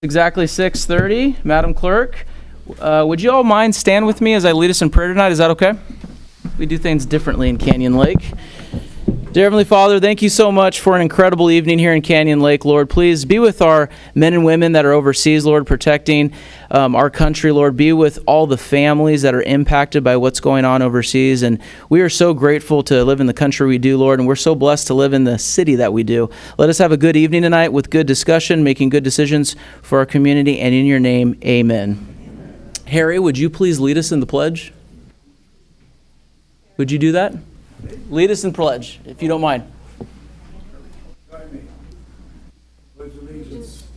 Exactly 6:30. Madam Clerk, would you all mind stand with me as I lead us in prayer tonight? Is that okay? We do things differently in Canyon Lake. Dear Heavenly Father, thank you so much for an incredible evening here in Canyon Lake. Lord, please be with our men and women that are overseas, Lord, protecting our country. Lord, be with all the families that are impacted by what's going on overseas. And we are so grateful to live in the country we do, Lord, and we're so blessed to live in the city that we do. Let us have a good evening tonight with good discussion, making good decisions for our community, and in your name, amen. Harry, would you please lead us in the pledge? Would you do that? Lead us in pledge, if you don't mind.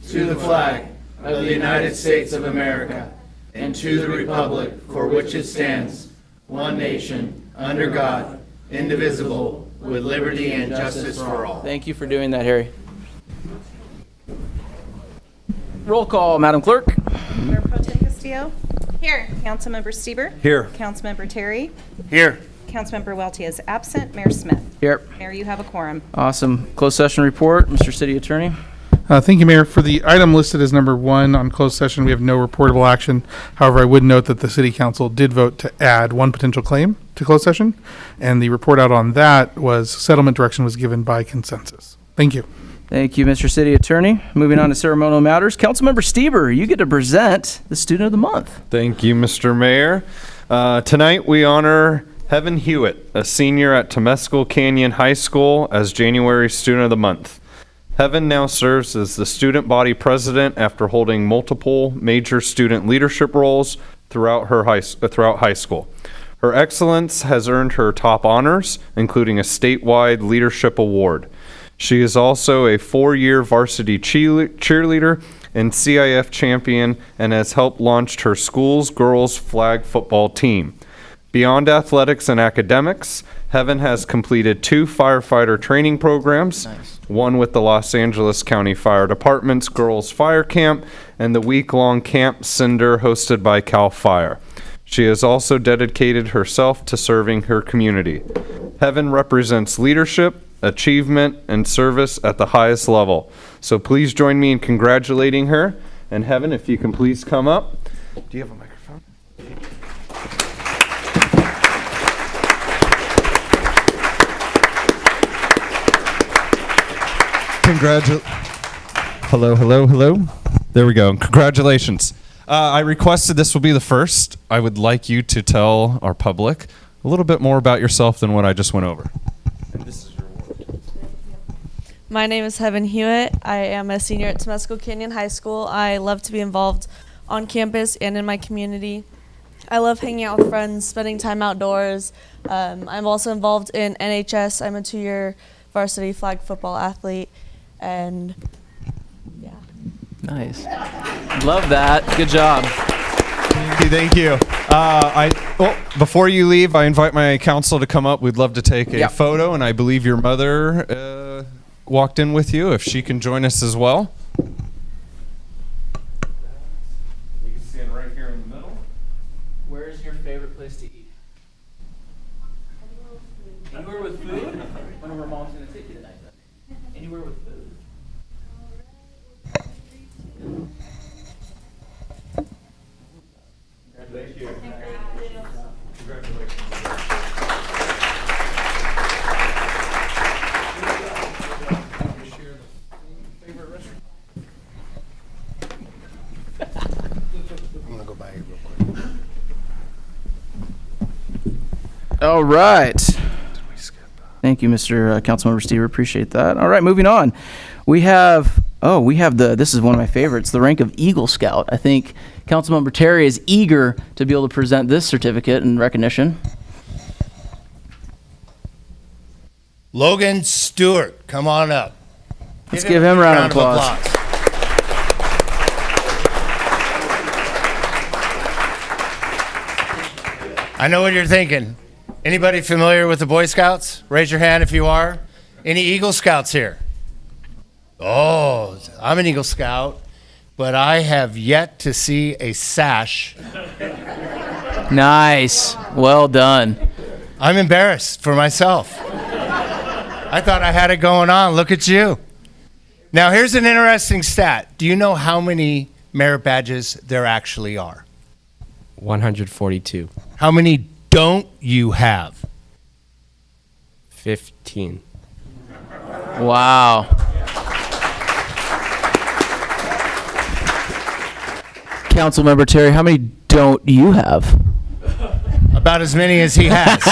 To the flag of the United States of America and to the republic for which it stands, one nation, under God, indivisible, with liberty and justice for all. Thank you for doing that, Harry. Roll call, Madam Clerk. Mayor Pro Tem Castillo. Here. Councilmember Stieber. Here. Councilmember Terry. Here. Councilmember Welty is absent. Mayor Smith. Here. Mayor, you have a quorum. Awesome. Closed session report, Mr. City Attorney. Thank you, Mayor. For the item listed as number 1 on closed session, we have no reportable action. However, I would note that the City Council did vote to add one potential claim to closed session, and the report out on that was settlement direction was given by consensus. Thank you. Thank you, Mr. City Attorney. Moving on to ceremonial matters. Councilmember Stieber, you get to present the Student of the Month. Thank you, Mr. Mayor. Tonight we honor Heaven Hewitt, a senior at Temescal Canyon High School, as January Student of the Month. Heaven now serves as the student body president after holding multiple major student leadership roles throughout high school. Her excellence has earned her top honors, including a statewide leadership award. She is also a 4-year varsity cheerleader and CIF champion and has helped launch her school's girls flag football team. Beyond athletics and academics, Heaven has completed 2 firefighter training programs, one with the Los Angeles County Fire Department's Girls Fire Camp and the week-long Camp Cinder hosted by CAL FIRE. She has also dedicated herself to serving her community. Heaven represents leadership, achievement, and service at the highest level. So please join me in congratulating her. And Heaven, if you can please come up. Do you have a microphone? Hello. There we go. Congratulations. I requested this will be the first. I would like you to tell our public a little bit more about yourself than what I just went over. And this is your award. My name is Heaven Hewitt. I am a senior at Temescal Canyon High School. I love to be involved on campus and in my community. I love hanging out with friends, spending time outdoors. I'm also involved in NHS. I'm a 2-year varsity flag football athlete. And yeah. Nice. Love that. Good job. Thank you. Before you leave, I invite my council to come up. We'd love to take a photo, and I believe your mother walked in with you. If she can join us as well. You can stand right here in the middle. Where's your favorite place to eat? Anywhere with food? One of our moms going to take you tonight, then. Anywhere with food. Thank you. I'm going to go by here real quick. All right. Thank you, Mr. Councilmember Stieber. Appreciate that. All right, moving on. We have this is one of my favorites, the rank of Eagle Scout. I think Councilmember Terry is eager to be able to present this certificate in recognition. Logan Stewart, come on up. Let's give him a round of applause. I know what you're thinking. Anybody familiar with the Boy Scouts? Raise your hand if you are. Any Eagle Scouts here? Oh, I'm an Eagle Scout, but I have yet to see a sash. Nice. Well done. I'm embarrassed for myself. I thought I had it going on. Look at you. Now, here's an interesting stat. Do you know how many merit badges there actually are? 142. How many don't you have? 15. Wow. Councilmember Terry, how many don't you have? About as many as he has.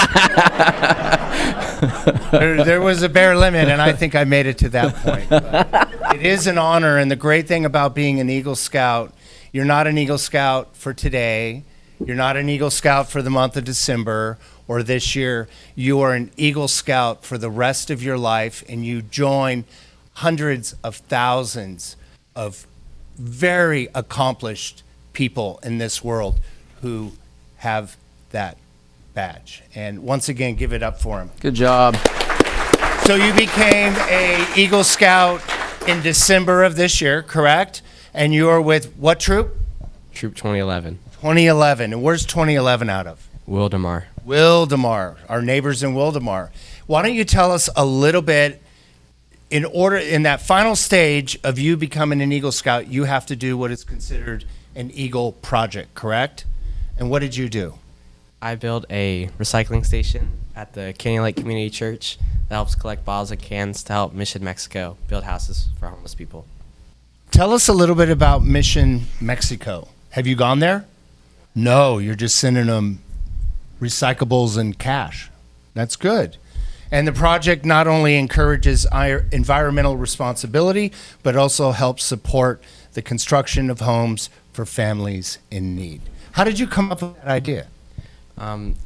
there was a bare limit, and I think I made it to that point. But it is an honor, and the great thing about being an Eagle Scout, you're not an Eagle Scout for today. You're not an Eagle Scout for the month of December or this year. You are an Eagle Scout for the rest of your life, and you join hundreds of thousands of very accomplished people in this world who have that badge. And once again, give it up for him. Good job. So you became a Eagle Scout in December of this year, correct? And you're with what troop? Troop 2011. 2011. And where's 2011 out of? Wildemar. Wildemar, our neighbors in Wildemar. Why don't you tell us a little bit, in that final stage of you becoming an Eagle Scout, you have to do what is considered an Eagle project, correct? And what did you do? I built a recycling station at the Canyon Lake Community Church that helps collect bottles and cans to help Mission Mexico build houses for homeless people. Tell us a little bit about Mission Mexico. Have you gone there? No, you're just sending them recyclables and cash. That's good. And the project not only encourages environmental responsibility, but also helps support the construction of homes for families in need. How did you come up with that idea?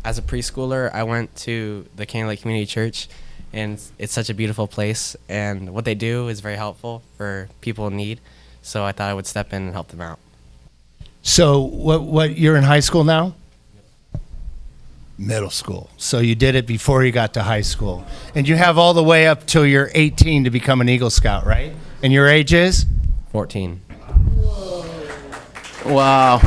As a preschooler, I went to the Canyon Lake Community Church, and it's such a beautiful place, and what they do is very helpful for people in need, so I thought I would step in and help them out. So what you're in high school now? Middle school. So you did it before you got to high school. And you have all the way up till you're 18 to become an Eagle Scout, right? And your age is? 14. Wow.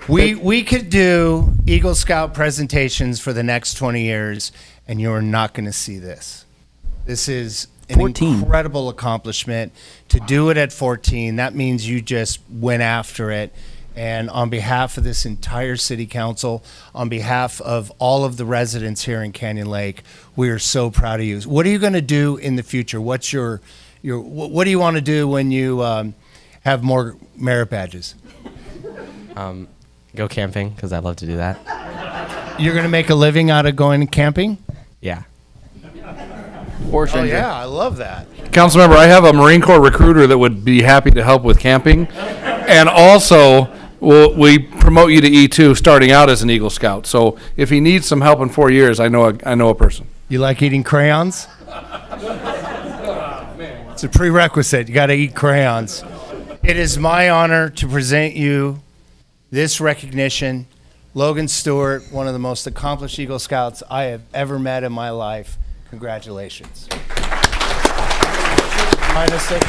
We could do Eagle Scout presentations for the next 20 years, and you're not going to see this. This is an 14. incredible accomplishment. To do it at 14, that means you just went after it. And on behalf of this entire city council, on behalf of all of the residents here in Canyon Lake, we are so proud of you. What are you going to do in the future? What's what do you want to do when you have more merit badges? Go camping, because I'd love to do that. You're going to make a living out of going camping? Yeah. Oh, yeah, I love that. Councilmember, I have a Marine Corps recruiter that would be happy to help with camping. And also, we promote you to E2 starting out as an Eagle Scout. So if he needs some help in 4 years, I know a person. You like eating crayons? It's a prerequisite. You got to eat crayons. It is my honor to present you this recognition. Logan Stewart, one of the most accomplished Eagle Scouts I have ever met in my life. Congratulations. Minus it.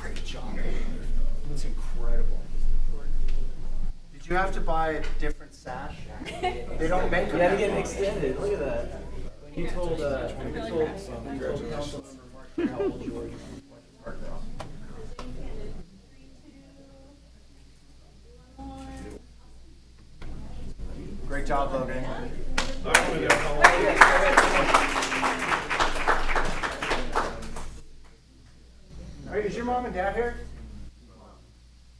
Great job. That's incredible. Did you have to buy a different sash? They don't make them. You had to get it extended. Look at that. When you told Councilmember Mark how old you were. Great job, Logan. All right, is your mom and dad here?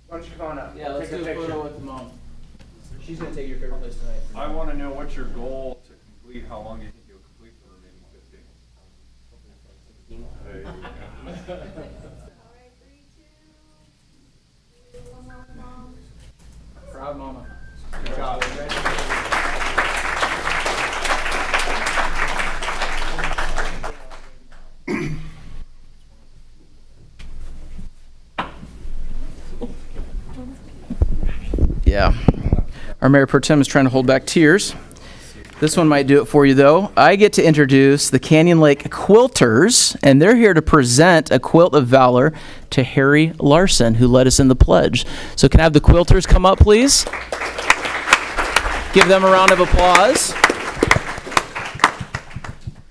Why don't you come on up? Yeah, let's Take do a photo with the mom. She's going to take your favorite place tonight. I want to know what's your goal to complete, how long do you think you'll complete the remaining 15? Proud mama. Good job. Yeah. Our Mayor Pro Tem is trying to hold back tears. This one might do it for you, though. I get to introduce the Canyon Lake Quilters, and they're here to present a quilt of valor to Harry Larson, who led us in the pledge. So can I have the Quilters come up, please? Give them a round of applause.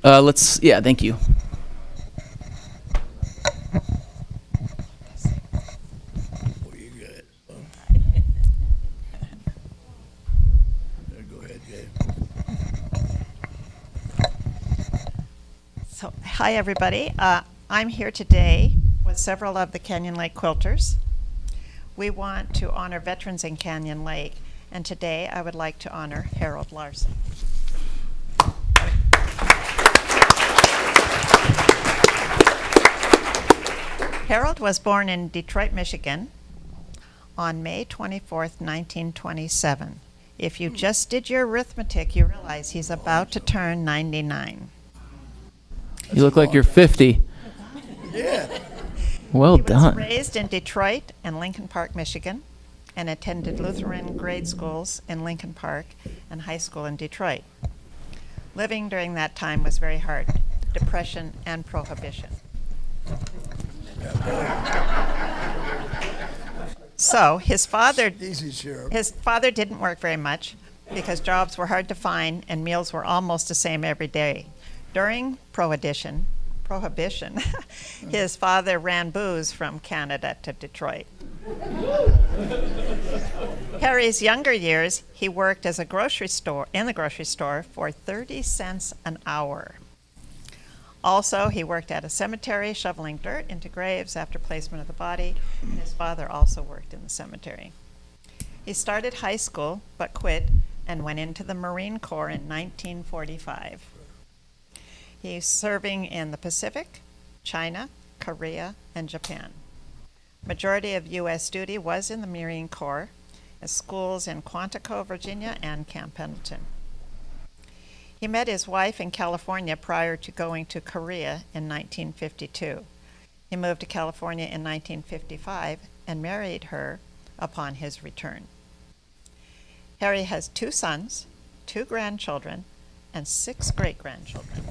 Yeah, thank you. Go ahead, Gabe. So, hi, everybody. I'm here today with several of the Canyon Lake Quilters. We want to honor veterans in Canyon Lake, and today I would like to honor Harold Larson. Harold was born in Detroit, Michigan on May 24th, 1927. If you just did your arithmetic, you realize he's about to turn 99. You look like you're 50. Yeah. Well He was done. raised in Detroit and Lincoln Park, Michigan, and attended Lutheran grade schools in Lincoln Park and high school in Detroit. Living during that time was very hard, depression and prohibition. So his father didn't work very much because jobs were hard to find and meals were almost the same every day. During prohibition, his father ran booze from Canada to Detroit. Harry's younger years, he worked as in the grocery store for 30 cents an hour. Also, he worked at a cemetery shoveling dirt into graves after placement of the body, and his father also worked in the cemetery. He started high school but quit and went into the Marine Corps in 1945. He's serving in the Pacific, China, Korea, and Japan. Majority of U.S. duty was in the Marine Corps, at schools in Quantico, Virginia, and Camp Pendleton. He met his wife in California prior to going to Korea in 1952. He moved to California in 1955 and married her upon his return. Harry has 2 sons, 2 grandchildren, and 6 great-grandchildren.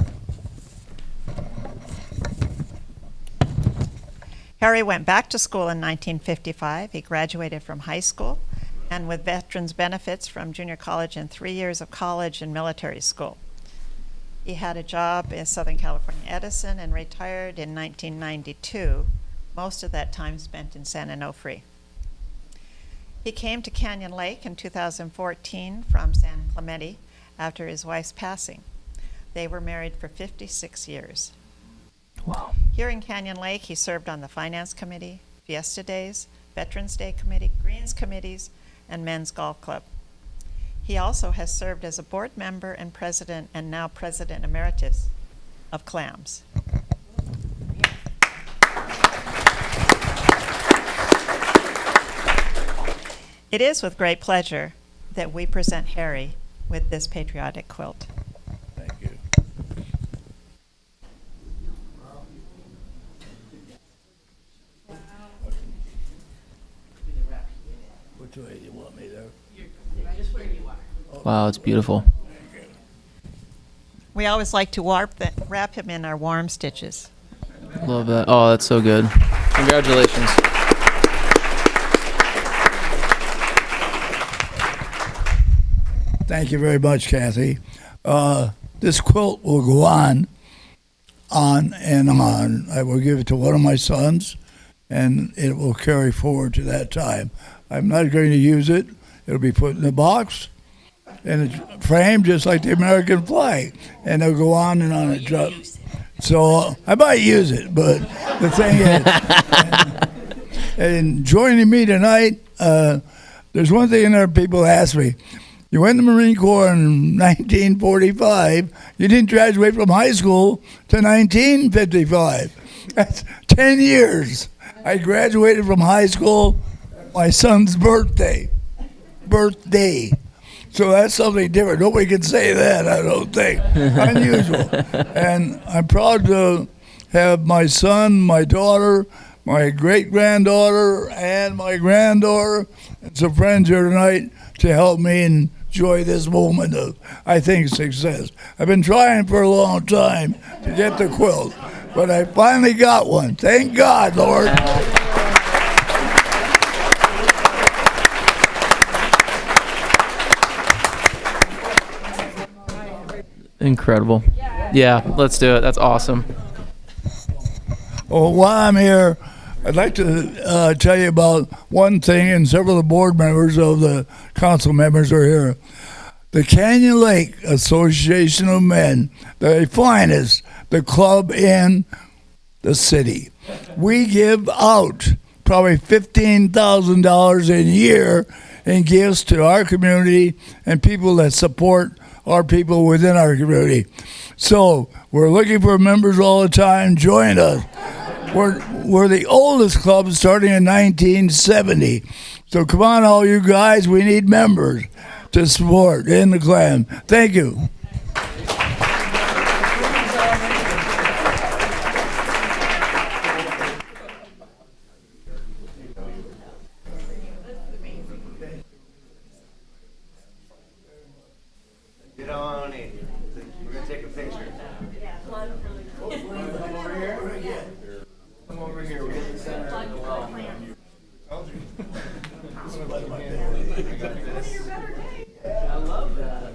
Harry went back to school in 1955. He graduated from high school and with veterans benefits from junior college and 3 years of college and military school. He had a job in Southern California Edison and retired in 1992, most of that time spent in San Onofre. He came to Canyon Lake in 2014 from San Clemente after his wife's passing. They were married for 56 years. Wow. Here in Canyon Lake, he served on the Finance Committee, Fiesta Days, Veterans Day Committee, Greens Committees, and Men's Golf Club. He also has served as a board member and president, and now president emeritus of Clams. It is with great pleasure that we present Harry with this patriotic quilt. Thank you. Which way do you want me there? Wow, it's beautiful. We always like to wrap him in our warm stitches. Love that. Oh, that's so good. Congratulations. Thank you very much, Kathy. This quilt will go on and on. I will give it to one of my sons, and it will carry forward to that time. I'm not going to use it. It'll be put in a box, and it's framed just like the American flag, and it'll go on and on. So I might use it, but the thing is, and joining me tonight, there's one thing in there people ask me. You went in the Marine Corps in 1945. You didn't graduate from high school to 1955. That's 10 years. I graduated from high school my son's birthday. So that's something different. Nobody can say that, I don't think. Unusual. And I'm proud to have my son, my daughter, my great-granddaughter, and my granddaughter, and some friends here tonight to help me enjoy this moment of, I think, success. I've been trying for a long time to get the quilt, but I finally got one. Thank God, Lord. Incredible. Yeah, let's do it. That's awesome. Well, while I'm here, I'd like to tell you about one thing, and several of the board members of the council members are here. The Canyon Lake Association of Men, the finest, the club in the city. We give out probably $15,000 a year in gifts to our community and people that support our people within our community. So we're looking for members all the time. Join us. We're the oldest club, starting in 1970. So come on, all you guys. We need members to support in the clan. Thank you. Get on in. We're going to take a picture. Come over here. We're in the center of the well. I love that.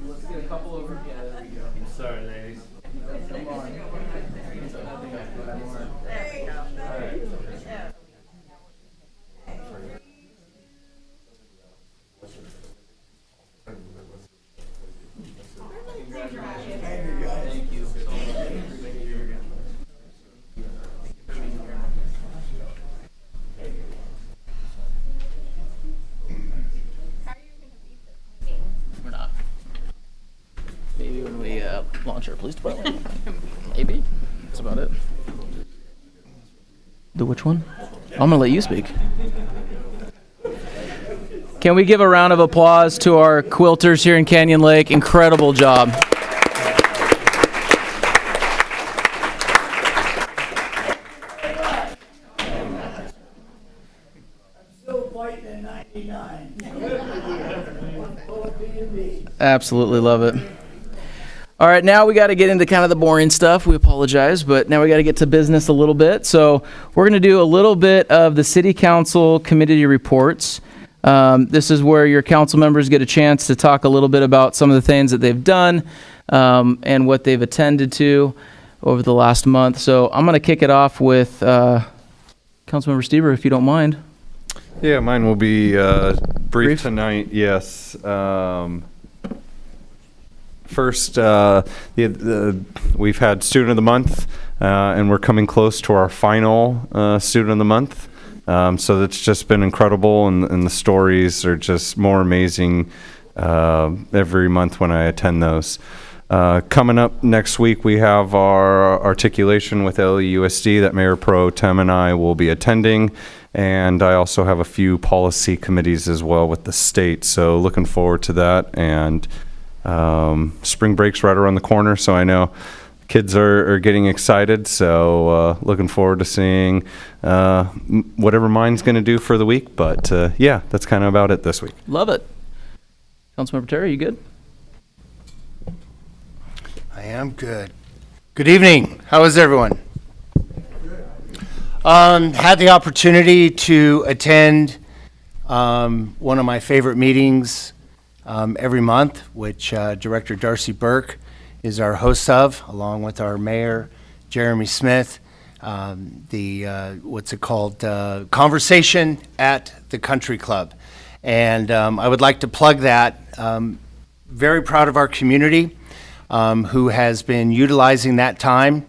Let's get a couple over. Yeah, there we go. Sorry, ladies. Come on. There you go. All right. Thank you so much. We're not. Maybe when we launch our police department. Maybe. That's about it. The which one? I'm going to let you speak. Can we give a round of applause to our quilters here in Canyon Lake? Incredible job. Still fighting in 99. Absolutely love it. All right, now we got to get into kind of the boring stuff. We apologize, but now we got to get to business a little bit. So we're going to do a little bit of the City Council committee reports. This is where your council members get a chance to talk a little bit about some of the things that they've done and what they've attended to over the last month. So I'm going to kick it off with Councilmember Stieber, if you don't mind. Yeah, mine will be brief Brief? tonight. Yes. First, we've had Student of the Month, and we're coming close to our final Student of the Month. So it's just been incredible, and the stories are just more amazing every month when I attend those. Coming up next week, we have our articulation with LEUSD that Mayor Pro Tem and I will be attending, and I also have a few policy committees as well with the state. So looking forward to that, and spring break's right around the corner, so I know kids are getting excited, so looking forward to seeing whatever mine's going to do for the week. But yeah, that's kind of about it this week. Love it. Councilmember Terry, you good? I am good. Good evening. How is everyone? Had the opportunity to attend one of my favorite meetings every month, which Director Darcy Burke is our host of, along with our mayor, Jeremy Smith. What's it called? Conversation at the Country Club. And I would like to plug that. Very proud of our community who has been utilizing that time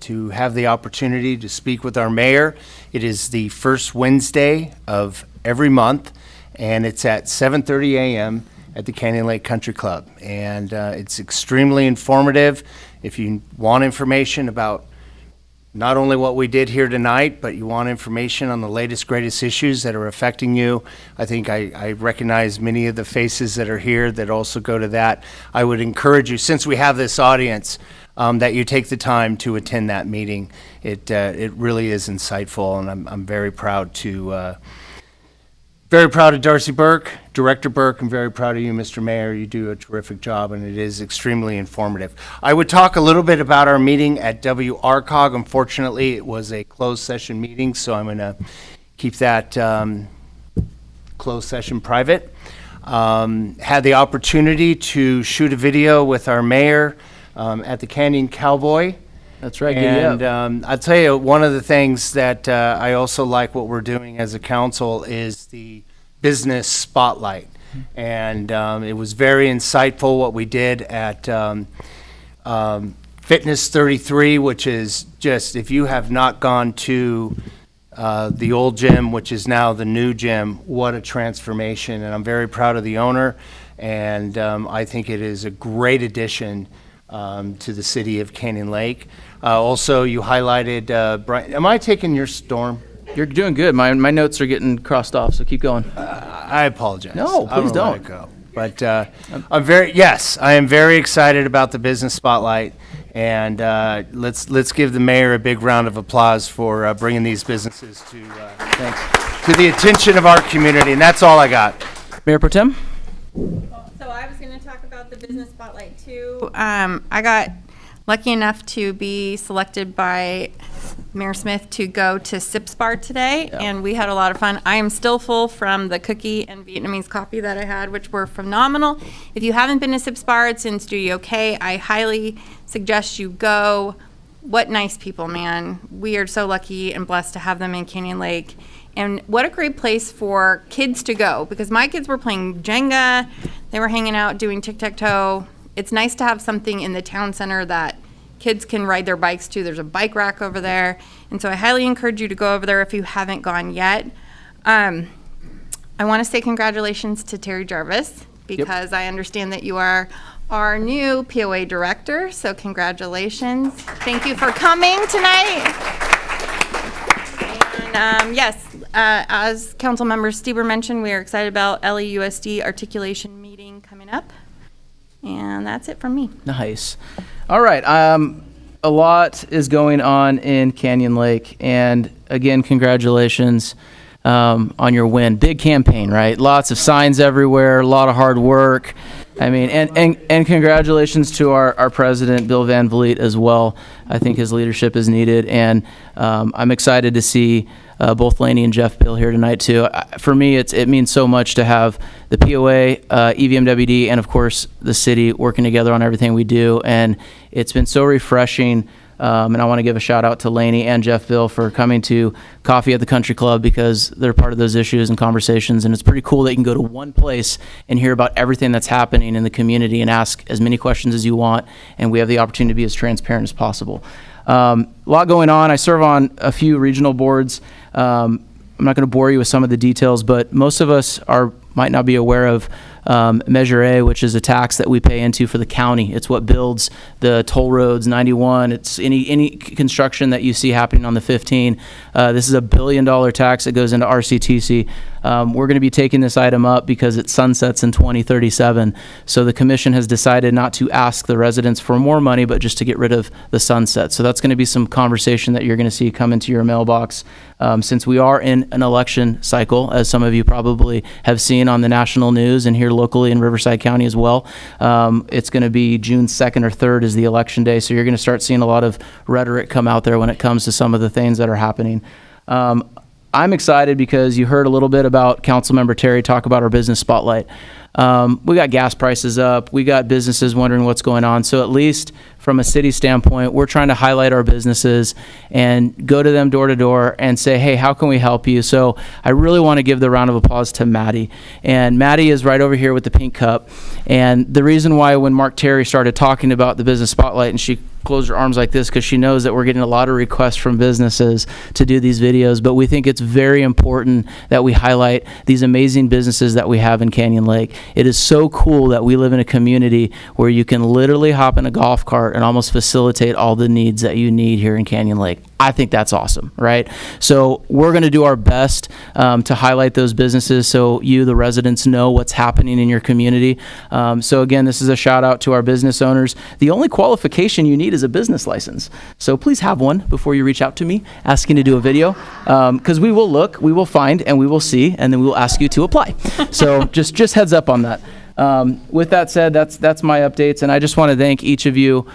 to have the opportunity to speak with our mayor. It is the first Wednesday of every month, and it's at 7:30 a.m. at the Canyon Lake Country Club. And it's extremely informative. If you want information about not only what we did here tonight, but you want information on the latest, greatest issues that are affecting you, I think I recognize many of the faces that are here that also go to that. I would encourage you, since we have this audience, that you take the time to attend that meeting. It really is insightful, and I'm very proud to very proud of Darcy Burke, Director Burke. I'm very proud of you, Mr. Mayor. You do a terrific job, and it is extremely informative. I would talk a little bit about our meeting at WRCOG. Unfortunately, it was a closed session meeting, so I'm going to keep that closed session private. Had the opportunity to shoot a video with our mayor at the Canyon Cowboy. That's right. Giddy up. And I'll tell you, one of the things that I also like what we're doing as a council is the business spotlight. And it was very insightful what we did at Fitness 33, which is just, if you have not gone to the old gym, which is now the new gym, what a transformation. And I'm very proud of the owner. And I think it is a great addition to the city of Canyon Lake. Also, you highlighted, Brian, am I taking your storm? You're doing good. My notes are getting crossed off, so keep going. I apologize. No, please I'm gonna don't. let it go. But I am very excited about the business spotlight. And let's give the mayor a big round of applause for bringing these businesses to the attention of our community. And that's all I got. Mayor Pro Tem? So I was going to talk about the business spotlight too. I got lucky enough to be selected by Mayor Smith to go to Sips Bar today, and we had a lot of fun. I am still full from the cookie and Vietnamese coffee that I had, which were phenomenal. If you haven't been to Sips Bar, it's in Studio K. I highly suggest you go. What nice people, man. We are so lucky and blessed to have them in Canyon Lake. And what a great place for kids to go, because my kids were playing Jenga, they were hanging out doing tic-tac-toe. It's nice to have something in the town center that kids can ride their bikes to. There's a bike rack over there. And so I highly encourage you to go over there if you haven't gone yet. I want to say congratulations to Terry Jarvis, because I understand that you are our new POA director. So congratulations. Thank you for coming tonight. And yes, as council member Stieber mentioned, we are excited about LAUSD articulation meeting coming up. And that's it from me. Nice. All right. A lot is going on in Canyon Lake. And again, congratulations on your win. Big campaign, right? Lots of signs everywhere, a lot of hard work. I mean, and congratulations to our president, Bill Van Vliet, as well. I think his leadership is needed. And I'm excited to see both Laney and Jeff Bill here tonight, too. For me, it means so much to have the POA, EVMWD, and, of course, the city working together on everything we do. And it's been so refreshing. And I want to give a shout out to Laney and Jeff Bill for coming to Coffee at the Country Club, because they're part of those issues and conversations. And it's pretty cool that you can go to one place and hear about everything that's happening in the community and ask as many questions as you want. And we have the opportunity to be as transparent as possible. A lot going on. I serve on a few regional boards. I'm not going to bore you with some of the details, but most of us might not be aware of Measure A, which is a tax that we pay into for the county. It's what builds the toll roads, 91. It's any construction that you see happening on the 15. This is $1 billion tax that goes into RCTC. We're going to be taking this item up because it sunsets in 2037. So the commission has decided not to ask the residents for more money, but just to get rid of the sunset. So that's going to be some conversation that you're going to see come into your mailbox. Since we are in an election cycle, as some of you probably have seen on the national news and here locally in Riverside County as well, it's going to be June 2nd or 3rd is the election day. So you're going to start seeing a lot of rhetoric come out there when it comes to some of the things that are happening. I'm excited because you heard a little bit about Councilmember Terry talk about our business spotlight. We got gas prices up. We got businesses wondering what's going on. So at least from a city standpoint, we're trying to highlight our businesses and go to them door to door and say, hey, how can we help you? So I really want to give the round of applause to Maddie. And Maddie is right over here with the pink cup. And the reason why when Mark Terry started talking about the business spotlight, and she closed her arms like this because she knows that we're getting a lot of requests from businesses to do these videos, but we think it's very important that we highlight these amazing businesses that we have in Canyon Lake. It is so cool that we live in a community where you can literally hop in a golf cart and almost facilitate all the needs that you need here in Canyon Lake. I think that's awesome, right? So we're going to do our best to highlight those businesses so you, the residents, know what's happening in your community. So again, this is a shout out to our business owners. The only qualification you need is a business license. So please have one before you reach out to me asking to do a video, because we will look, we will find, and we will see, and then we will ask you to apply. So just heads up on that. With that said, that's my updates, and I just want to thank each of you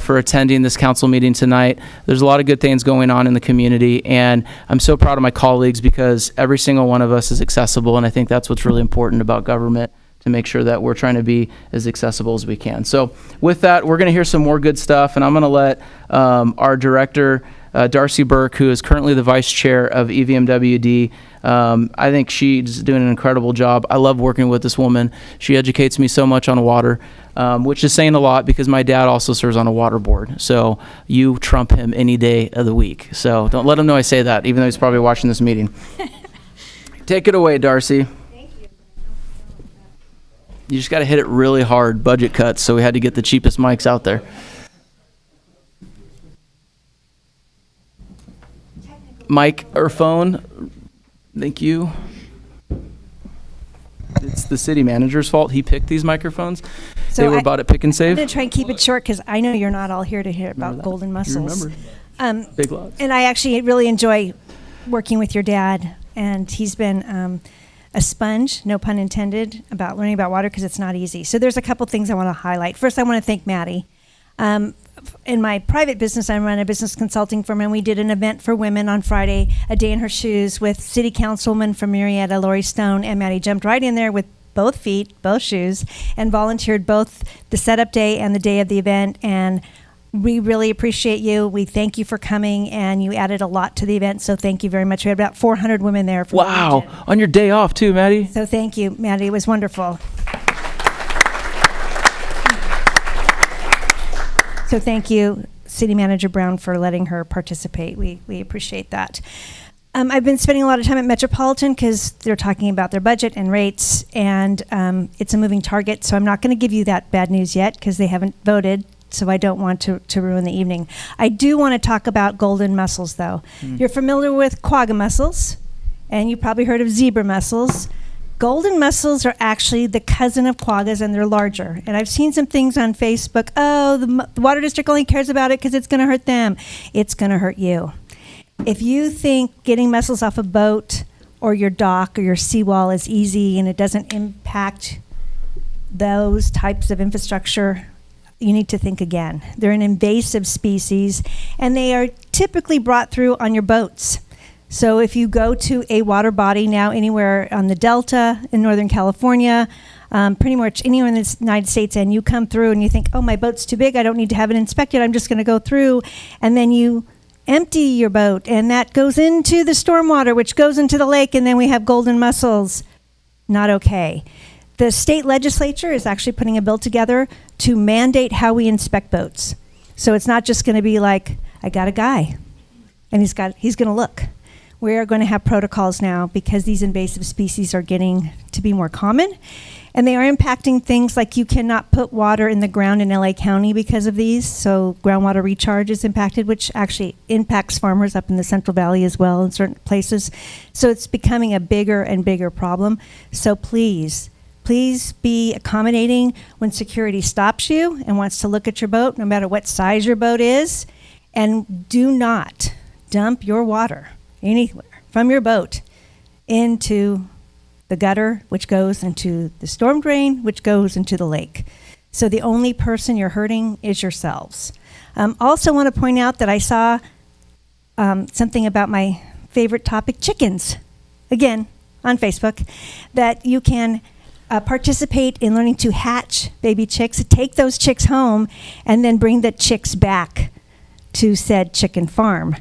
for attending this council meeting tonight. There's a lot of good things going on in the community, and I'm so proud of my colleagues because every single one of us is accessible, and I think that's what's really important about government, to make sure that we're trying to be as accessible as we can. So with that, we're going to hear some more good stuff, and I'm going to let our director, Darcy Burke, who is currently the vice chair of EVMWD. I think she's doing an incredible job. I love working with this woman. She educates me so much on water, which is saying a lot because my dad also serves on a water board. So you trump him any day of the week. So don't let him know I say that, even though he's probably watching this meeting. Take it away, Darcy. You just got to hit it really hard, budget cuts, so we had to get the cheapest mics out there. Mic or phone? Thank you. It's the city manager's fault. He picked these microphones. So they were bought at Pick and Save. I'm going to try and keep it short because I know you're not all here to hear about golden mussels. Remember. Big lots. And I actually really enjoy working with your dad, and he's been a sponge, no pun intended, about learning about water because it's not easy. So there's a couple things I want to highlight. First, I want to thank Maddie. In my private business, I run a business consulting firm, and we did an event for women on Friday, A Day in Her Shoes, with City Councilwoman from Marietta, Lori Stone, and Maddie jumped right in there with both feet, both shoes, and volunteered both the setup day and the day of the event. And we really appreciate you. We thank you for coming, and you added a lot to the event, so thank you very much. We had about 400 women there. From wow. On your day off, too, Maddie. So thank you, Maddie. It was wonderful. So thank you, City Manager Brown, for letting her participate. We appreciate that. I've been spending a lot of time at Metropolitan because they're talking about their budget and rates, and it's a moving target, so I'm not going to give you that bad news yet because they haven't voted, so I don't want to ruin the evening. I do want to talk about golden mussels, though. You're familiar with quagga mussels, and you probably heard of zebra mussels. Golden mussels are actually the cousin of quaggas, and they're larger. And I've seen some things on Facebook. Oh, the Water District only cares about it because it's going to hurt them. It's going to hurt you. If you think getting mussels off a boat or your dock or your seawall is easy and it doesn't impact those types of infrastructure, you need to think again. They're an invasive species, and they are typically brought through on your boats. So if you go to a water body now anywhere on the Delta in Northern California, pretty much anywhere in the United States, and you come through and you think, oh, my boat's too big, I don't need to have it inspected, I'm just going to go through, and then you empty your boat, and that goes into the stormwater, which goes into the lake, and then we have golden mussels. Not okay. The state legislature is actually putting a bill together to mandate how we inspect boats. So it's not just going to be like, I got a guy, and he's going to look. We are going to have protocols now because these invasive species are getting to be more common, and they are impacting things like you cannot put water in the ground in LA County because of these. So groundwater recharge is impacted, which actually impacts farmers up in the Central Valley as well in certain places. So it's becoming a bigger and bigger problem. So please be accommodating when security stops you and wants to look at your boat, no matter what size your boat is, and do not dump your water anywhere from your boat into the gutter, which goes into the storm drain, which goes into the lake. So the only person you're hurting is yourselves. Also want to point out that I saw something about my favorite topic, chickens, again, on Facebook, that you can participate in learning to hatch baby chicks, take those chicks home, and then bring the chicks back to said chicken farm.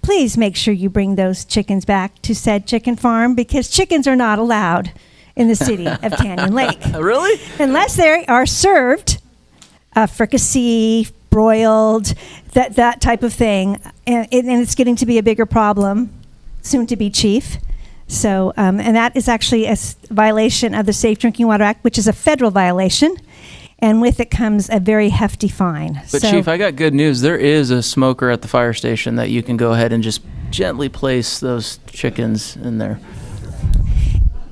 Please make sure you bring those chickens back to said chicken farm because chickens are not allowed in the city of Canyon Lake. Really? Unless they are served fricassee, broiled, that type of thing. And it's getting to be a bigger problem, soon to be chief. So, and that is actually a violation of the Safe Drinking Water Act, which is a federal violation. And with it comes a very hefty fine. But Chief, I got good news. There is a smoker at the fire station that you can go ahead and just gently place those chickens in there.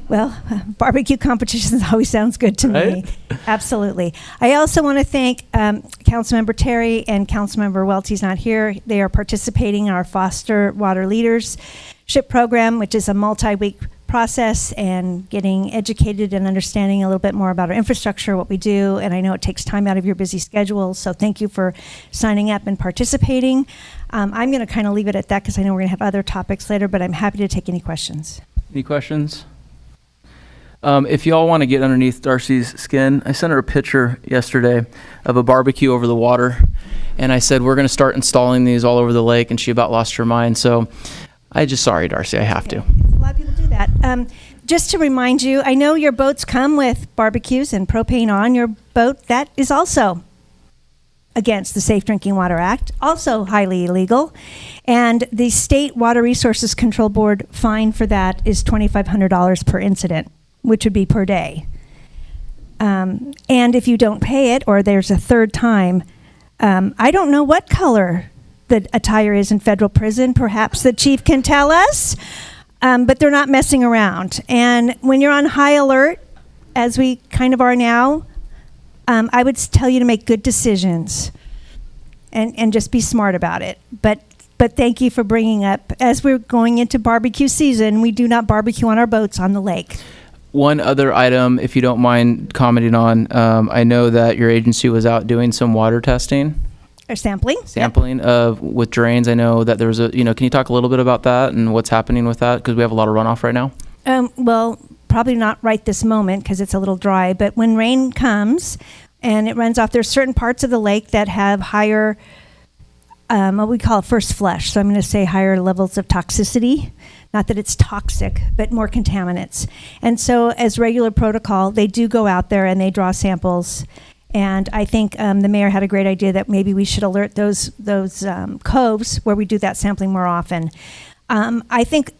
Well, barbecue competitions always sounds good to me. Absolutely. I also want to thank Councilmember Terry and Councilmember Welty's not here. They are participating in our Foster Water Leadership Program, which is a multi-week process and getting educated and understanding a little bit more about our infrastructure, what we do. And I know it takes time out of your busy schedule, so thank you for signing up and participating. I'm going to kind of leave it at that because I know we're going to have other topics later, but I'm happy to take any questions. Any questions? If y'all want to get underneath Darcy's skin, I sent her a picture yesterday of a barbecue over the water, and I said, we're going to start installing these all over the lake, and she about lost her mind. So sorry, Darcy, I have to. A lot of people do that. Just to remind you, I know your boats come with barbecues and propane on your boat. That is also against the Safe Drinking Water Act, also highly illegal. And the State Water Resources Control Board fine for that is $2,500 per incident, which would be per day. And if you don't pay it, or there's a third time, I don't know what color the attire is in federal prison. Perhaps the chief can tell us, but they're not messing around. And when you're on high alert, as we kind of are now, I would tell you to make good decisions and just be smart about it. But thank you for bringing up, as we're going into barbecue season, we do not barbecue on our boats on the lake. One other item, if you don't mind commenting on, I know that your agency was out doing some water testing. Or sampling. Sampling of with drains. I know that there was can you talk a little bit about that and what's happening with that? Because we have a lot of runoff right now. Well, probably not right this moment because it's a little dry, but when rain comes and it runs off, there's certain parts of the lake that have higher, what we call first flush. So I'm going to say higher levels of toxicity. Not that it's toxic, but more contaminants. And so as regular protocol, they do go out there and they draw samples. And I think the mayor had a great idea that maybe we should alert those coves where we do that sampling more often. I think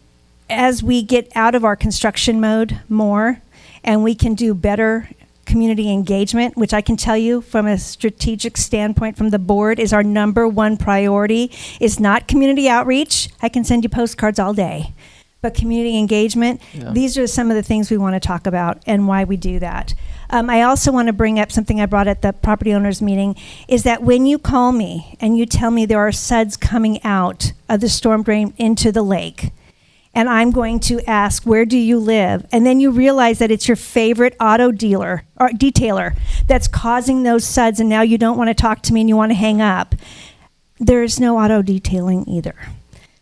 as we get out of our construction mode more and we can do better community engagement, which I can tell you from a strategic standpoint from the board is our number one priority, is not community outreach. I can send you postcards all day. But community engagement, these are some of the things we want to talk about and why we do that. I also want to bring up something I brought at the property owners meeting, is that when you call me and you tell me there are suds coming out of the storm drain into the lake, and I'm going to ask, where do you live? And then you realize that it's your favorite auto dealer or detailer that's causing those suds, and now you don't want to talk to me and you want to hang up. There is no auto detailing either.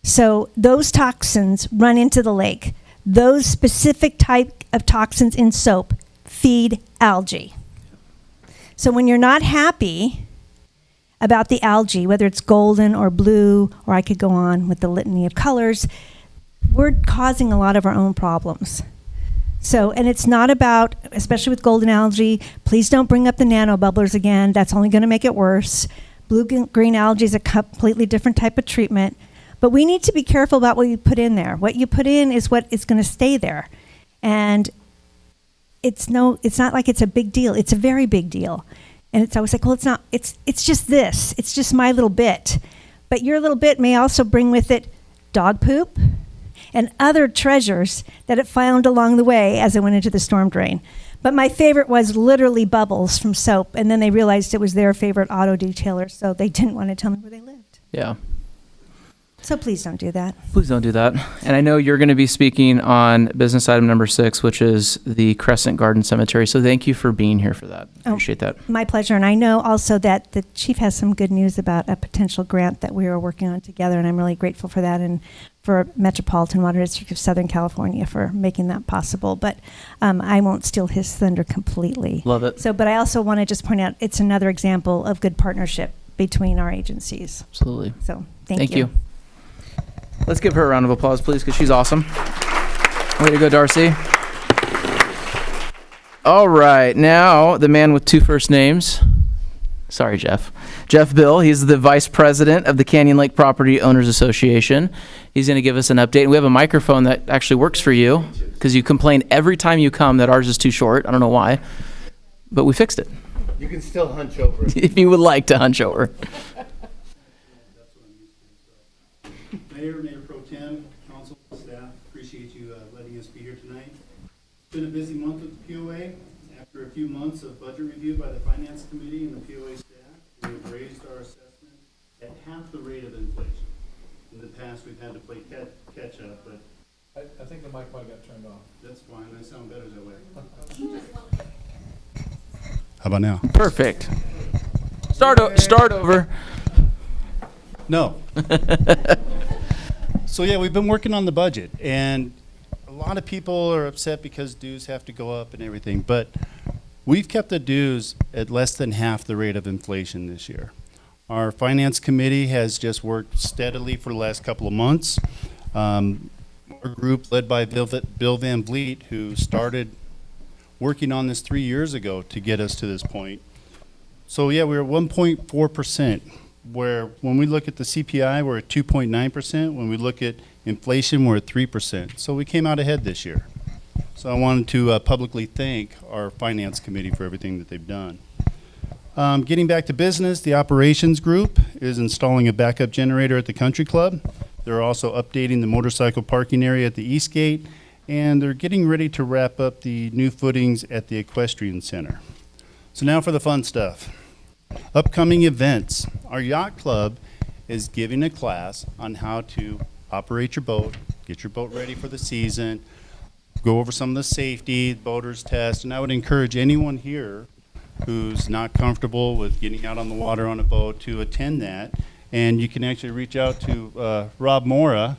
So those toxins run into the lake. Those specific type of toxins in soap feed algae. So when you're not happy about the algae, whether it's golden or blue, or I could go on with the litany of colors, we're causing a lot of our own problems. So, and it's not about, especially with golden algae, please don't bring up the nanobubblers again. That's only going to make it worse. Blue-green algae is a completely different type of treatment. But we need to be careful about what you put in there. What you put in is what is going to stay there. And it's not like it's a big deal. It's a very big deal. And it's always like, well, it's not, it's just this. It's just my little bit. But your little bit may also bring with it dog poop and other treasures that it found along the way as it went into the storm drain. But my favorite was literally bubbles from soap. And then they realized it was their favorite auto detailer, so they didn't want to tell me where they lived. Yeah. So please don't do that. Please don't do that. And I know you're going to be speaking on business item number 6, which is the Crescent Garden Cemetery. So thank you for being here for that. Appreciate that. My pleasure. And I know also that the chief has some good news about a potential grant that we are working on together. And I'm really grateful for that and for Metropolitan Water District of Southern California for making that possible. But I won't steal his thunder completely. Love it. So, but I also want to just point out it's another example of good partnership between our agencies. Absolutely. So thank you. Let's give her a round of applause, please, because she's awesome. Way to go, Darcy. All right, now the man with 2 first names. Sorry, Jeff. Jeff Bill, he's the vice president of the Canyon Lake Property Owners Association. He's going to give us an update. We have a microphone that actually works for you because you complain every time you come that ours is too short. I don't know why, but we fixed it. You can still hunch over. If you would like to hunch over. Mayor Pro Tem, Council, staff, appreciate you letting us be here tonight. It's been a busy month with the POA. After a few months of budget review by the Finance Committee and the POA staff, we have raised our assessment at half the rate of inflation. In the past, we've had to play catch up, but I think the mic probably got turned off. That's fine, I sound better that way. How about now? Perfect. Start over. No. So yeah, we've been working on the budget, and a lot of people are upset because dues have to go up and everything, but we've kept the dues at less than half the rate of inflation this year. Our finance committee has just worked steadily for the last couple of months. Our group led by Bill Van Vliet, who started working on this 3 years ago to get us to this point. So yeah, we're at 1.4%, where when we look at the CPI, we're at 2.9%. When we look at inflation, we're at 3%. So we came out ahead this year. So I wanted to publicly thank our finance committee for everything that they've done. Getting back to business, the operations group is installing a backup generator at the country club. They're also updating the motorcycle parking area at the East Gate, and they're getting ready to wrap up the new footings at the equestrian center. So now for the fun stuff. Upcoming events. Our yacht club is giving a class on how to operate your boat, get your boat ready for the season, go over some of the safety, boaters test, and I would encourage anyone here who's not comfortable with getting out on the water on a boat to attend that. And you can actually reach out to Rob Mora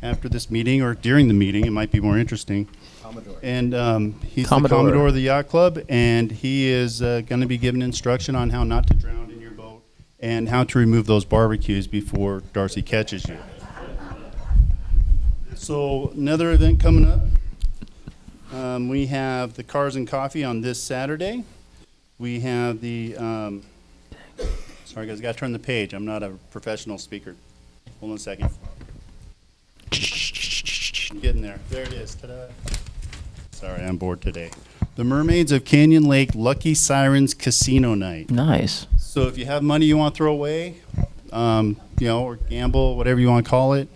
after this meeting or during the meeting. It might be more interesting. Commodore. And he's the Commodore of the yacht club, and he is going to be giving instruction on how not to drown in your boat and how to remove those barbecues before Darcy catches you. So another event coming up. We have the Cars and Coffee on this Saturday. We have the, sorry guys, I gotta turn the page. I'm not a professional speaker. Hold on a second. I'm getting there. There it is. Ta-da. Sorry, I'm bored today. The Mermaids of Canyon Lake Lucky Sirens Casino Night. Nice. So if you have money you want to throw away, or gamble, whatever you want to call it,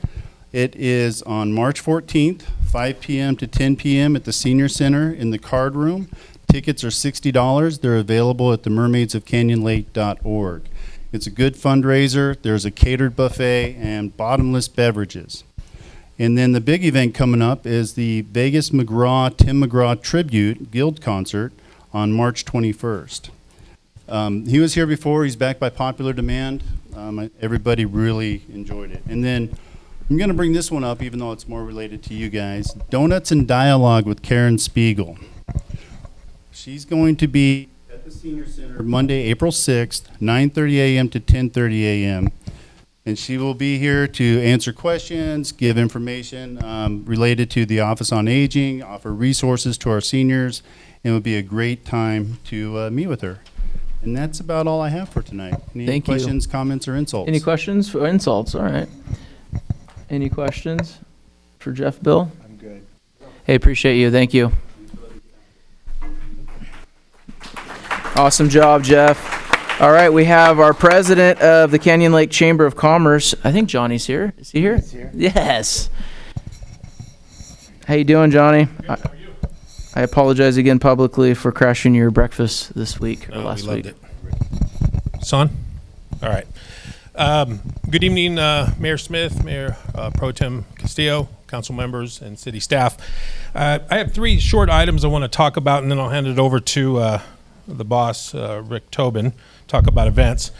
it is on March 14th, 5 p.m. to 10 p.m. at the Senior Center in the card room. Tickets are $60. They're available at themermaidsofcanyonlake.org. It's a good fundraiser. There's a catered buffet and bottomless beverages. And then the big event coming up is the Vegas Tim McGraw Tribute Guild Concert on March 21st. He was here before. He's back by popular demand. Everybody really enjoyed it. And then I'm going to bring this one up, even though it's more related to you guys. Donuts and Dialogue with Karen Spiegel. She's going to be at the Senior Center Monday, April 6th, 9:30 a.m. to 10:30 a.m. And she will be here to answer questions, give information related to the Office on Aging, offer resources to our seniors, and it would be a great time to meet with her. And that's about all I have for tonight. Any questions, comments, or insults? Any questions or insults? All right. Any questions for Jeff, Bill? I'm good. Hey, appreciate you. Thank you. Awesome job, Jeff. All right, we have our president of the Canyon Lake Chamber of Commerce. I think Johnny's here. Is he here? He's here. Yes. How you doing, Johnny? Good, how are you? I apologize again publicly for crashing your breakfast this week or last we loved week. it. Son? All right. Good evening, Mayor Smith, Mayor Pro Tem Castillo, council members, and city staff. I have three short items I want to talk about, and then I'll hand it over to the boss, Rick Tobin, talk about events.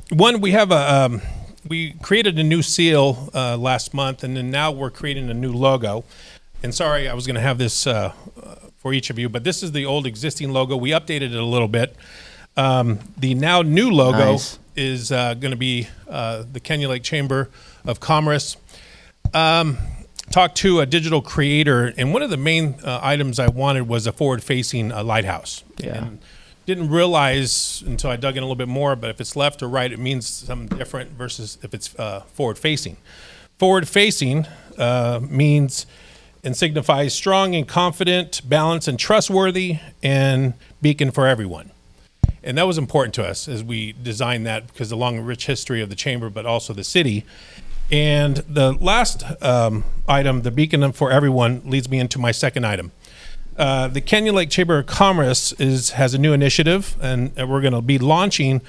One, we created a new seal last month, and then now we're creating a new logo. And sorry, I was going to have this for each of you, but this is the old existing logo. We updated it a little bit. The now new logo is going to be the Canyon Lake Chamber of Commerce. Talked to a digital creator, and one of the main items I wanted was a forward-facing lighthouse. Yeah. And didn't realize until I dug in a little bit more, but if it's left or right, it means something different versus if it's forward-facing. Forward-facing means and signifies strong and confident, balanced and trustworthy, and beacon for everyone. And that was important to us as we designed that because of the long, rich history of the chamber, but also the city. And the last item, the beacon for everyone, leads me into my second item. The Canyon Lake Chamber of Commerce has a new initiative, and we're going to be launching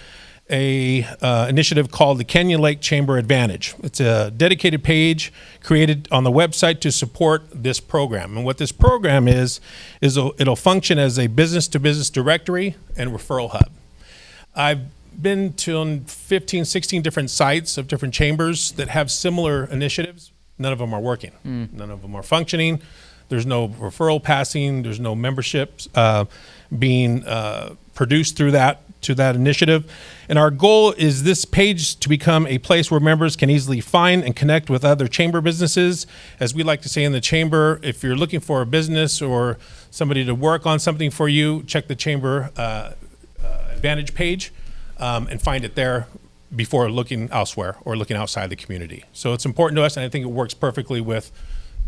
a initiative called the Canyon Lake Chamber Advantage. It's a dedicated page created on the website to support this program. And what this program is it'll function as a business-to-business directory and referral hub. I've been to 15, 16 different sites of different chambers that have similar initiatives. None of them are working. None of them are functioning. There's no referral passing. There's no memberships being produced through that initiative. And our goal is this page to become a place where members can easily find and connect with other chamber businesses. As we like to say in the chamber, if you're looking for a business or somebody to work on something for you, check the chamber Advantage page and find it there before looking elsewhere or looking outside the community. So it's important to us, and I think it works perfectly with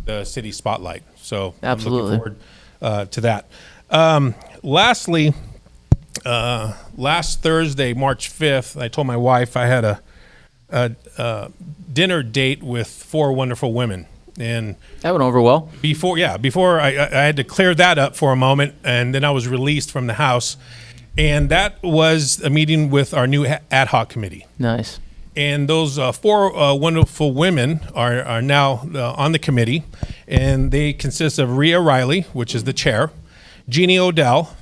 the city spotlight. So Absolutely. I'm looking forward to that. Lastly, last Thursday, March 5th, I told my wife I had a dinner date with 4 wonderful women. And that went over well. Before I had to clear that up for a moment, and then I was released from the house. And that was a meeting with our new ad hoc committee. Nice. And those 4 wonderful women are now on the committee, and they consist of Rhea Riley, which is the chair, Jeannie Odell,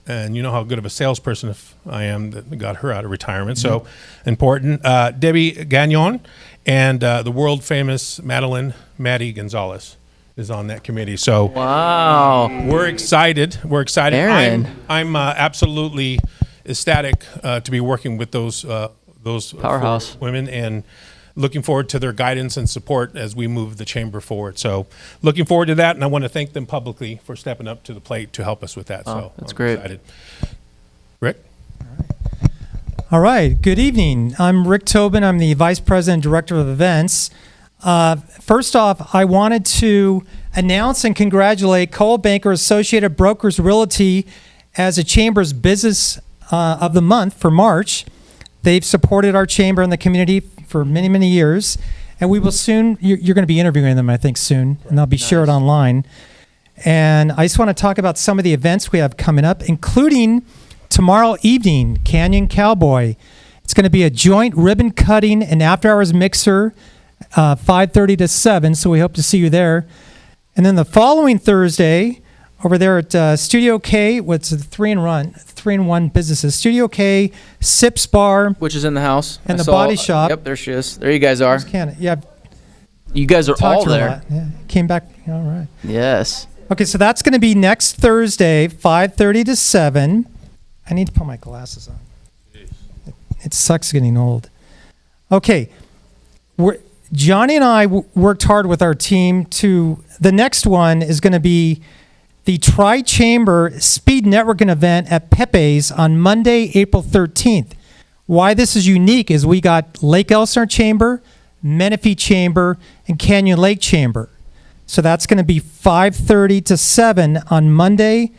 and you know how good of a salesperson I am that got her out of retirement, so important, Debbie Gagnon, and the world famous Maddie Gonzalez is on that committee. So wow, we're excited. Aaron. I'm absolutely ecstatic to be working with those powerhouse women and looking forward to their guidance and support as we move the chamber forward. So looking forward to that, and I want to thank them publicly for stepping up to the plate to help us with that. So that's I'm great. Excited. Rick? All right. Good evening. I'm Rick Tobin. I'm the Vice President and Director of Events. First off, I wanted to announce and congratulate Coldwell Banker Associated Brokers Realty as a Chamber's Business of the Month for March. They've supported our chamber and the community for many, many years. And we will soon, you're going to be interviewing them, I think, soon, and they'll be shared online. And I just want to talk about some of the events we have coming up, including tomorrow evening, Canyon Cowboy. It's going to be a joint ribbon cutting and after-hours mixer, 5:30 to 7, so we hope to see you there. And then the following Thursday, over there at Studio K, what's the 3-in-1 businesses, Studio K, Sips Bar, which is in the house, and the Body Shop. Yep, there she is. There you guys are. Yeah, you guys are all there. Yeah, came back. All right. Yes. Okay, so that's going to be next Thursday, 5:30 to 7. I need to put my glasses on. It sucks getting old. Okay, Johnny and I worked hard with our team to. The next one is going to be the Tri-Chamber Speed Networking event at Pepe's on Monday, April 13th. Why this is unique is we got Lake Elsinore Chamber, Menifee Chamber, and Canyon Lake Chamber. So that's going to be 5:30 to 7 on Monday,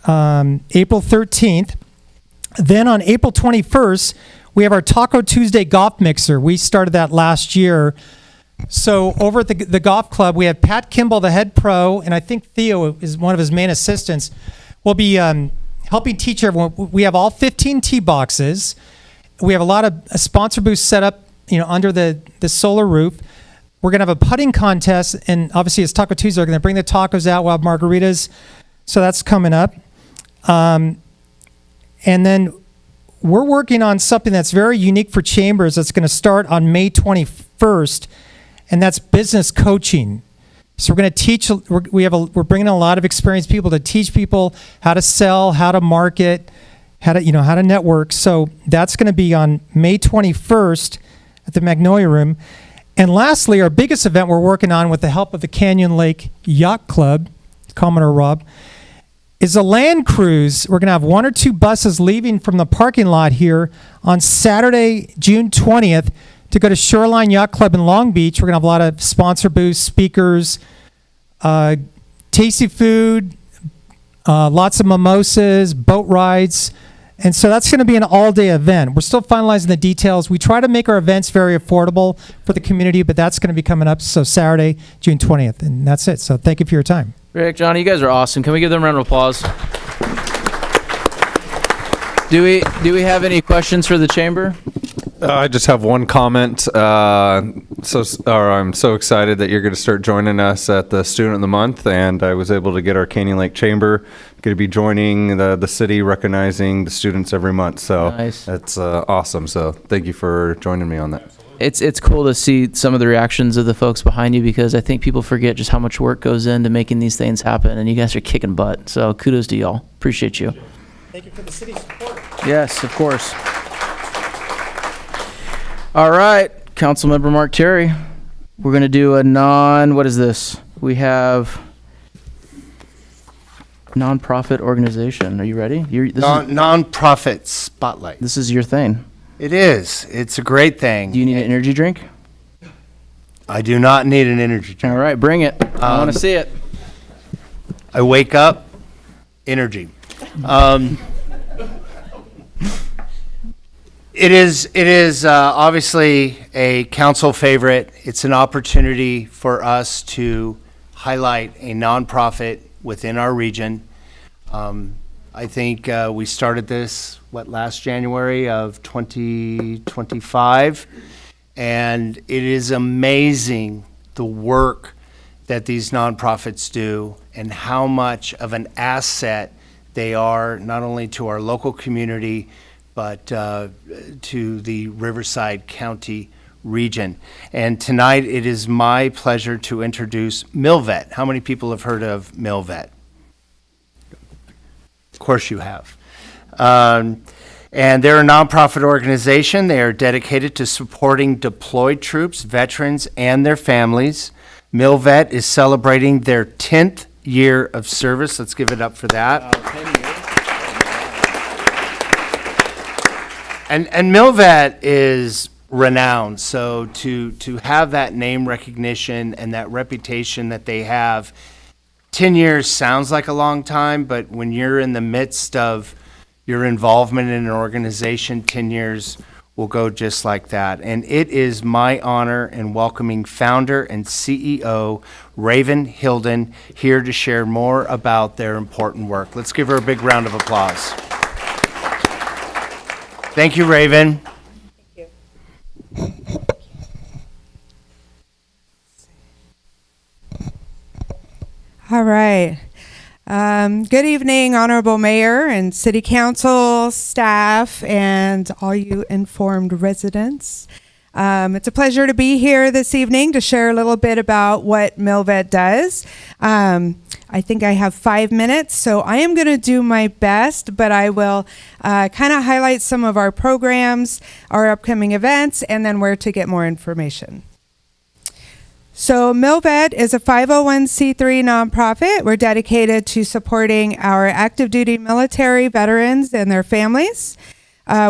April 13th. Then on April 21st, we have our Taco Tuesday Golf Mixer. We started that last year. So over at the golf club, we have Pat Kimball, the head pro, and I think Theo is one of his main assistants. We'll be helping teach everyone. We have all 15 tee boxes. We have a lot of sponsor booths set up, under the solar roof. We're going to have a putting contest, and obviously it's Taco Tuesday. We're going to bring the tacos out. We'll have margaritas. So that's coming up. And then we're working on something that's very unique for chambers that's going to start on May 21st, and that's business coaching. So we're going to teach. We're bringing in a lot of experienced people to teach people how to sell, how to market, how to network. So that's going to be on May 21st at the Magnolia Room. And lastly, our biggest event we're working on with the help of the Canyon Lake Yacht Club, Commodore Rob, is a land cruise. We're going to have 1 or 2 buses leaving from the parking lot here on Saturday, June 20th, to go to Shoreline Yacht Club in Long Beach. We're going to have a lot of sponsor booths, speakers, tasty food, lots of mimosas, boat rides. And so that's going to be an all-day event. We're still finalizing the details. We try to make our events very affordable for the community, but that's going to be coming up. So Saturday, June 20th. And that's it. So thank you for your time. Rick, Johnny, you guys are awesome. Can we give them a round of applause? Do we have any questions for the chamber? I just have one comment. I'm so excited that you're going to start joining us at the Student of the Month, and I was able to get our Canyon Lake Chamber going to be joining the city, recognizing the students every month. So Nice. that's awesome. So thank you for joining me on that. It's cool to see some of the reactions of the folks behind you, because I think people forget just how much work goes into making these things happen, and you guys are kicking butt. So kudos to y'all. Appreciate you. Thank you for the city's support. Yes, of course. All right, Councilmember Mark Terry. We're going to do a what is this? We have nonprofit organization. Are you ready? Nonprofit spotlight. This is your thing. It is. It's a great thing. Do you need an energy drink? I do not need an energy drink. All right, bring it. I want to see it. I wake up, energy. It is obviously a council favorite. It's an opportunity for us to highlight a nonprofit within our region. I think we started this, last January of 2025, and it is amazing the work that these nonprofits do and how much of an asset they are, not only to our local community, but to the Riverside County region. And tonight it is my pleasure to introduce Milvet. How many people have heard of Milvet? Of course you have. And they're a nonprofit organization. They are dedicated to supporting deployed troops, veterans, and their families. Milvet is celebrating their 10th year of service. Let's give it up for that. 10 years. And Milvet is renowned, so to have that name recognition and that reputation that they have, 10 years sounds like a long time, but when you're in the midst of your involvement in an organization, 10 years will go just like that. And it is my honor in welcoming founder and CEO Raven Hilden here to share more about their important work. Let's give her a big round of applause. Thank you, Raven. Thank you. All right. Good evening, Honorable Mayor and City Council, staff, and all you informed residents. It's a pleasure to be here this evening to share a little bit about what Milvet does. I think I have 5 minutes, so I am going to do my best, but I will kind of highlight some of our programs, our upcoming events, and then where to get more information. So Milvet is a 501c3 nonprofit. We're dedicated to supporting our active duty military veterans and their families.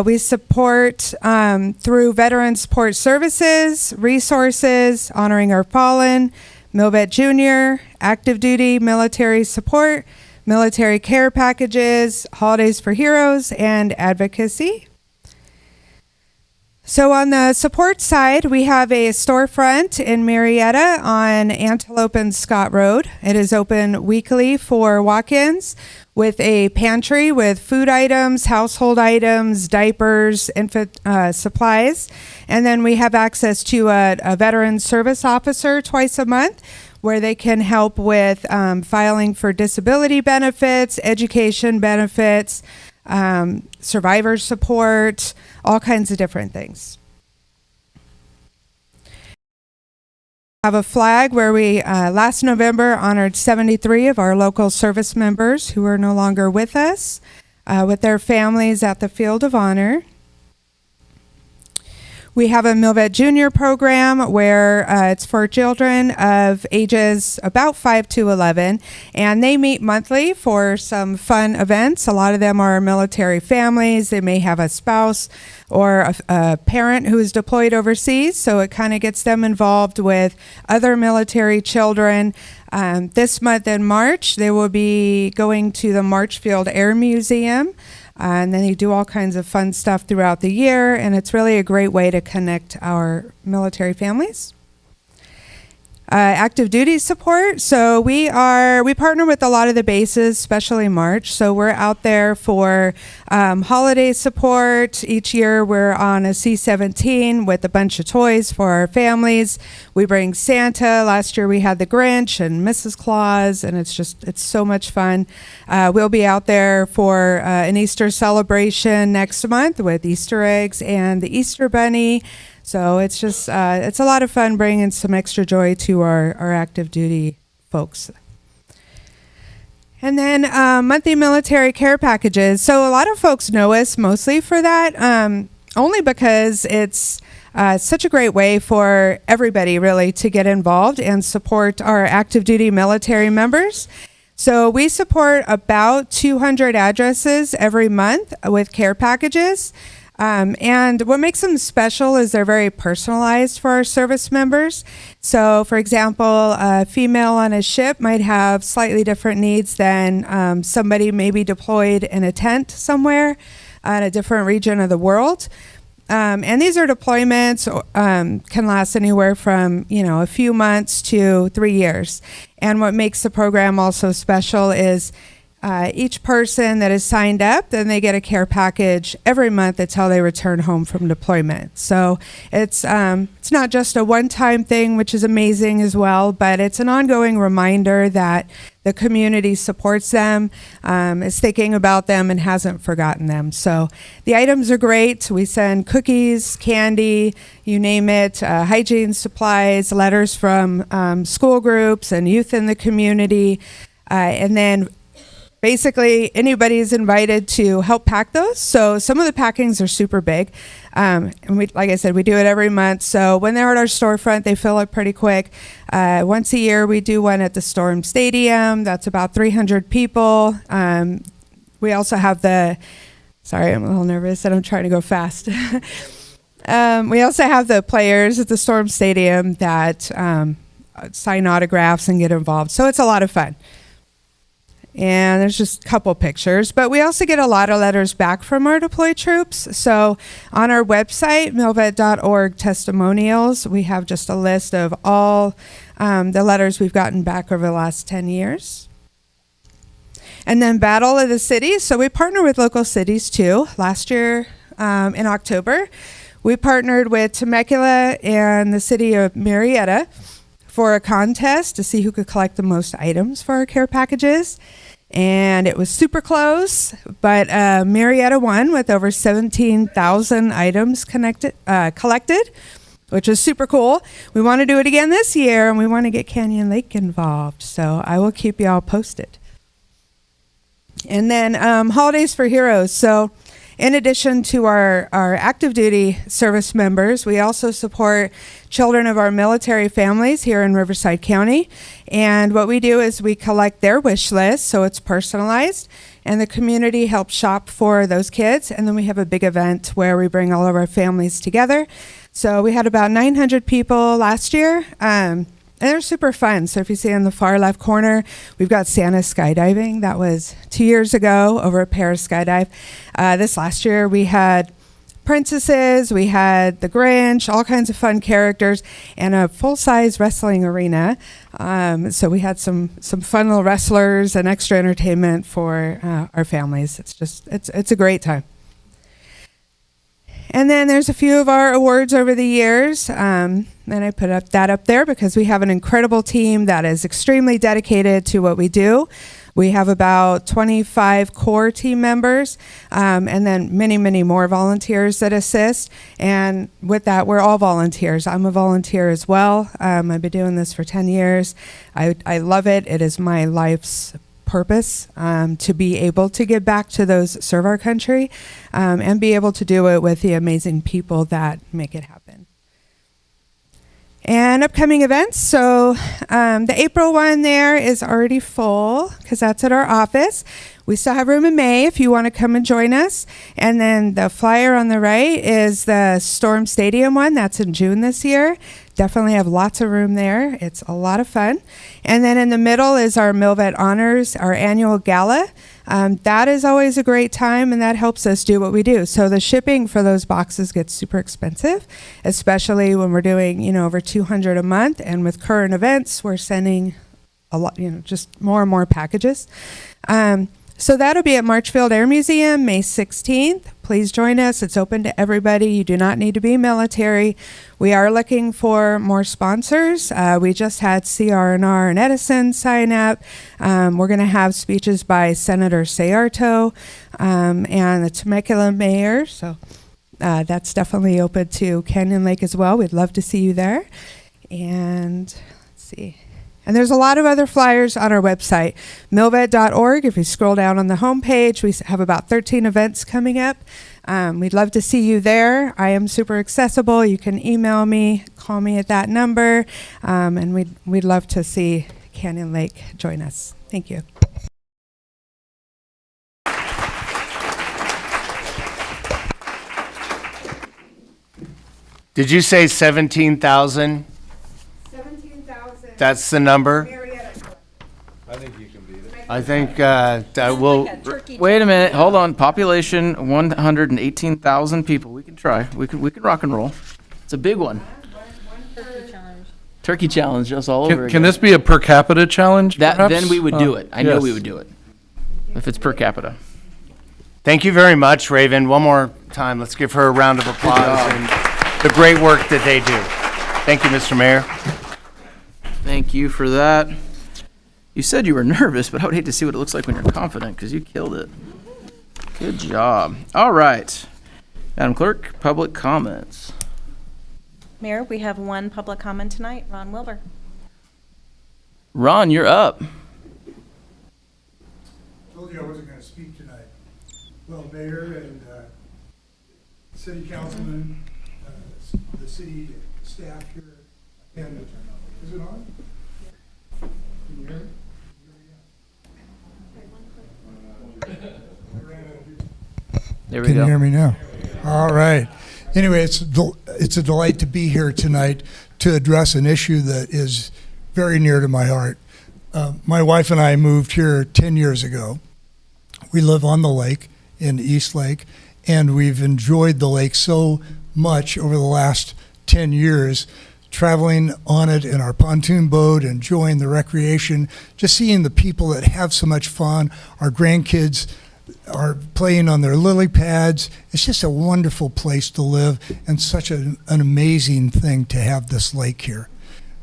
We support through Veteran Support Services, resources, honoring our fallen, Milvet Junior, active duty military support, military care packages, holidays for heroes, and advocacy. So on the support side, we have a storefront in Marietta on Antelope and Scott Road. It is open weekly for walk-ins with a pantry with food items, household items, diapers, infant supplies. And then we have access to a veteran service officer twice a month where they can help with filing for disability benefits, education benefits, survivor support, all kinds of different things. Have a flag where we last November honored 73 of our local service members who are no longer with us with their families at the Field of Honor. We have a Milvet Junior program where it's for children of ages about 5 to 11, and they meet monthly for some fun events. A lot of them are military families. They may have a spouse or a parent who is deployed overseas, so it kind of gets them involved with other military children. This month in March, they will be going to the Marchfield Air Museum. And then they do all kinds of fun stuff throughout the year, and it's really a great way to connect our military families. active duty support. So we partner with a lot of the bases, especially March. So we're out there for holiday support. Each year we're on a C-17 with a bunch of toys for our families. We bring Santa. Last year we had the Grinch and Mrs. Claus, and it's so much fun. We'll be out there for an Easter celebration next month with Easter eggs and the Easter Bunny. So it's just, it's a lot of fun bringing some extra joy to our active duty folks. And then monthly military care packages. So a lot of folks know us mostly for that, only because it's such a great way for everybody really to get involved and support our active duty military members. So we support about 200 addresses every month with care packages. And what makes them special is they're very personalized for our service members. So, for example, a female on a ship might have slightly different needs than somebody maybe deployed in a tent somewhere in a different region of the world. And these are deployments can last anywhere from, a few months to 3 years. And what makes the program also special is each person that is signed up, then they get a care package every month until they return home from deployment. So it's not just a one-time thing, which is amazing as well, but it's an ongoing reminder that the community supports them, is thinking about them, and hasn't forgotten them. So the items are great. We send cookies, candy, you name it, hygiene supplies, letters from school groups and youth in the community, and then basically, anybody is invited to help pack those. So some of the packings are super big. And like I said, we do it every month. So when they're at our storefront, they fill up pretty quick. Once a year, we do one at the Storm Stadium. That's about 300 people. We also have sorry, I'm a little nervous and I'm trying to go fast. We also have the players at the Storm Stadium that sign autographs and get involved. So it's a lot of fun. And there's just a couple pictures, but we also get a lot of letters back from our deployed troops. So on our website, milvet.org testimonials, we have just a list of all the letters we've gotten back over the last 10 years. And then Battle of the Cities. So we partner with local cities too. Last year in October, we partnered with Temecula and the city of Murrieta for a contest to see who could collect the most items for our care packages. And it was super close, but Murrieta won with over 17,000 items collected, which is super cool. We want to do it again this year, and we want to get Canyon Lake involved. So I will keep you all posted. And then Holidays for Heroes. So in addition to our active duty service members, we also support children of our military families here in Riverside County. And what we do is we collect their wish list, so it's personalized, and the community helps shop for those kids. And then we have a big event where we bring all of our families together. So we had about 900 people last year. And they're super fun. So if you see in the far left corner, we've got Santa skydiving. That was 2 years ago over at Paris Skydive. This last year, we had princesses, we had the Grinch, all kinds of fun characters, and a full-size wrestling arena. So we had some fun little wrestlers and extra entertainment for our families. It's a great time. And then there's a few of our awards over the years. And I put that up there because we have an incredible team that is extremely dedicated to what we do. We have about 25 core team members, and then many, many more volunteers that assist. And with that, we're all volunteers. I'm a volunteer as well. I've been doing this for 10 years. I love it. It is my life's purpose to be able to give back to those serve our country and be able to do it with the amazing people that make it happen. And upcoming events. So the April one there is already full because that's at our office. We still have room in May if you want to come and join us. And then the flyer on the right is the Storm Stadium one. That's in June this year. definitely have lots of room there. It's a lot of fun. And then in the middle is our Milvet Honors, our annual gala. That is always a great time, and that helps us do what we do. So the shipping for those boxes gets super expensive, especially when we're doing, over 200 a month. And with current events, we're sending a lot, just more and more packages. So that'll be at Marchfield Air Museum, May 16th. Please join us. It's open to everybody. You do not need to be military. We are looking for more sponsors. We just had CR&R and Edison sign up. We're going to have speeches by Senator Sayarto and the Temecula mayor. So that's definitely open to Canyon Lake as well. We'd love to see you there. And let's see. And there's a lot of other flyers on our website, milvet.org. If you scroll down on the homepage, we have about 13 events coming up. We'd love to see you there. I am super accessible. You can email me, call me at that number, and we'd love to see Canyon Lake join us. Thank you. Did you say 17,000? That's the number? I think you can beat it. I think we'll. Wait a minute. Hold on. Population 118,000 people. We can try. We can rock and roll. It's a big one. Turkey challenge just all over again. Can this be a per capita challenge? Then we would do it. I know we would do it. If it's per capita. Thank you very much, Raven. One more time. Let's give her a round of applause and the great work that they do. Thank you, Mr. Mayor. Thank you for that. You said you were nervous, but I would hate to see what it looks like when you're confident, because you killed it. Good job. All right. Madam Clerk, public comments. Mayor, we have one public comment tonight. Ron Wilbur. Ron, you're up. Told you I wasn't going to speak tonight. Well, Mayor and City Councilman, the city staff here, and is it on? Can you hear me? There we Can go. you hear me now? All right. Anyway, it's a delight to be here tonight to address an issue that is very near to my heart. My wife and I moved here 10 years ago. We live on the lake in East Lake, and we've enjoyed the lake so much over the last 10 years, traveling on it in our pontoon boat, enjoying the recreation, just seeing the people that have so much fun. Our grandkids are playing on their lily pads. It's just a wonderful place to live and such an amazing thing to have this lake here.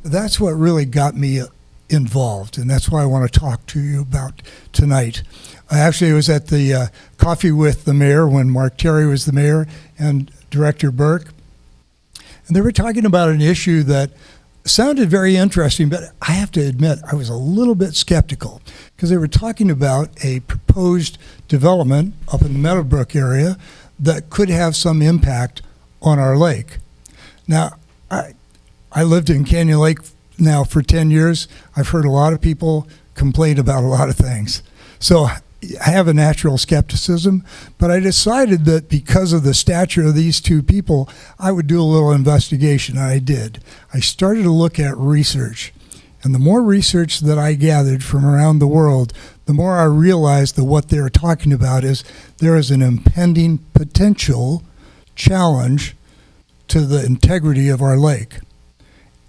That's what really got me involved, and that's what I want to talk to you about tonight. I actually was at the coffee with the mayor when Mark Terry was the mayor and Director Burke. And they were talking about an issue that sounded very interesting, but I have to admit I was a little bit skeptical because they were talking about a proposed development up in the Meadowbrook area that could have some impact on our lake. Now, I lived in Canyon Lake now for 10 years. I've heard a lot of people complain about a lot of things. So I have a natural skepticism, but I decided that because of the stature of these two people, I would do a little investigation, and I did. I started to look at research, and the more research that I gathered from around the world, the more I realized that what they were talking about is there is an impending potential challenge to the integrity of our lake.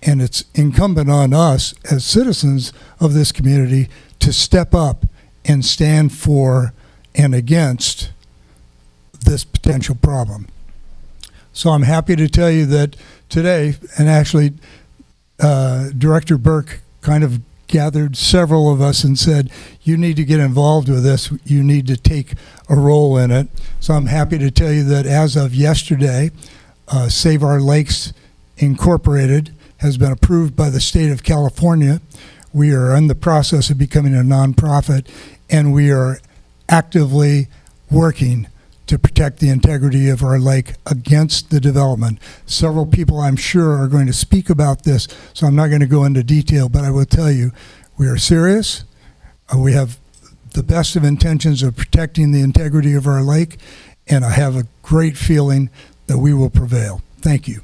And it's incumbent on us as citizens of this community to step up and stand for and against this potential problem. So I'm happy to tell you that today, and actually Director Burke kind of gathered several of us and said, you need to get involved with this, you need to take a role in it. So I'm happy to tell you that as of yesterday, Save Our Lakes Incorporated has been approved by the state of California. We are in the process of becoming a nonprofit, and we are actively working to protect the integrity of our lake against the development. Several people, I'm sure, are going to speak about this, so I'm not going to go into detail, but I will tell you, we are serious. We have the best of intentions of protecting the integrity of our lake, and I have a great feeling that we will prevail. Thank you.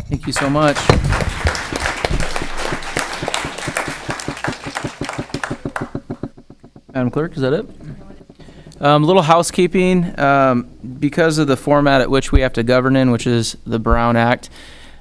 Thank you so much. Madam Clerk, is that it? Little housekeeping, because of the format at which we have to govern in, which is the Brown Act.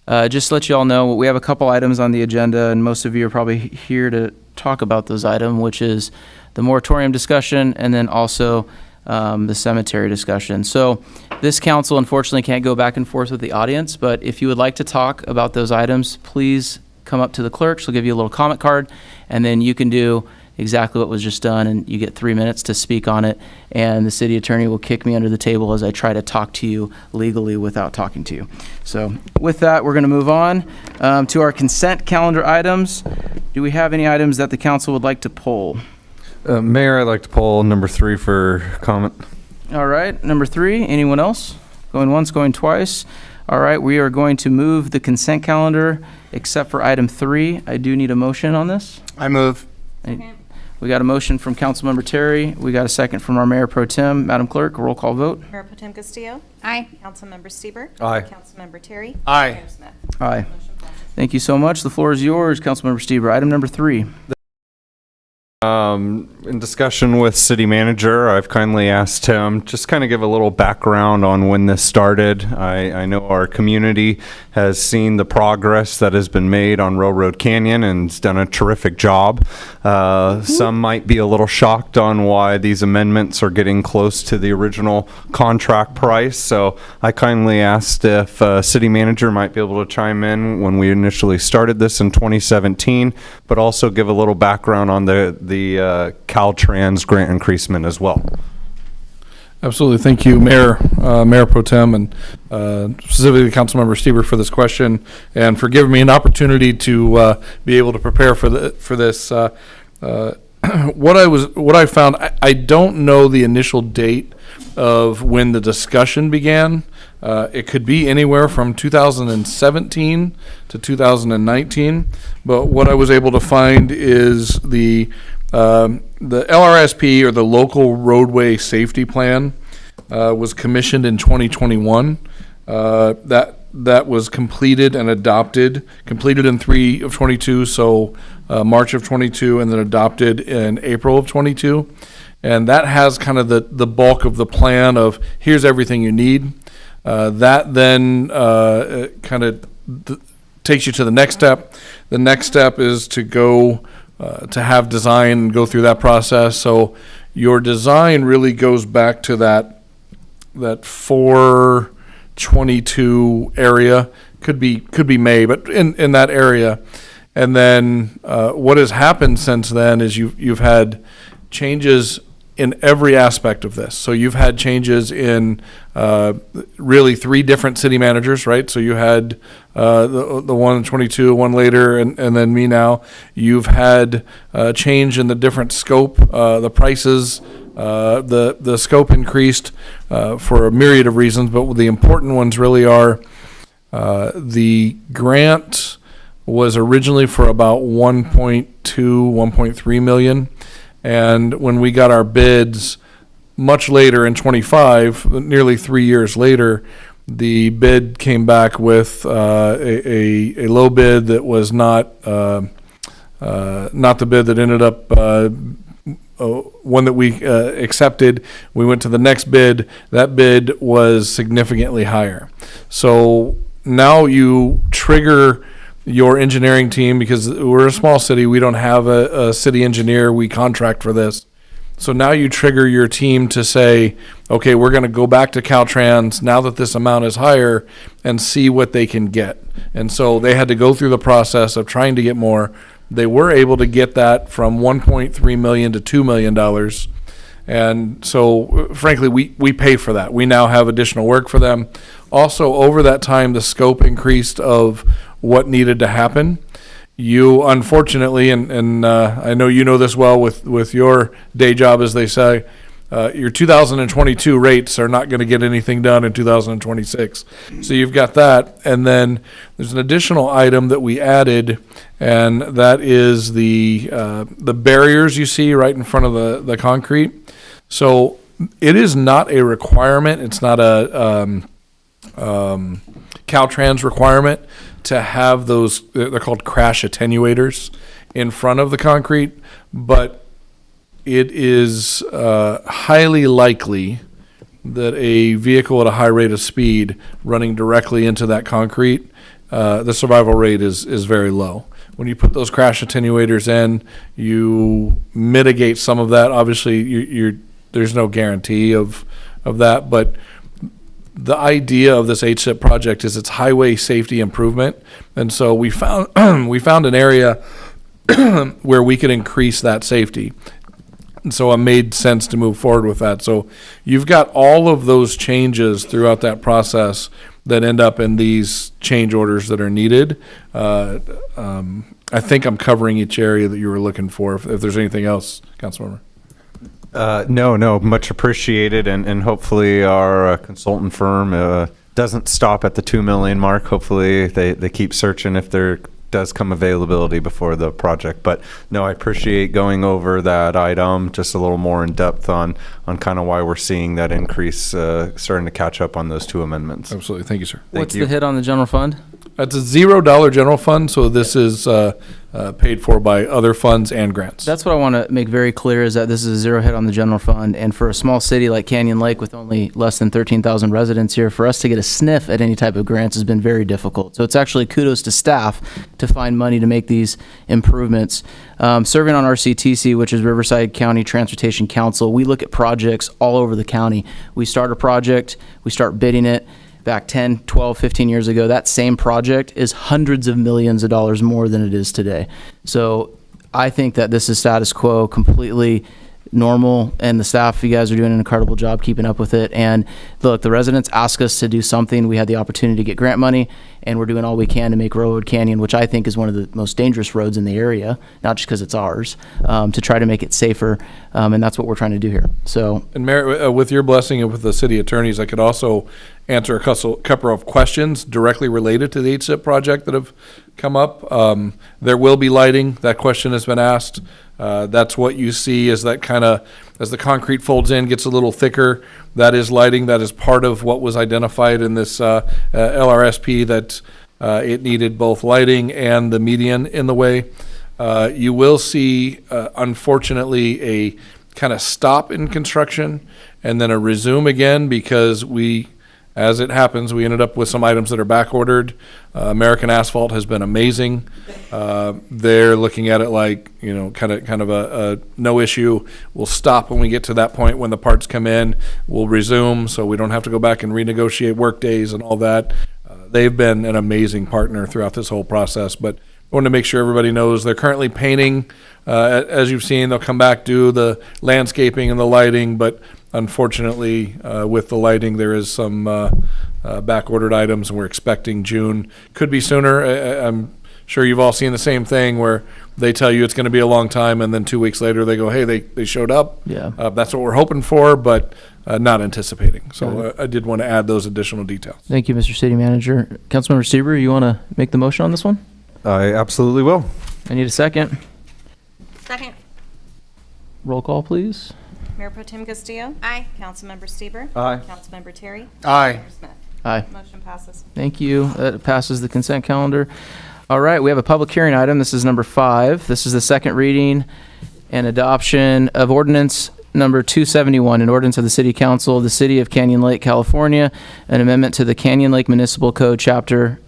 Just to let you all know, we have a couple items on the agenda, and most of you are probably here to talk about those items, which is the moratorium discussion and then also the cemetery discussion. So this council unfortunately can't go back and forth with the audience, but if you would like to talk about those items, please come up to the clerk. She'll give you a little comment card, and then you can do exactly what was just done, and you get 3 minutes to speak on it, and the city attorney will kick me under the table as I try to talk to you legally without talking to you. So with that, we're going to move on to our consent calendar items. Do we have any items that the council would like to pull? Mayor, I'd like to pull number 3 for comment. All right, number 3, anyone else? Going once, going twice. All right, we are going to move the consent calendar except for item 3. I do need a motion on this. I move. We got a motion from Councilmember Terry. We got a second from our Mayor Pro Tem. Madam Clerk, roll call vote. Mayor Pro Tem Castillo? Aye. Councilmember Stieber? Aye. Councilmember Terry? Aye. Mayor Smith? Aye. Thank you so much. The floor is yours, Councilmember Stieber. Item number 3. In discussion with city manager, I've kindly asked him just kind of give a little background on when this started. I know our community has seen the progress that has been made on Railroad Canyon and has done a terrific job. Some might be a little shocked on why these amendments are getting close to the original contract price. So I kindly asked if city manager might be able to chime in when we initially started this in 2017, but also give a little background on the Caltrans grant increasement as well. Absolutely. Thank you, Mayor Pro Tem, and specifically Councilmember Stieber for this question and for giving me an opportunity to be able to prepare for this. What I found, I don't know the initial date of when the discussion began. It could be anywhere from 2017 to 2019, but what I was able to find is the LRSP, or the Local Roadway Safety Plan, was commissioned in 2021. That was completed and adopted, completed in 3 of 22, so March of 22, and then adopted in April of 22. And that has kind of the bulk of the plan of here's everything you need. That then kind of takes you to the next step. The next step is to go to have design and go through that process. So your design really goes back to that 422 area. Could be May, but in that area. And then what has happened since then is you've had changes in every aspect of this. So you've had changes in really 3 different city managers, right? So you had the one in 22, one later, and then me now. You've had change in the different scope, the prices, the scope increased for a myriad of reasons, but the important ones really are the grant was originally for about 1.2, 1.3 million. And when we got our bids much later in 25, nearly 3 years later, the bid came back with a low bid that was not the bid that ended up one that we accepted. We went to the next bid. That bid was significantly higher. So now you trigger your engineering team, because we're a small city, we don't have a city engineer, we contract for this. So now you trigger your team to say, okay, we're going to go back to Caltrans now that this amount is higher and see what they can get. And so they had to go through the process of trying to get more. They were able to get that from $1.3 million to $2 million. And so, frankly, we pay for that. We now have additional work for them. Also, over that time, the scope increased of what needed to happen. You, unfortunately, and I know you know this well with your day job, as they say, your 2022 rates are not going to get anything done in 2026. So you've got that. And then there's an additional item that we added, and that is the barriers you see right in front of the concrete. So it is not a requirement. It's not a Caltrans requirement to have those, they're called crash attenuators, in front of the concrete. But it is highly likely that a vehicle at a high rate of speed running directly into that concrete, the survival rate is very low. When you put those crash attenuators in, you mitigate some of that. Obviously, there's no guarantee of that, but the idea of this HSIP project is it's highway safety improvement, and so we found an area where we could increase that safety. And so it made sense to move forward with that. So you've got all of those changes throughout that process that end up in these change orders that are needed. I think I'm covering each area that you were looking for. If there's anything else, Councilmember. No, much appreciated, and hopefully our consultant firm doesn't stop at the 2 million mark. Hopefully they keep searching if there does come availability before the project. But no, I appreciate going over that item just a little more in depth on kind of why we're seeing that increase starting to catch up on those two amendments. Absolutely. Thank you, sir. What's the hit on the general fund? It's a $0 general fund, so this is paid for by other funds and grants. That's what I want to make very clear, is that this is a zero hit on the general fund. And for a small city like Canyon Lake with only less than 13,000 residents here, for us to get a sniff at any type of grants has been very difficult. So it's actually kudos to staff to find money to make these improvements. Serving on RCTC, which is Riverside County Transportation Council, we look at projects all over the county. We start a project, we start bidding it. Back 10, 12, 15 years ago, that same project is hundreds of millions of dollars more than it is today. So I think that this is status quo, completely normal, and the staff, you guys are doing an incredible job keeping up with it. And look, the residents ask us to do something. We had the opportunity to get grant money, and we're doing all we can to make Railroad Canyon, which I think is one of the most dangerous roads in the area, not just because it's ours, to try to make it safer. And that's what we're trying to do here. So, and Mayor, with your blessing and with the city attorneys, I could also answer a couple of questions directly related to the HSIP project that have come up. There will be lighting. That question has been asked. That's what you see, is that kind of, as the concrete folds in, gets a little thicker, that is lighting. That is part of what was identified in this LRSP, that it needed both lighting and the median in the way. You will see, unfortunately, a kind of stop in construction and then a resume again, because as it happens, we ended up with some items that are back ordered. American Asphalt has been amazing. They're looking at it like, kind of a no issue. We'll stop when we get to that point. When the parts come in, we'll resume, so we don't have to go back and renegotiate work days and all that. They've been an amazing partner throughout this whole process, but I want to make sure everybody knows they're currently painting. As you've seen, they'll come back, do the landscaping and the lighting, but unfortunately, with the lighting, there is some back-ordered items, and we're expecting June. Could be sooner. I'm sure you've all seen the same thing, where they tell you it's going to be a long time, and then 2 weeks later they go, hey, they showed up. Yeah. That's what we're hoping for, but not anticipating. So I did want to add those additional details. thank you, Mr. City Manager. Councilmember Seaver, you want to make the motion on this one? I absolutely will. I need a second. Second. Roll call, please. Mayor Pro Tem Castillo? Aye. Councilmember Stieber? Aye. Councilmember Terry? Aye. Mayor Smith? Aye. Motion passes. Thank you. That passes the consent calendar. All right, we have a public hearing item. This is number 5. This is the second reading and adoption of ordinance number 271, an ordinance of the City Council of the City of Canyon Lake, California, an amendment to the Canyon Lake Municipal Code, Chapter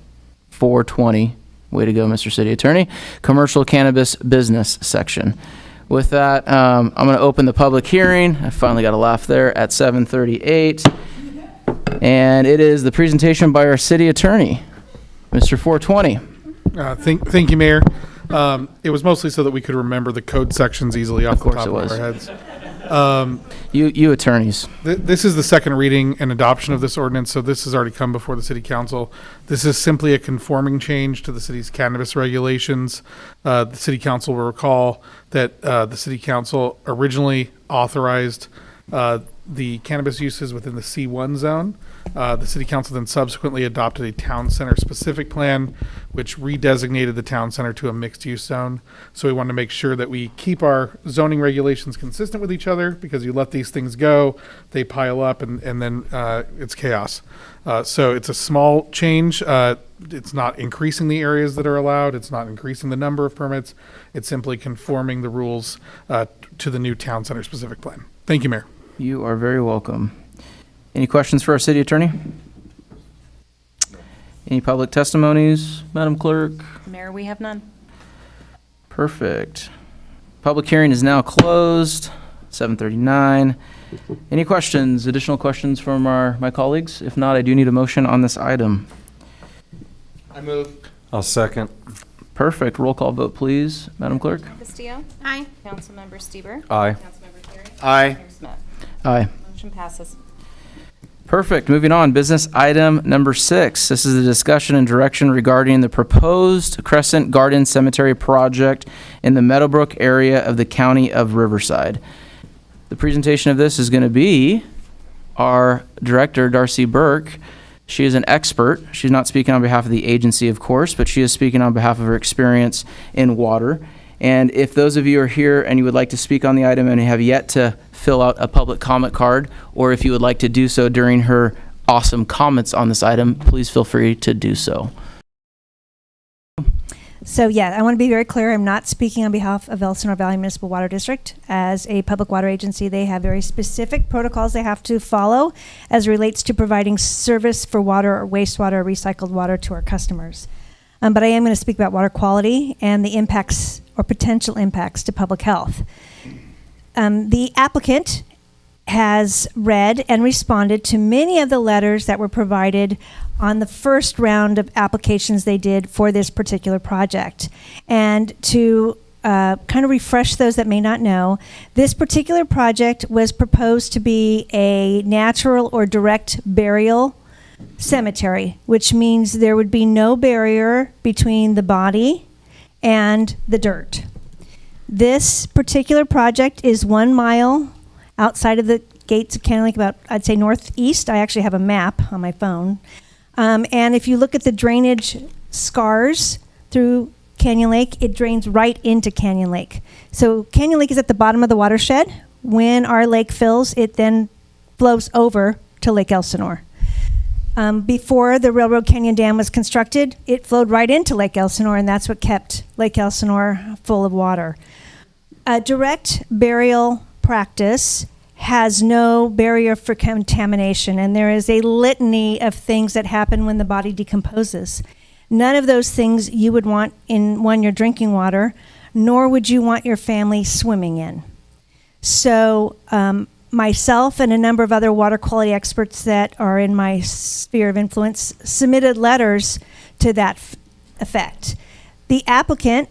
420. Way to go, Mr. City Attorney. Commercial Cannabis Business section. With that, I'm going to open the public hearing. I finally got a laugh there at 7:38. And it is the presentation by our city attorney, Mr. 420. Thank you, Mayor. It was mostly so that we could remember the code sections easily off the top of our heads. You attorneys. This is the second reading and adoption of this ordinance, so this has already come before the City Council. This is simply a conforming change to the city's cannabis regulations. The City Council will recall that the City Council originally authorized the cannabis uses within the C1 zone. The City Council then subsequently adopted a town center specific plan, which redesignated the town center to a mixed use zone. So we want to make sure that we keep our zoning regulations consistent with each other, because you let these things go, they pile up, and then it's chaos. So it's a small change. it's not increasing the areas that are allowed. It's not increasing the number of permits. It's simply conforming the rules to the new town center specific plan. Thank you, Mayor. You are very welcome. Any questions for our city attorney? Any public testimonies, Madam Clerk? Mayor, we have none. Perfect. Public hearing is now closed, 7:39. Any questions, additional questions from my colleagues? If not, I do need a motion on this item. I move. I'll second. Perfect. Roll call vote, please, Madam Clerk. Castillo? Aye. Councilmember Stieber? Aye. Councilmember Terry? Aye. Mayor Smith? Aye. Motion passes. Perfect. Moving on. Business item number 6. This is a discussion and direction regarding the proposed Crescent Garden Cemetery project in the Meadowbrook area of the County of Riverside. The presentation of this is going to be our director, Darcy Burke. She is an expert. She's not speaking on behalf of the agency, of course, but she is speaking on behalf of her experience in water. And if those of you are here and you would like to speak on the item and have yet to fill out a public comment card, or if you would like to do so during her awesome comments on this item, please feel free to do so. So yeah, I want to be very clear. I'm not speaking on behalf of Elsinore Valley Municipal Water District. As a public water agency, they have very specific protocols they have to follow as it relates to providing service for water or wastewater or recycled water to our customers. But I am going to speak about water quality and the impacts or potential impacts to public health. The applicant has read and responded to many of the letters that were provided on the first round of applications they did for this particular project. And to kind of refresh those that may not know, this particular project was proposed to be a natural or direct burial cemetery, which means there would be no barrier between the body and the dirt. This particular project is 1 mile outside of the gates of Canyon Lake, about, I'd say, northeast. I actually have a map on my phone. And if you look at the drainage scars through Canyon Lake, it drains right into Canyon Lake. So Canyon Lake is at the bottom of the watershed. When our lake fills, it then flows over to Lake Elsinore. Before the Railroad Canyon Dam was constructed, it flowed right into Lake Elsinore, and that's what kept Lake Elsinore full of water. A direct burial practice has no barrier for contamination, and there is a litany of things that happen when the body decomposes. None of those things you would want in your drinking water, nor would you want your family swimming in. So myself and a number of other water quality experts that are in my sphere of influence submitted letters to that effect. The applicant,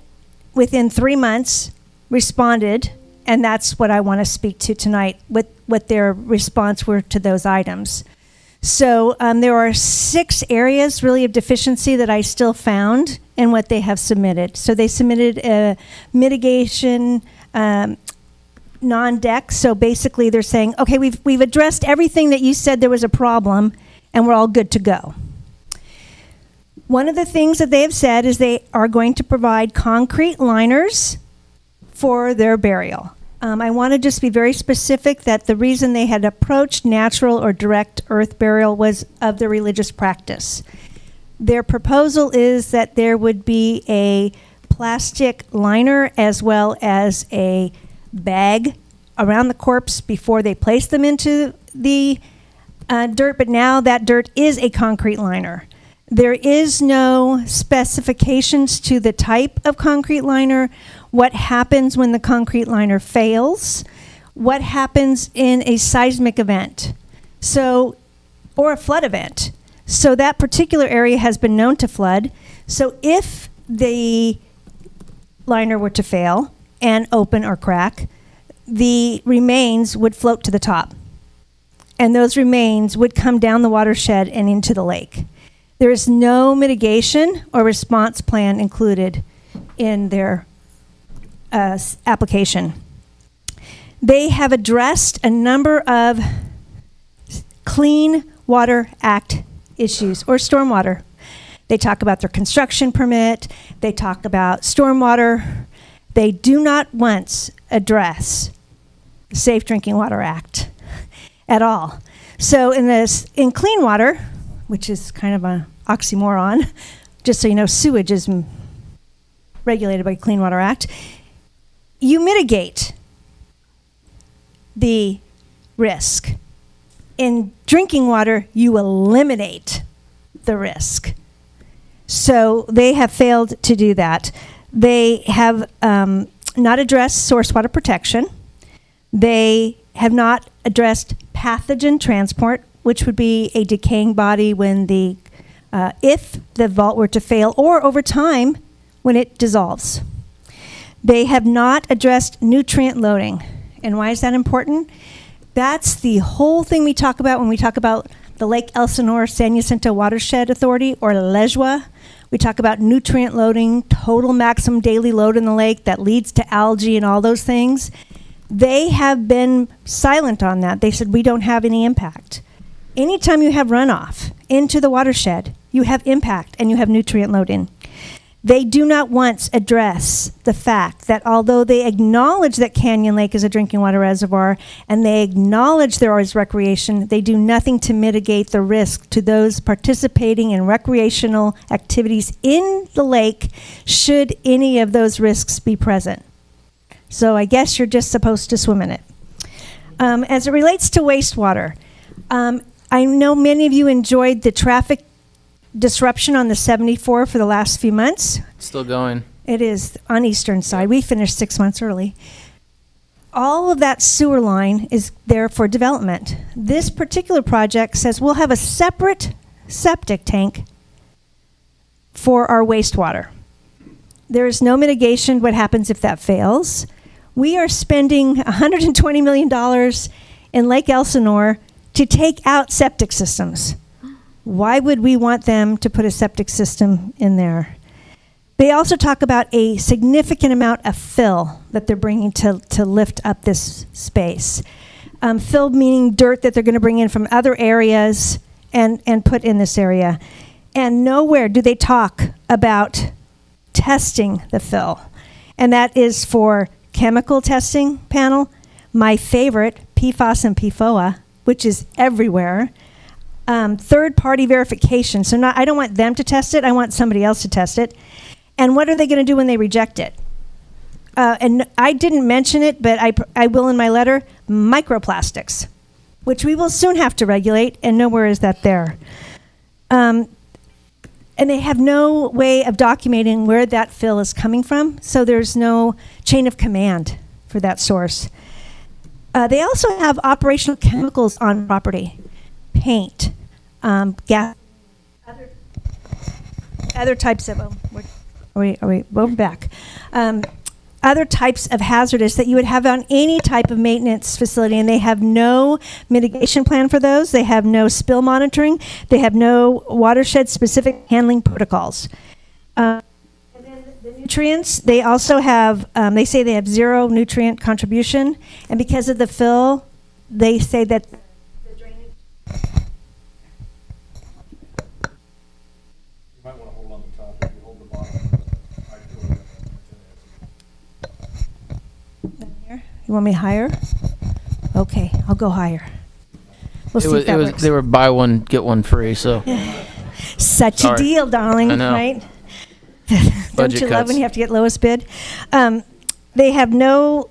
within 3 months, responded, and that's what I want to speak to tonight, what their response were to those items. So there are 6 areas really of deficiency that I still found in what they have submitted. So they submitted a mitigation non-deck. So basically they're saying, okay, we've addressed everything that you said there was a problem, and we're all good to go. One of the things that they have said is they are going to provide concrete liners for their burial. I want to just be very specific that the reason they had approached natural or direct earth burial was of the religious practice. Their proposal is that there would be a plastic liner as well as a bag around the corpse before they place them into the dirt, but now that dirt is a concrete liner. There is no specifications to the type of concrete liner, what happens when the concrete liner fails, what happens in a seismic event, or a flood event. So that particular area has been known to flood. So if the liner were to fail and open or crack, the remains would float to the top. And those remains would come down the watershed and into the lake. There is no mitigation or response plan included in their application. They have addressed a number of Clean Water Act issues, or stormwater. They talk about their construction permit. They talk about stormwater. They do not once address the Safe Drinking Water Act at all. So in Clean Water, which is kind of a oxymoron. Just so you know, sewage is regulated by Clean Water Act. You mitigate the risk. In drinking water, you eliminate the risk. So they have failed to do that. They have not addressed source water protection. They have not addressed pathogen transport, which would be a decaying body when if the vault were to fail, or over time when it dissolves. They have not addressed nutrient loading. And why is that important? That's the whole thing we talk about when we talk about the Lake Elsinore San Jacinto Watershed Authority, or LEJWA. We talk about nutrient loading, total maximum daily load in the lake that leads to algae and all those things. They have been silent on that. They said, we don't have any impact. Anytime you have runoff into the watershed, you have impact and you have nutrient loading. They do not once address the fact that although they acknowledge that Canyon Lake is a drinking water reservoir and they acknowledge there is recreation, they do nothing to mitigate the risk to those participating in recreational activities in the lake should any of those risks be present. So I guess you're just supposed to swim in it. As it relates to wastewater, I know many of you enjoyed the traffic disruption on the 74 for the last few months. Still going. It is on eastern side. We finished 6 months early. All of that sewer line is there for development. This particular project says we'll have a separate septic tank for our wastewater. There is no mitigation what happens if that fails. We are spending $120 million in Lake Elsinore to take out septic systems. Why would we want them to put a septic system in there? They also talk about a significant amount of fill that they're bringing to lift up this space. Fill meaning dirt that they're going to bring in from other areas and put in this area. And nowhere do they talk about testing the fill. And that is for chemical testing panel, my favorite, PFAS and PFOA, which is everywhere. Third-party verification. So I don't want them to test it. I want somebody else to test it. And what are they going to do when they reject it? And I didn't mention it, but I will in my letter, microplastics, which we will soon have to regulate, and nowhere is that there. And they have no way of documenting where that fill is coming from, so there's no chain of command for that source. They also have operational chemicals on property. Paint, gas, other types of, we're back. Other types of hazardous that you would have on any type of maintenance facility, and they have no mitigation plan for those. They have no spill monitoring. They have no watershed-specific handling protocols. And then the nutrients, they also have, they say they have zero nutrient contribution, and because of the fill, they say that You want me higher? Okay, I'll go higher. We'll see if that works. They were buy one, get one free, so. Such a deal, darling, I know. right? Don't Budget you love cuts. when you have to get lowest bid? They have no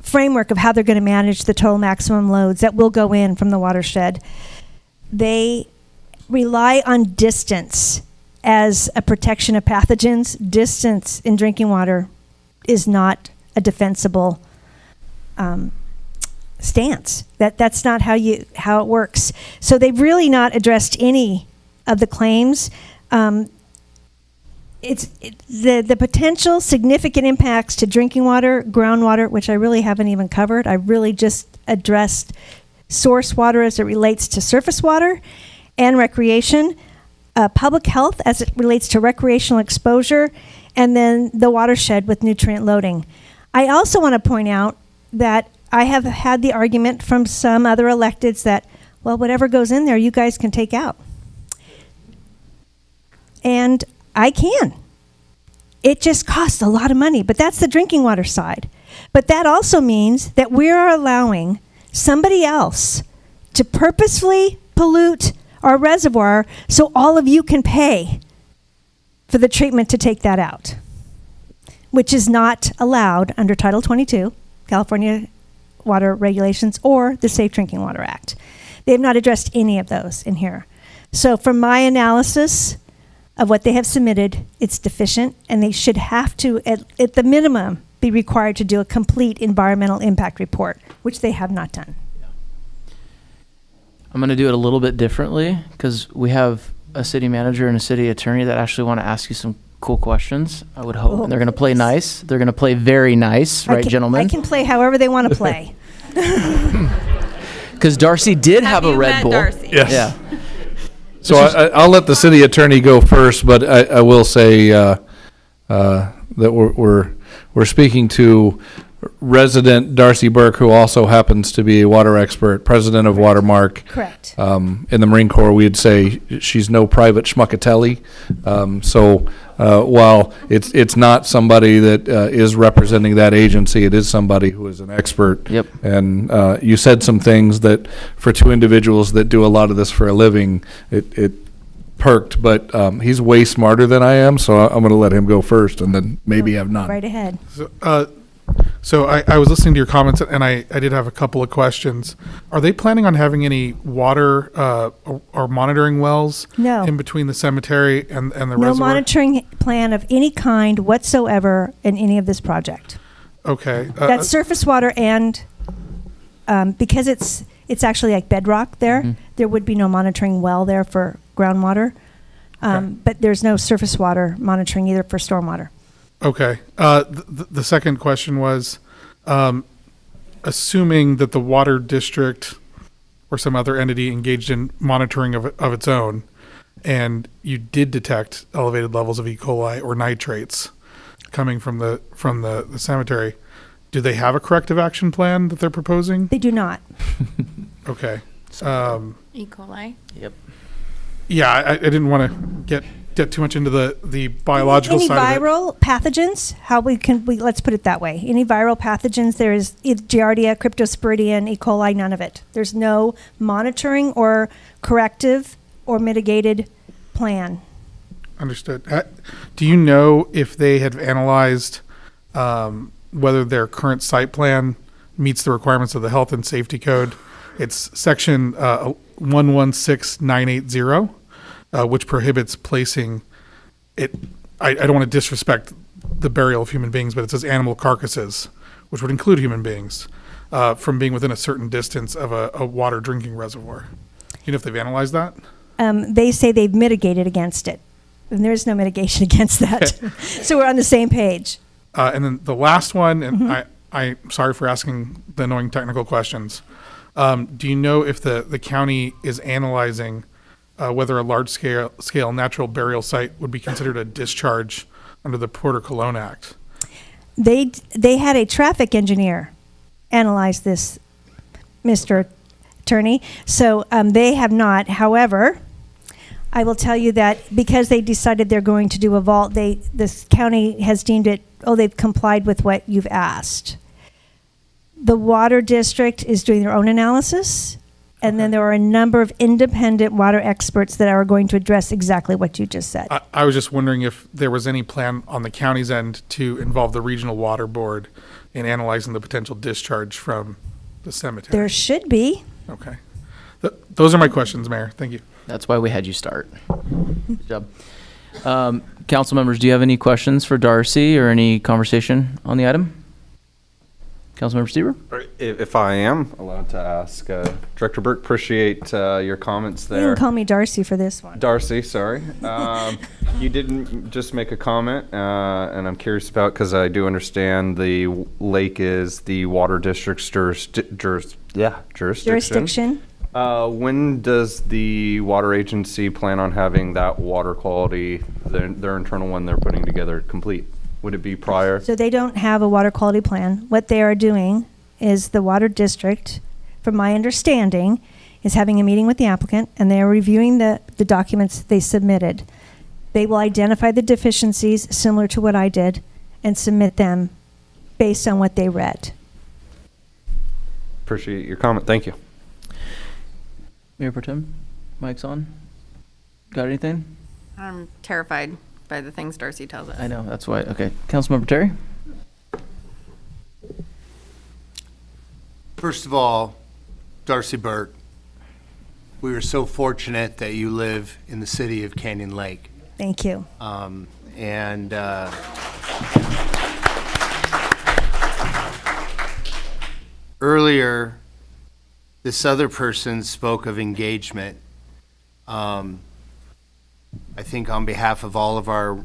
framework of how they're going to manage the total maximum loads that will go in from the watershed. They rely on distance as a protection of pathogens. Distance in drinking water is not a defensible stance. That's not how it works. So they've really not addressed any of the claims. It's the potential significant impacts to drinking water, groundwater, which I really haven't even covered. I really just addressed source water as it relates to surface water and recreation, public health as it relates to recreational exposure, and then the watershed with nutrient loading. I also want to point out that I have had the argument from some other electeds that, well, whatever goes in there, you guys can take out. And I can. It just costs a lot of money, but that's the drinking water side. But that also means that we're allowing somebody else to purposefully pollute our reservoir so all of you can pay for the treatment to take that out, which is not allowed under Title 22, California Water Regulations, or the Safe Drinking Water Act. They have not addressed any of those in here. So from my analysis of what they have submitted, it's deficient, and they should have to, at the minimum, be required to do a complete environmental impact report, which they have not done. I'm going to do it a little bit differently because we have a city manager and a city attorney that actually want to ask you some cool questions, I would hope. And they're going to play nice. They're going to play very nice, right, gentlemen? I can play however they want to play. Because Darcy did have a Red Bull. Darcy? Yes. Yeah. So I'll let the city attorney go first, but I will say that we're speaking to resident Darcy Burke, who also happens to be a water expert, president of Watermark. Correct. In the Marine Corps, we'd say she's no private schmuckatelli. While it's not somebody that is representing that agency, it is somebody who is an expert. Yep. And you said some things that, for two individuals that do a lot of this for a living, it perked. But he's way smarter than I am, so I'm going to let him go first, and then maybe have none. Right ahead. So I was listening to your comments, and I did have a couple of questions. Are they planning on having any water or monitoring wells No. in between the cemetery and the No reservoir? monitoring plan of any kind whatsoever in any of this project. Okay. That's surface water, and because it's actually like bedrock there, there would be no monitoring well there for groundwater. But there's no surface water monitoring either for stormwater. Okay. The second question was, assuming that the water district or some other entity engaged in monitoring of its own, and you did detect elevated levels of E. coli or nitrates coming from the cemetery, do they have a corrective action plan that they're proposing? They do not. Okay. E. coli. Yep. Yeah, I didn't want to get too much into the biological Any side of it. viral pathogens, let's put it that way. Any viral pathogens, there is Giardia, Cryptosporidium, E. coli, none of it. There's no monitoring or corrective or mitigated plan. Understood. Do you know if they have analyzed whether their current site plan meets the requirements of the Health and Safety Code? It's section 116980. Which prohibits placing it. I don't want to disrespect the burial of human beings, but it says animal carcasses, which would include human beings, from being within a certain distance of a water drinking reservoir. You know if they've analyzed that? They say they've mitigated against it, and there's no mitigation against that. So we're on the same page. And then the last one, and I'm sorry for asking the annoying technical questions. Do you know if the county is analyzing whether a large-scale natural burial site would be considered a discharge under the Porter Cologne Act? They had a traffic engineer analyze this, Mr. Attorney. So they have not. However, I will tell you that because they decided they're going to do a vault, this county has deemed it, they've complied with what you've asked. The water district is doing their own analysis. And then there are a number of independent water experts that are going to address exactly what you just said. I was just wondering if there was any plan on the county's end to involve the regional water board in analyzing the potential discharge from the cemetery. There should be. Okay. Those are my questions, Mayor. Thank you. That's why we had you start. Good job. Council members, do you have any questions for Darcy or any conversation on the item? Councilmember Stever? If I am allowed to ask, Director Burke, appreciate your comments there. You can call me Darcy for this one. Darcy, sorry. You didn't just make a comment, and I'm curious about, because I do understand the lake is the water district's jurisdiction. When does the water agency plan on having that water quality, their internal one they're putting together, complete? Would it be prior? So they don't have a water quality plan. What they are doing is the water district, from my understanding, is having a meeting with the applicant, and they are reviewing the documents they submitted. They will identify the deficiencies similar to what I did and submit them based on what they read. Appreciate your comment. Thank you. Mayor Pro Tem? Mic's on. Got anything? I'm terrified by the things Darcy tells us. I know, that's why. Okay. Councilmember Terry? First of all, Darcy Burt, we are so fortunate that you live in the city of Canyon Lake. Thank you. Earlier, this other person spoke of engagement. I think on behalf of all of our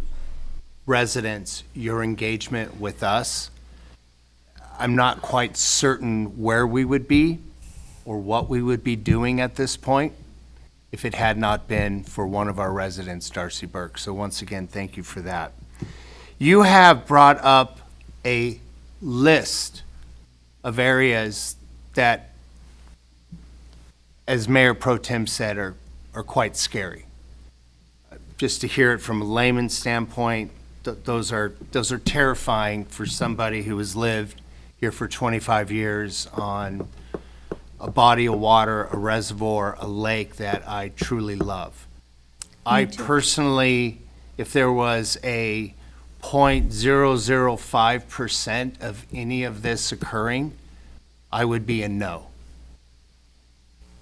residents, your engagement with us, I'm not quite certain where we would be or what we would be doing at this point if it had not been for one of our residents, Darcy Burke. So once again, thank you for that. You have brought up a list of areas that, as Mayor Pro Tem said, are quite scary. Just to hear it from a layman's standpoint, those are terrifying for somebody who has lived here for 25 years on a body of water, a reservoir, a lake that I truly love. I personally, if there was a 0.005% of any of this occurring, I would be a no.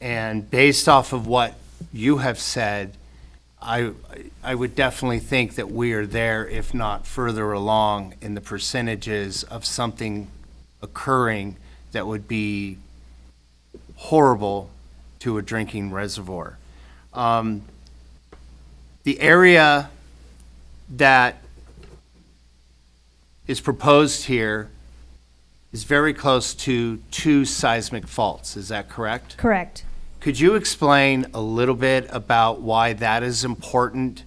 And based off of what you have said, I would definitely think that we are there, if not further along, in the percentages of something occurring that would be horrible to a drinking reservoir. The area that is proposed here is very close to 2 seismic faults. Is that correct? Correct. Could you explain a little bit about why that is important?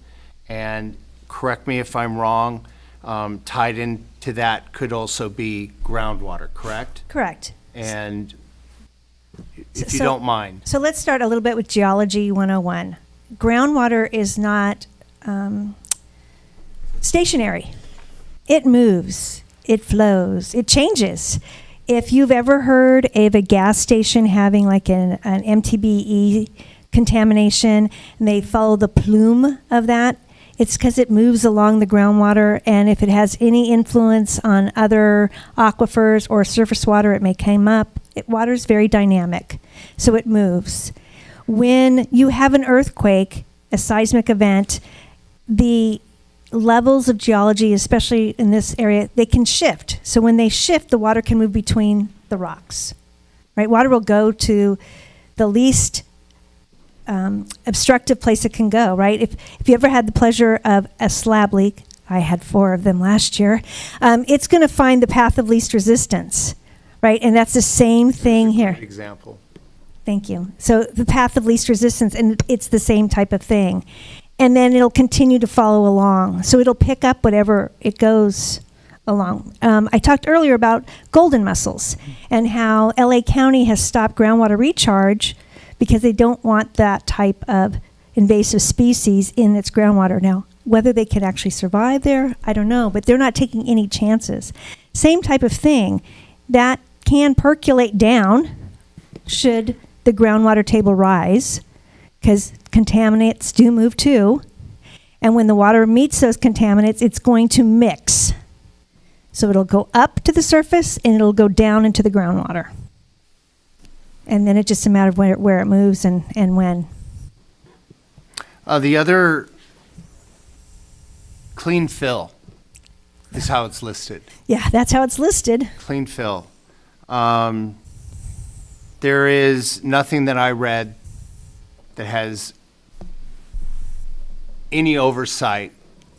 And correct me if I'm wrong, tied into that could also be groundwater, correct? Correct. And if you don't mind. So let's start a little bit with Geology 101. Groundwater is not stationary. It moves, it flows, it changes. If you've ever heard of a gas station having like an MTBE contamination and they follow the plume of that, it's because it moves along the groundwater, and if it has any influence on other aquifers or surface water, it may come up. Water is very dynamic, so it moves. When you have an earthquake, a seismic event, the levels of geology, especially in this area, they can shift. So when they shift, the water can move between the rocks, right? Water will go to the least obstructive place it can go, right? If you ever had the pleasure of a slab leak, I had 4 of them last year, it's going to find the path of least resistance, right? And that's the same thing here. Example. Thank you. So the path of least resistance, and it's the same type of thing. And then it'll continue to follow along. So it'll pick up whatever it goes along. I talked earlier about golden mussels and how LA County has stopped groundwater recharge because they don't want that type of invasive species in its groundwater. Now, whether they can actually survive there, I don't know, but they're not taking any chances. Same type of thing. That can percolate down should the groundwater table rise, because contaminants do move too. And when the water meets those contaminants, it's going to mix. So it'll go up to the surface and it'll go down into the groundwater. And then it's just a matter of where it moves and when. The other clean fill is how it's listed. Yeah, that's how it's listed. Clean fill. There is nothing that I read that has any oversight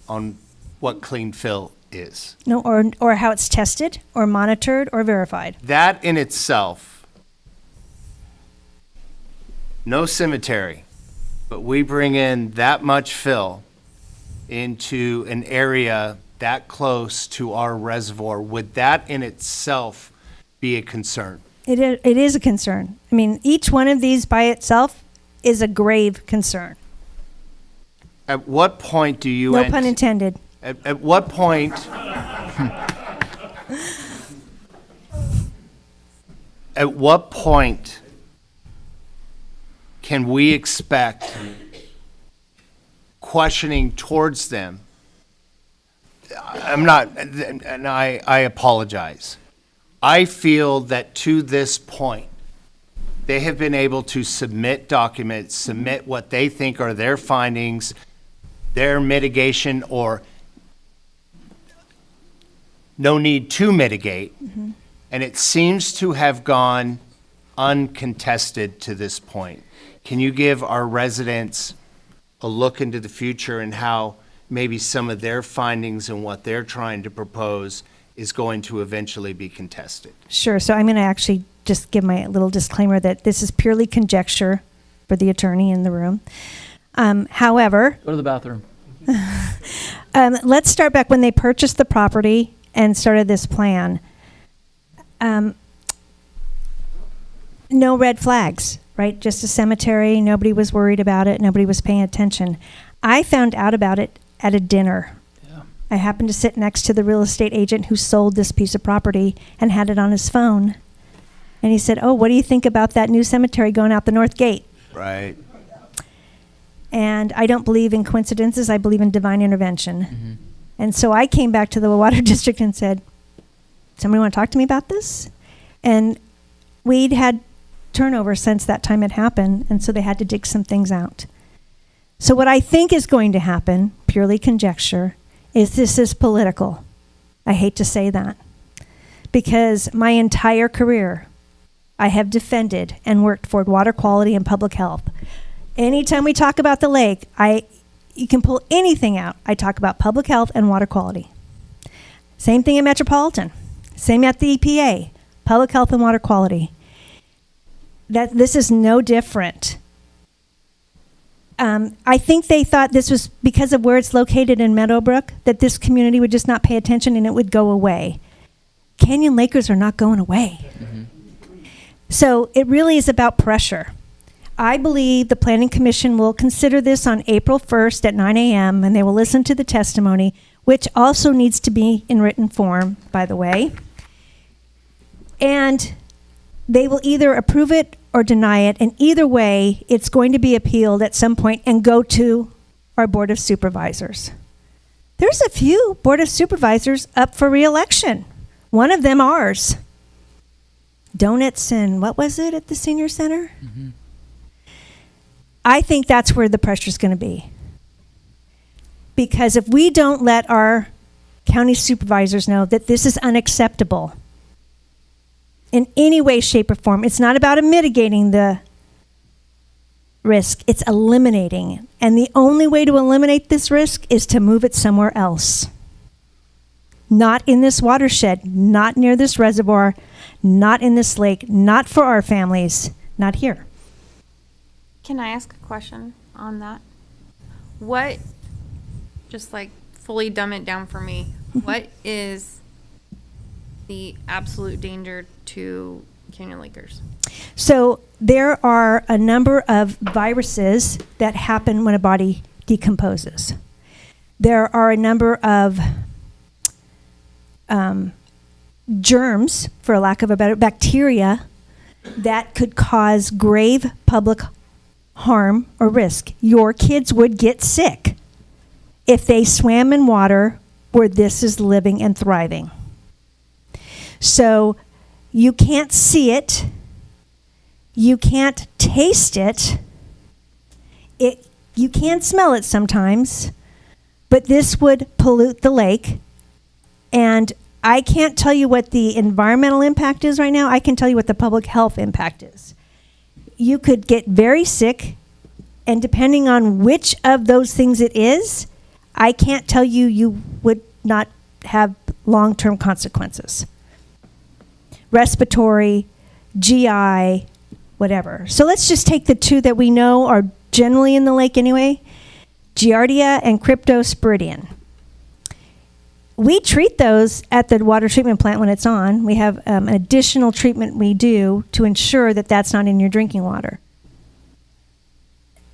on what clean fill is. No, or how it's tested or monitored or verified. That in itself, no cemetery, but we bring in that much fill into an area that close to our reservoir. Would that in itself be a concern? It is a concern. I mean, each one of these by itself is a grave concern. At what point do you... No pun intended. At what point... At what point can we expect questioning towards them? I'm not, and I apologize. I feel that to this point, they have been able to submit documents, submit what they think are their findings, their mitigation, or no need to mitigate. And it seems to have gone uncontested to this point. Can you give our residents a look into the future and how maybe some of their findings and what they're trying to propose is going to eventually be contested? Sure. So I'm going to actually just give my little disclaimer that this is purely conjecture for the attorney in the room. However, Go to the bathroom. let's start back when they purchased the property and started this plan. No red flags, right? Just a cemetery. Nobody was worried about it. Nobody was paying attention. I found out about it at a dinner. I happened to sit next to the real estate agent who sold this piece of property and had it on his phone. And he said, "Oh, what do you think about that new cemetery going out the north gate?" Right. And I don't believe in coincidences. I believe in divine intervention. And so I came back to the water district and said, "Somebody want to talk to me about this?" And we'd had turnover since that time had happened, and so they had to dig some things out. So what I think is going to happen, purely conjecture, is this is political. I hate to say that, because my entire career I have defended and worked for water quality and public health. Anytime we talk about the lake, you can pull anything out. I talk about public health and water quality. Same thing in Metropolitan. Same at the EPA, public health and water quality. This is no different. I think they thought this was because of where it's located in Meadowbrook, that this community would just not pay attention and it would go away. Canyon Lakers are not going away. So it really is about pressure. I believe the Planning Commission will consider this on April 1st at 9 a.m. and they will listen to the testimony, which also needs to be in written form, by the way. And they will either approve it or deny it. And either way, it's going to be appealed at some point and go to our Board of Supervisors. There's a few Board of Supervisors up for re-election. One of them ours. Donuts and what was it at the senior center? I think that's where the pressure's going to be. Because if we don't let our county supervisors know that this is unacceptable in any way, shape, or form, it's not about mitigating the risk, it's eliminating it. And the only way to eliminate this risk is to move it somewhere else. Not in this watershed, not near this reservoir, not in this lake, not for our families, not here. Can I ask a question on that? What, just like fully dumb it down for me, what is the absolute danger to Canyon Lakers? So there are a number of viruses that happen when a body decomposes. There are a number of germs, for lack of a better, bacteria that could cause grave public harm or risk. Your kids would get sick if they swam in water where this is living and thriving. So you can't see it, you can't taste it, you can smell it sometimes, but this would pollute the lake. And I can't tell you what the environmental impact is right now. I can tell you what the public health impact is. You could get very sick, and depending on which of those things it is, I can't tell you you would not have long-term consequences. Respiratory, GI, whatever. So let's just take the two that we know are generally in the lake anyway, Giardia and Cryptosporidium. We treat those at the water treatment plant when it's on. We have an additional treatment we do to ensure that that's not in your drinking water.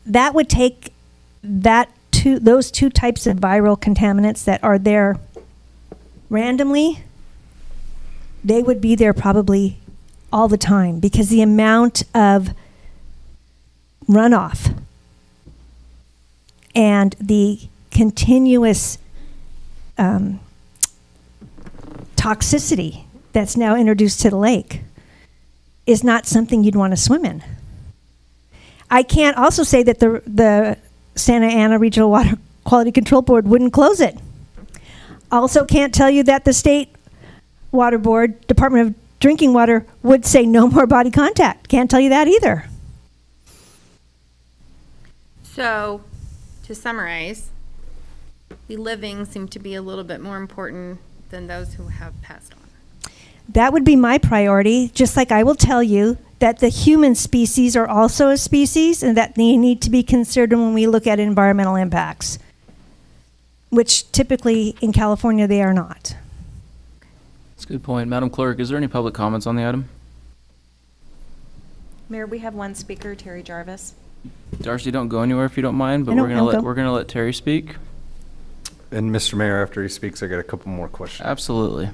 That would take those two types of viral contaminants that are there randomly, they would be there probably all the time, because the amount of runoff and the continuous toxicity that's now introduced to the lake is not something you'd want to swim in. I can't also say that the Santa Ana Regional Water Quality Control Board wouldn't close it. Also can't tell you that the state water board, Department of Drinking Water, would say no more body contact. Can't tell you that either. So, to summarize, the living seem to be a little bit more important than those who have passed on. That would be my priority, just like I will tell you that the human species are also a species and that they need to be considered when we look at environmental impacts, which typically in California they are not. That's a good point. Madam Clerk, is there any public comments on the item? Mayor, we have one speaker, Terry Jarvis. Darcy, don't go anywhere if you don't mind, but I know, we're gonna I'll go. we're gonna let Terry speak. And Mr. Mayor, after he speaks, I got a couple more questions. Absolutely.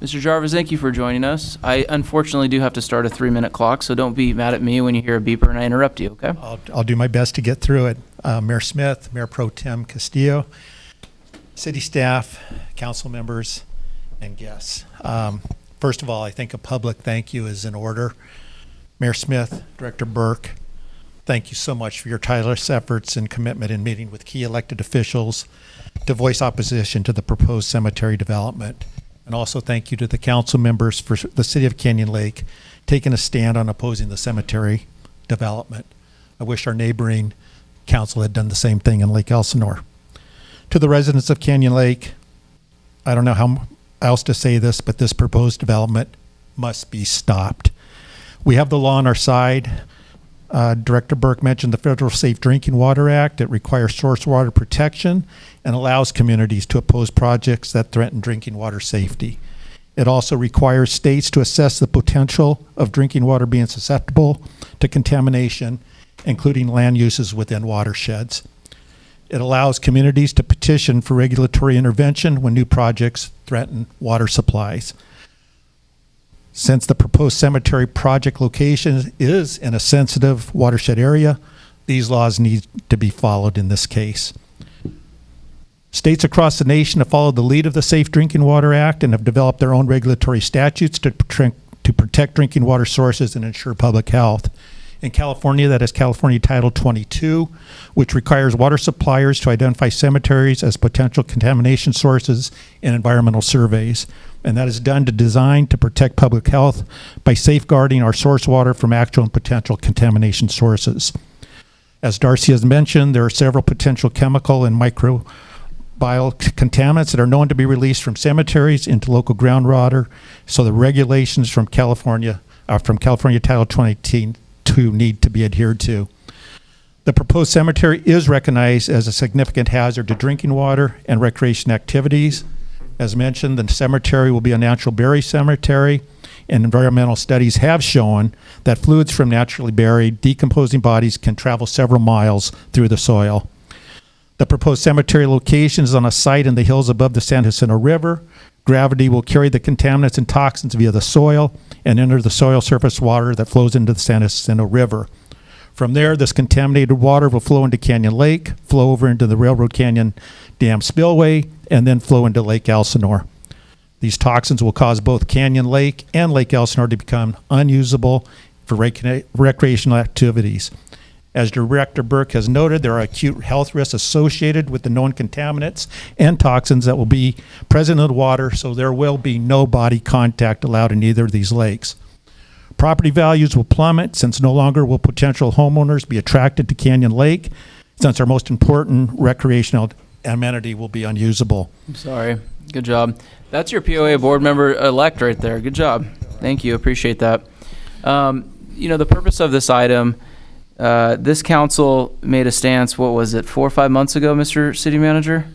Mr. Jarvis, thank you for joining us. I unfortunately do have to start a 3-minute clock, so don't be mad at me when you hear a beeper and I interrupt you, okay? I'll do my best to get through it. Mayor Smith, Mayor Pro Tem Castillo, city staff, council members, and guests. First of all, I think a public thank you is in order. Mayor Smith, Director Burke, thank you so much for your tireless efforts and commitment in meeting with key elected officials to voice opposition to the proposed cemetery development. And also thank you to the council members for the city of Canyon Lake taking a stand on opposing the cemetery development. I wish our neighboring council had done the same thing in Lake Elsinore. To the residents of Canyon Lake, I don't know how else to say this, but this proposed development must be stopped. We have the law on our side. Director Burke mentioned the Federal Safe Drinking Water Act. It requires source water protection and allows communities to oppose projects that threaten drinking water safety. It also requires states to assess the potential of drinking water being susceptible to contamination, including land uses within watersheds. It allows communities to petition for regulatory intervention when new projects threaten water supplies. Since the proposed cemetery project location is in a sensitive watershed area, these laws need to be followed in this case. States across the nation have followed the lead of the Safe Drinking Water Act and have developed their own regulatory statutes to protect drinking water sources and ensure public health. In California, that is California Title 22, which requires water suppliers to identify cemeteries as potential contamination sources in environmental surveys. And that is done to design to protect public health by safeguarding our source water from actual and potential contamination sources. As Darcy has mentioned, there are several potential chemical and microbial contaminants that are known to be released from cemeteries into local groundwater. So the regulations from California Title 22 need to be adhered to. The proposed cemetery is recognized as a significant hazard to drinking water and recreation activities. As mentioned, the cemetery will be a natural buried cemetery, and environmental studies have shown that fluids from naturally buried, decomposing bodies can travel several miles through the soil. The proposed cemetery location is on a site in the hills above the San Jacinto River. Gravity will carry the contaminants and toxins via the soil and enter the soil surface water that flows into the San Jacinto River. From there, this contaminated water will flow into Canyon Lake, flow over into the Railroad Canyon Dam spillway, and then flow into Lake Elsinore. These toxins will cause both Canyon Lake and Lake Elsinore to become unusable for recreational activities. As Director Burke has noted, there are acute health risks associated with the known contaminants and toxins that will be present in the water, so there will be no body contact allowed in either of these lakes. Property values will plummet since no longer will potential homeowners be attracted to Canyon Lake, since our most important recreational amenity will be unusable. I'm sorry. Good job. That's your POA board member elect right there. Good job. Thank you. Appreciate that. The purpose of this item, this council made a stance, what was it, 4 or 5 months ago, Mr. City Manager?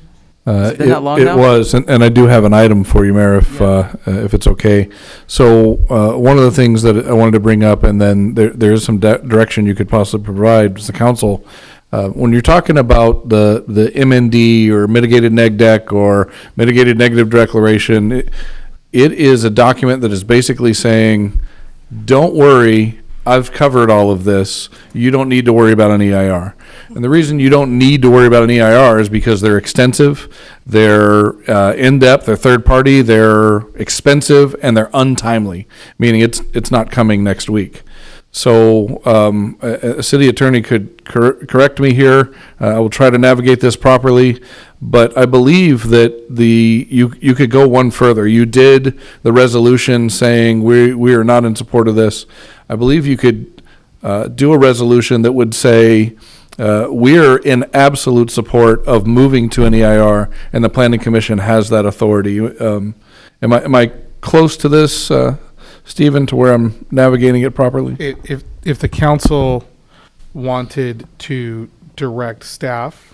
It's been that long now? It was, and I do have an item for you, Mayor, if it's okay. So one of the things that I wanted to bring up, and then there's some direction you could possibly provide as the council. When you're talking about the MND or mitigated neg deck or mitigated negative declaration, it is a document that is basically saying, don't worry, I've covered all of this. You don't need to worry about an EIR. And the reason you don't need to worry about an EIR is because they're extensive, they're in-depth, they're third-party, they're expensive, and they're untimely, meaning it's not coming next week. So a city attorney could correct me here. I will try to navigate this properly, but I believe that you could go one further. You did the resolution saying we are not in support of this. I believe you could do a resolution that would say we're in absolute support of moving to an EIR, and the Planning Commission has that authority. Am I close to this, Stephen, to where I'm navigating it properly? If the council wanted to direct staff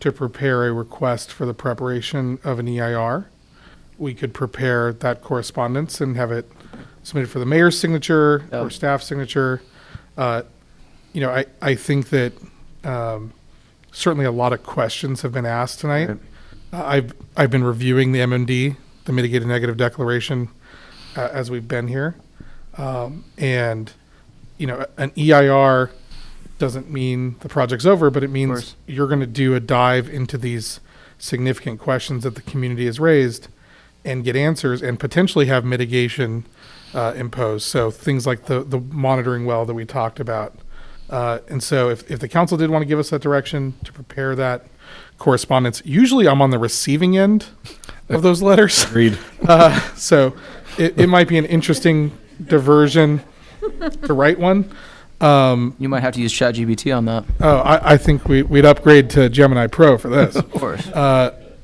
to prepare a request for the preparation of an EIR, we could prepare that correspondence and have it submitted for the mayor's signature or staff signature. I think that certainly a lot of questions have been asked tonight. I've been reviewing the MMD, the mitigated negative declaration, as we've been here. And an EIR doesn't mean the project's over, but it means you're going to do a dive into these significant questions that the community has raised and get answers and potentially have mitigation imposed. So things like the monitoring well that we talked about. And so if the council did want to give us that direction to prepare that correspondence, usually I'm on the receiving end of those letters. Agreed. So it might be an interesting diversion to write one. You might have to use ChatGPT on that. Oh, I think we'd upgrade to Gemini Pro for this. Of course.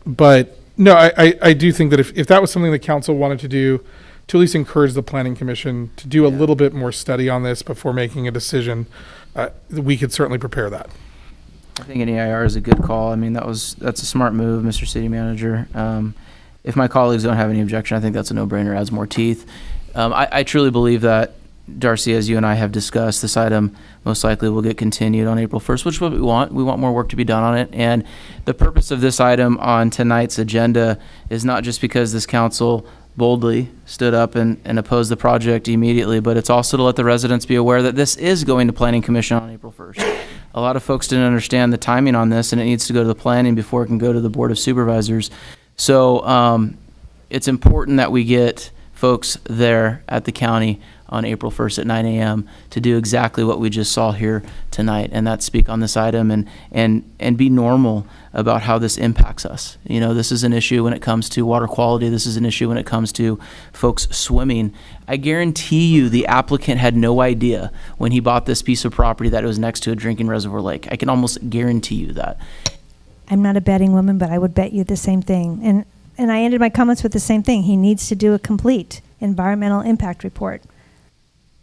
But no, I do think that if that was something the council wanted to do, to at least encourage the Planning Commission to do a little bit more study on this before making a decision, we could certainly prepare that. I think an EIR is a good call. I mean, that's a smart move, Mr. City Manager. If my colleagues don't have any objection, I think that's a no-brainer, adds more teeth. I truly believe that, Darcy, as you and I have discussed, this item most likely will get continued on April 1st, which is what we want. We want more work to be done on it. And the purpose of this item on tonight's agenda is not just because this council boldly stood up and opposed the project immediately, but it's also to let the residents be aware that this is going to Planning Commission on April 1st. A lot of folks didn't understand the timing on this, and it needs to go to the planning before it can go to the Board of Supervisors. So it's important that we get folks there at the county on April 1st at 9 a.m. to do exactly what we just saw here tonight, and that's speak on this item and be normal about how this impacts us. This is an issue when it comes to water quality. This is an issue when it comes to folks swimming. I guarantee you the applicant had no idea when he bought this piece of property that it was next to a drinking reservoir lake. I can almost guarantee you that. I'm not a betting woman, but I would bet you the same thing. And I ended my comments with the same thing. He needs to do a complete environmental impact report.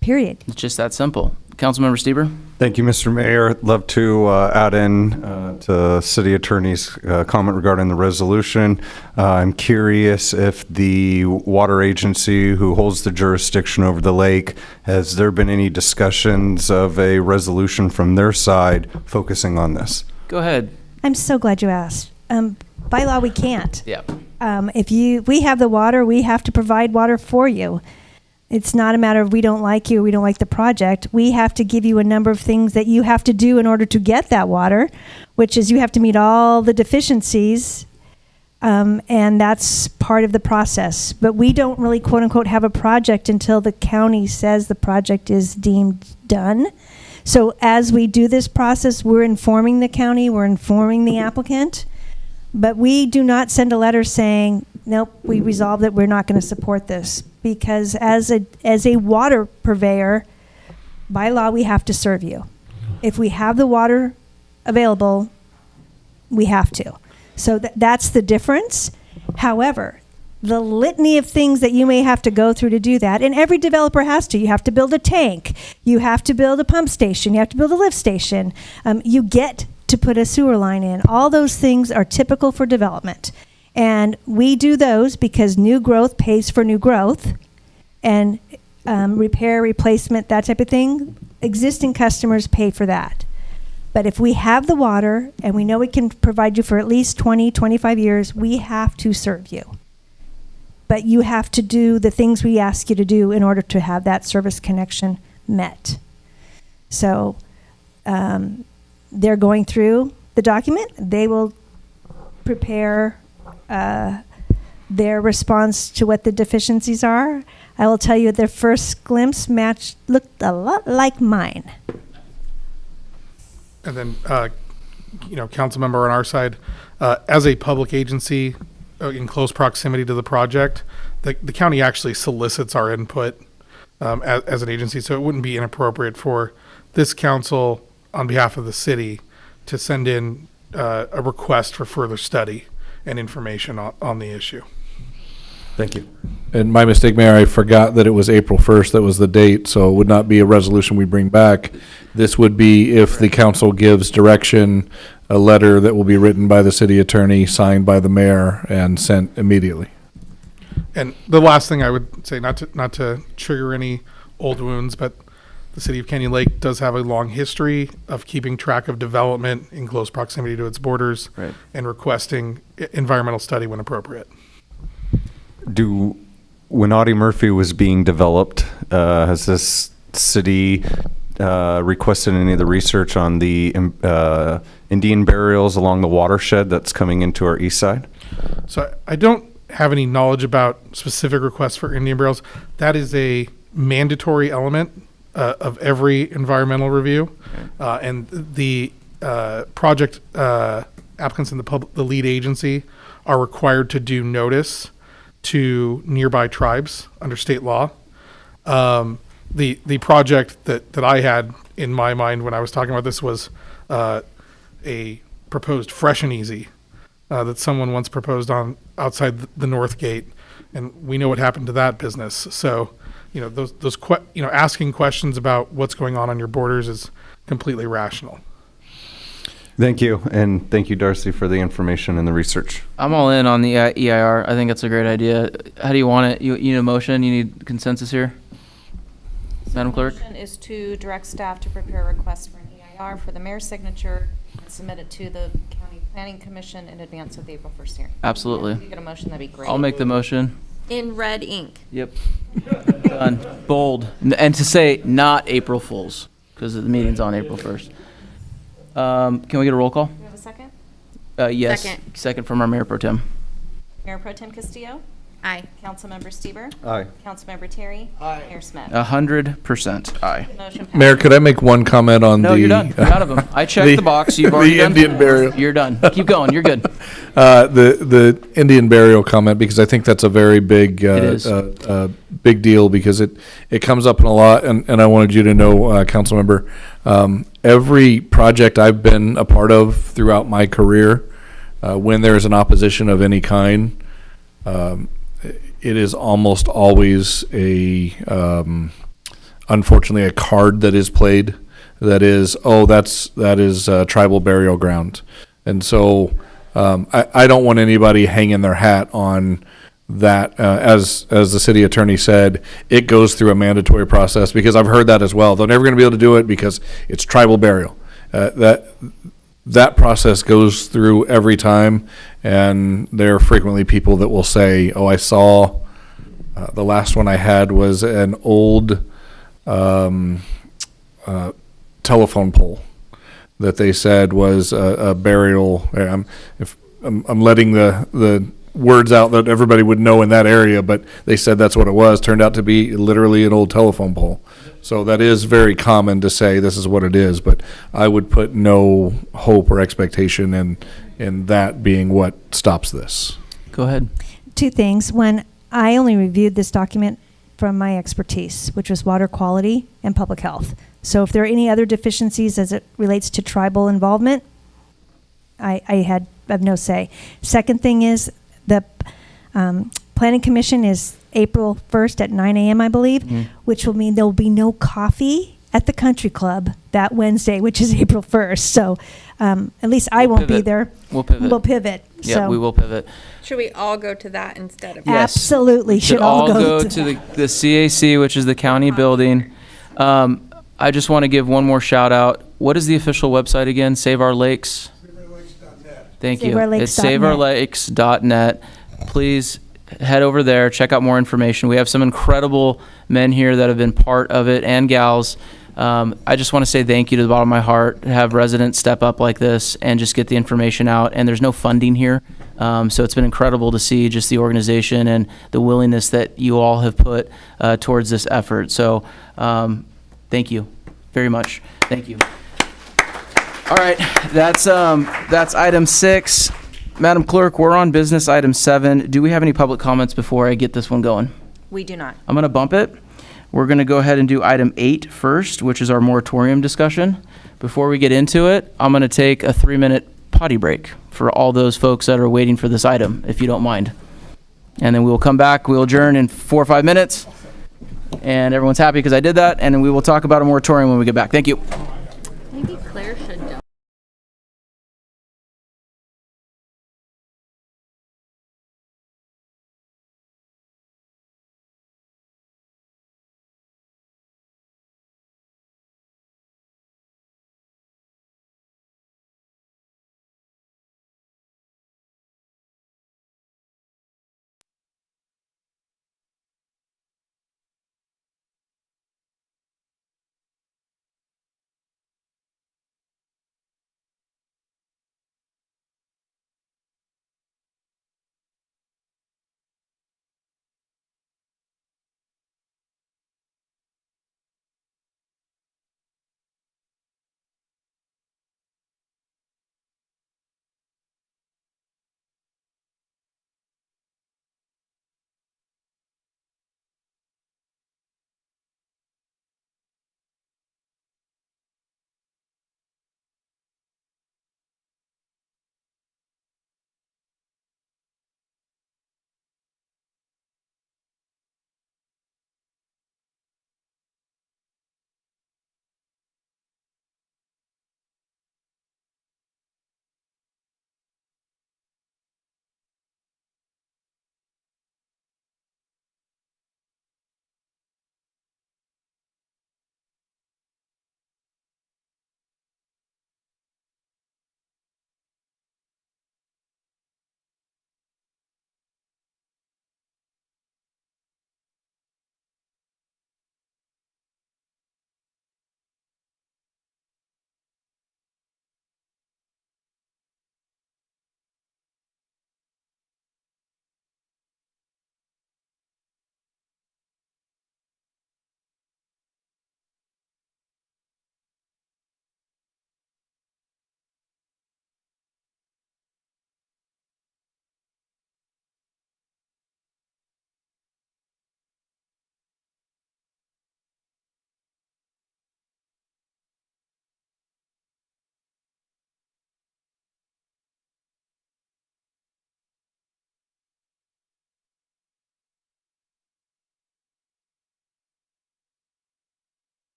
Period. It's just that simple. Councilmember Stieber? Thank you, Mr. Mayor. I'd love to add in to City Attorney's comment regarding the resolution. I'm curious if the water agency who holds the jurisdiction over the lake, has there been any discussions of a resolution from their side focusing on this? Go ahead. I'm so glad you asked. By law, we can't. Yeah. We have the water, we have to provide water for you. It's not a matter of we don't like you, we don't like the project. We have to give you a number of things that you have to do in order to get that water, which is you have to meet all the deficiencies, and that's part of the process. But we don't really, quote unquote, have a project until the county says the project is deemed done. So as we do this process, we're informing the county, we're informing the applicant, but we do not send a letter saying, nope, we resolved that we're not going to support this. Because as a water purveyor, by law, we have to serve you. If we have the water available, we have to. So that's the difference. However, the litany of things that you may have to go through to do that, and every developer has to. You have to build a tank. You have to build a pump station. You have to build a lift station. You get to put a sewer line in. All those things are typical for development. And we do those because new growth pays for new growth, and repair, replacement, that type of thing. Existing customers pay for that. But if we have the water and we know we can provide you for at least 20, 25 years, we have to serve you. But you have to do the things we ask you to do in order to have that service connection met. So they're going through the document. They will prepare their response to what the deficiencies are. I will tell you, their first glimpse looked a lot like mine. And then, council member on our side, as a public agency in close proximity to the project, the county actually solicits our input as an agency, so it wouldn't be inappropriate for this council on behalf of the city to send in a request for further study and information on the issue. Thank you. And my mistake, Mayor, I forgot that it was April 1st. That was the date, so it would not be a resolution we bring back. This would be if the council gives direction, a letter that will be written by the city attorney, signed by the mayor, and sent immediately. And the last thing I would say, not to trigger any old wounds, but the city of Canyon Lake does have a long history of keeping track of development in close proximity to its borders, Right. and requesting environmental study when appropriate. When Audie Murphy was being developed, has this city requested any of the research on the Indian burials along the watershed that's coming into our east side? So I don't have any knowledge about specific requests for Indian burials. That is a mandatory element of every environmental review, and the project applicants and the lead agency are required to do notice to nearby tribes under state law. The project that I had in my mind when I was talking about this was a proposed fresh and easy that someone once proposed on outside the North Gate, and we know what happened to that business. So, asking questions about what's going on your borders is completely rational. Thank you, and thank you, Darcy, for the information and the research. I'm all in on the EIR. I think that's a great idea. How do you want it? You need a motion? You need consensus here? Madam Clerk? Motion is to direct staff to prepare a request for an EIR for the mayor's signature and submit it to the County Planning Commission in advance of the April 1st hearing. Absolutely. If you get a motion, that'd be great. I'll make the motion. In red ink. Yep. Done. Bold. And to say not April Fools, because the meeting's on April 1st. Can we get a roll call? Do we have a second? Yes. Second. Second from our Mayor Pro Tem. Mayor Pro Tem Castillo? Aye. Councilmember Stieber? Aye. Councilmember Terry? Aye. Mayor Smith? 100% aye. Motion passed. Mayor, could I make one comment on No, you're done. You're out of them. I checked the box. You've already the done. Indian burial. You're done. Keep going. You're good. The Indian burial comment, because I think that's a very big big deal, because it comes up in a lot, and I wanted you to know, Councilmember, every project I've been a part of throughout my career, when there's an opposition of any kind, it is almost always unfortunately a card that is played that is tribal burial ground. And so I don't want anybody hanging their hat on that. As the city attorney said, it goes through a mandatory process, because I've heard that as well. They're never going to be able to do it because it's tribal burial. That process goes through every time, and there are frequently people that will say, "Oh, I saw the last one I had was an old telephone pole that they said was a burial." I'm letting the words out that everybody would know in that area, but they said that's what it was. Turned out to be literally an old telephone pole. So that is very common to say this is what it is, but I would put no hope or expectation in that being what stops this. Go ahead. Two things. One, I only reviewed this document from my expertise, which was water quality and public health. So if there are any other deficiencies as it relates to tribal involvement, I have no say. Second thing is the Planning Commission is April 1st at 9 a.m., I believe, which will mean there will be no coffee at the country club that Wednesday, which is April 1st. So at least I won't be there. We'll pivot. We'll pivot. Yeah, So we will pivot. Should we all go to that instead of? Yes. Absolutely. Should all go to the CAC, which is the county building. I just want to give one more shout out. What is the official website again? Save Our Lakes. Thank you. It's SaveOurLakes.net. Please head over there, check out more information. We have some incredible men here that have been part of it, and gals. I just want to say thank you to the bottom of my heart to have residents step up like this and just get the information out. And there's no funding here. So it's been incredible to see just the organization and the willingness that you all have put towards this effort. So thank you very much. Thank you. All right, that's item 6. Madam Clerk, we're on business item 7. Do we have any public comments before I get this one going? We do not. I'm going to bump it. We're going to go ahead and do item 8 first, which is our moratorium discussion. Before we get into it, I'm going to take a 3-minute potty break for all those folks that are waiting for this item, if you don't mind. And then we will come back. We'll adjourn in 4 or 5 minutes. And everyone's happy because I did that. And then we will talk about a moratorium when we get back. Thank you. Maybe Claire should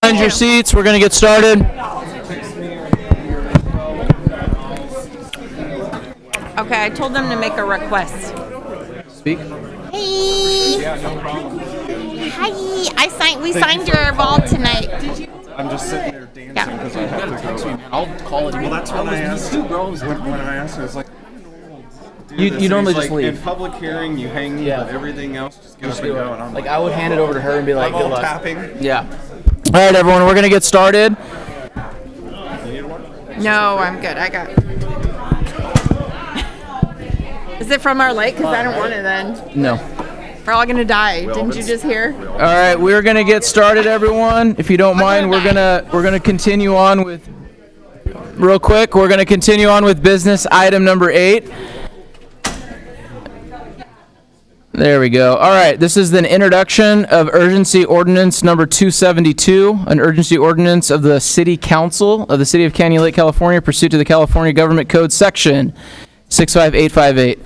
Find your seats. We're going to get started. Okay, I told them to make a request. Speak. Hey. Hi. We signed your wall tonight. Did you? I'm just sitting there dancing because I have to go. I'll call it. Well, that's what I asked. When I asked, I was like, you normally just leave. In public hearing, you hang, but everything else, just get up and go. And I'm like, I would hand it over to her and be like, I'm all good luck. tapping. Yeah. All right, everyone, we're going to get started. No, I'm good. I got. Is it from our light? Because I don't want it then. No. We're all gonna die. Didn't you just hear? All right, we're going to get started, everyone. If you don't mind, we're going to continue on with real quick. We're going to continue on with business item number 8. There we go. All right, this is an introduction of urgency ordinance number 272, an urgency ordinance of the City Council of the City of Canyon Lake, California, pursuant to the California Government Code section 65858.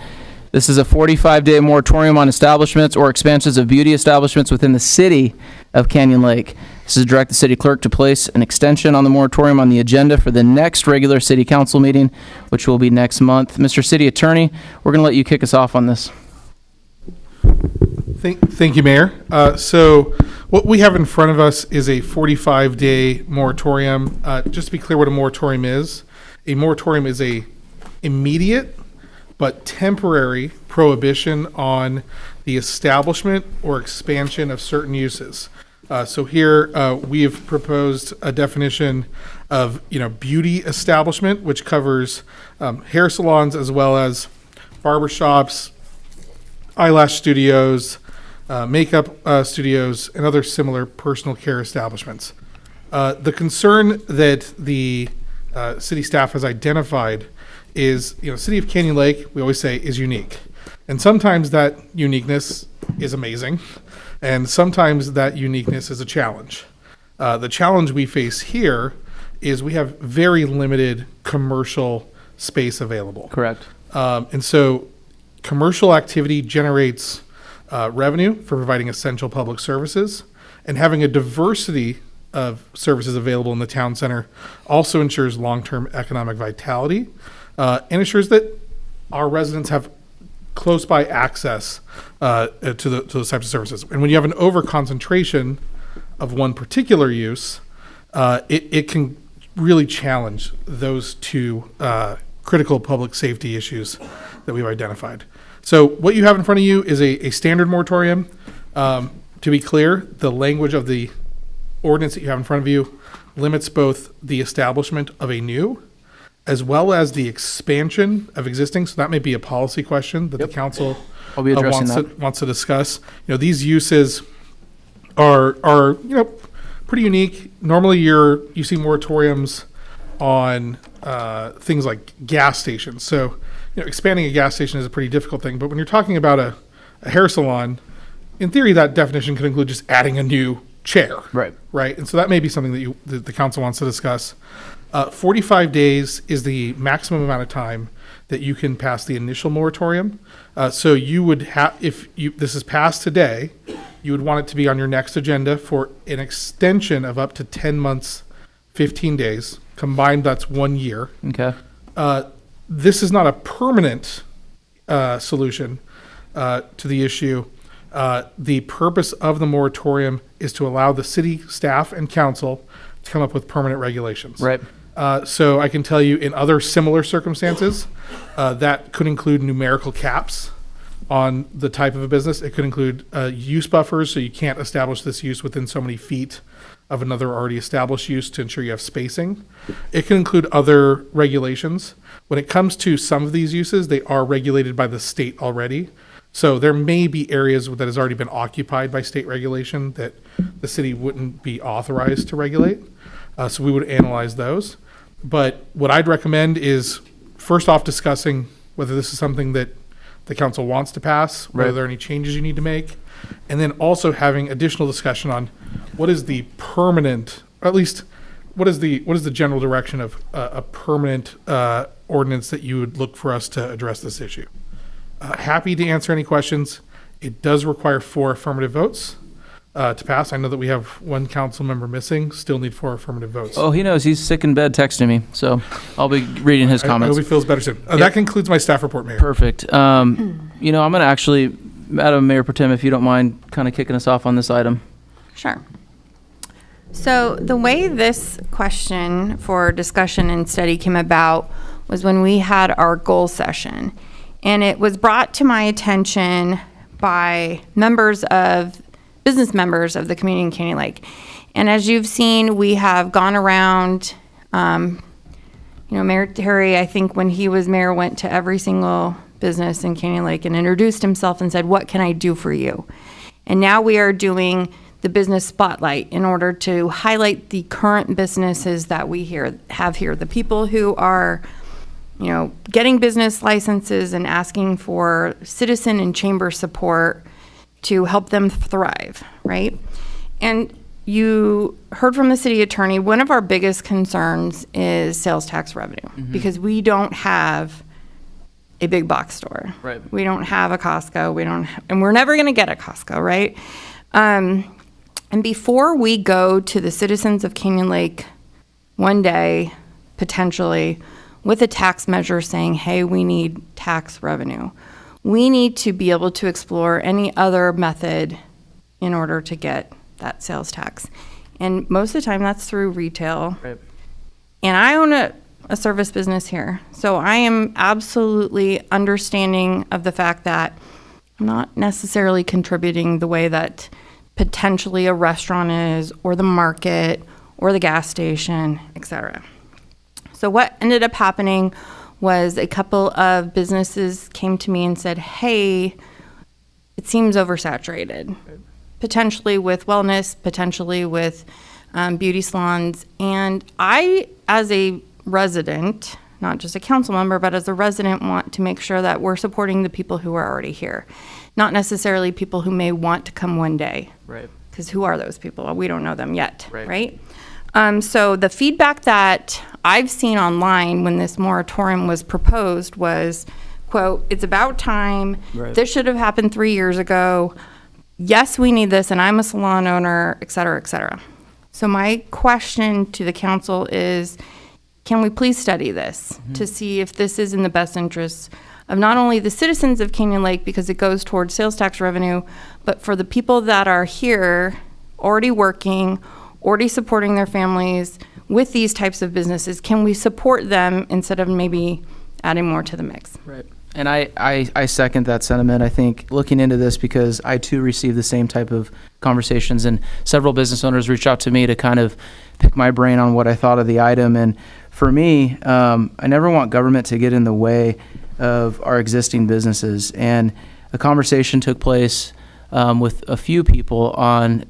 This is a 45-day moratorium on establishments or expansions of beauty establishments within the City of Canyon Lake. This is to direct the city clerk to place an extension on the moratorium on the agenda for the next regular City Council meeting, which will be next month. Mr. City Attorney, we're going to let you kick us off on this. Thank you, Mayor. So what we have in front of us is a 45-day moratorium. Just to be clear what a moratorium is a immediate but temporary prohibition on the establishment or expansion of certain uses. So here we have proposed a definition of beauty establishment, which covers hair salons as well as barbershops, eyelash studios, makeup studios, and other similar personal care establishments. The concern that the city staff has identified is, City of Canyon Lake, we always say, is unique. And sometimes that uniqueness is amazing, and sometimes that uniqueness is a challenge. The challenge we face here is we have very limited commercial space available. Correct. And so commercial activity generates revenue for providing essential public services, and having a diversity of services available in the town center also ensures long-term economic vitality and ensures that our residents have close by access to those types of services. And when you have an over-concentration of one particular use, it can really challenge those two critical public safety issues that we've identified. So what you have in front of you is a standard moratorium. To be clear, the language of the ordinance that you have in front of you limits both the establishment of a new as well as the expansion of existing. So that may be a policy question that the council I'll be addressing wants to discuss. These uses are pretty unique. Normally you see moratoriums on things like gas stations. So expanding a gas station is a pretty difficult thing, but when you're talking about a hair salon, in theory, that definition could include just adding a new chair. Right. And so that may be something that the council wants to discuss. 45 days is the maximum amount of time that you can pass the initial moratorium. So you would have, if this is passed today, you would want it to be on your next agenda for an extension of up to 10 months, 15 days. Combined, that's 1 year. Okay. This is not a permanent solution to the issue. The purpose of the moratorium is to allow the city staff and council to come up with permanent regulations. Right. So I can tell you in other similar circumstances, that could include numerical caps on the type of a business. It could include use buffers, so you can't establish this use within so many feet of another already established use to ensure you have spacing. It can include other regulations. When it comes to some of these uses, they are regulated by the state already. So there may be areas that has already been occupied by state regulation that the city wouldn't be authorized to regulate. So we would analyze those. But what I'd recommend is first off discussing whether this is something that the council wants to pass, whether there are any changes you need to make, and then also having additional discussion on what is the permanent, or at least what is the general direction of a permanent ordinance that you would look for us to address this issue. Happy to answer any questions. It does require 4 affirmative votes. to pass. I know that we have one council member missing, still need 4 affirmative votes. Oh, he knows. He's sick in bed texting me, so I'll be reading his I comments. hope he feels better soon. That concludes my staff report, Mayor. Perfect. I'm going to actually, Madam Mayor Pro Tem, if you don't mind kind of kicking us off on this item. Sure. So the way this question for discussion and study came about was when we had our goal session. And it was brought to my attention by business members of the community in Canyon Lake. And as you've seen, we have gone around, Mayor Terry, I think when he was mayor, went to every single business in Canyon Lake and introduced himself and said, "What can I do for you?" And now we are doing the business spotlight in order to highlight the current businesses that we have here, the people who are getting business licenses and asking for citizen and chamber support to help them thrive, right? And you heard from the city attorney, one of our biggest concerns is sales tax revenue, because we don't have a big box store. Right. We don't have a Costco. And we're never going to get a Costco, right? And before we go to the citizens of Canyon Lake one day, potentially, with a tax measure saying, hey, we need tax revenue, we need to be able to explore any other method in order to get that sales tax. And most of the time that's through retail. Right. And I own a service business here. So I am absolutely understanding of the fact that I'm not necessarily contributing the way that potentially a restaurant is, or the market, or the gas station, etc. So what ended up happening was a couple of businesses came to me and said, hey, it seems oversaturated, potentially with wellness, potentially with beauty salons. And I, as a resident, not just a council member, but as a resident, want to make sure that we're supporting the people who are already here, not necessarily people who may want to come one day. Right. Because who are those people? Well, we don't know them yet, Right. right? So the feedback that I've seen online when this moratorium was proposed was, quote, "It's about time. Right. This should have happened 3 years ago. Yes, we need this, and I'm a salon owner, et cetera, et cetera." So my question to the council is, can we please study this to see if this is in the best interests of not only the citizens of Canyon Lake, because it goes towards sales tax revenue, but for the people that are here already working, already supporting their families with these types of businesses. Can we support them instead of maybe adding more to the mix? Right. And I second that sentiment. I think looking into this, because I too received the same type of conversations, and several business owners reached out to me to kind of pick my brain on what I thought of the item. And for me, I never want government to get in the way of our existing businesses. And a conversation took place with a few people on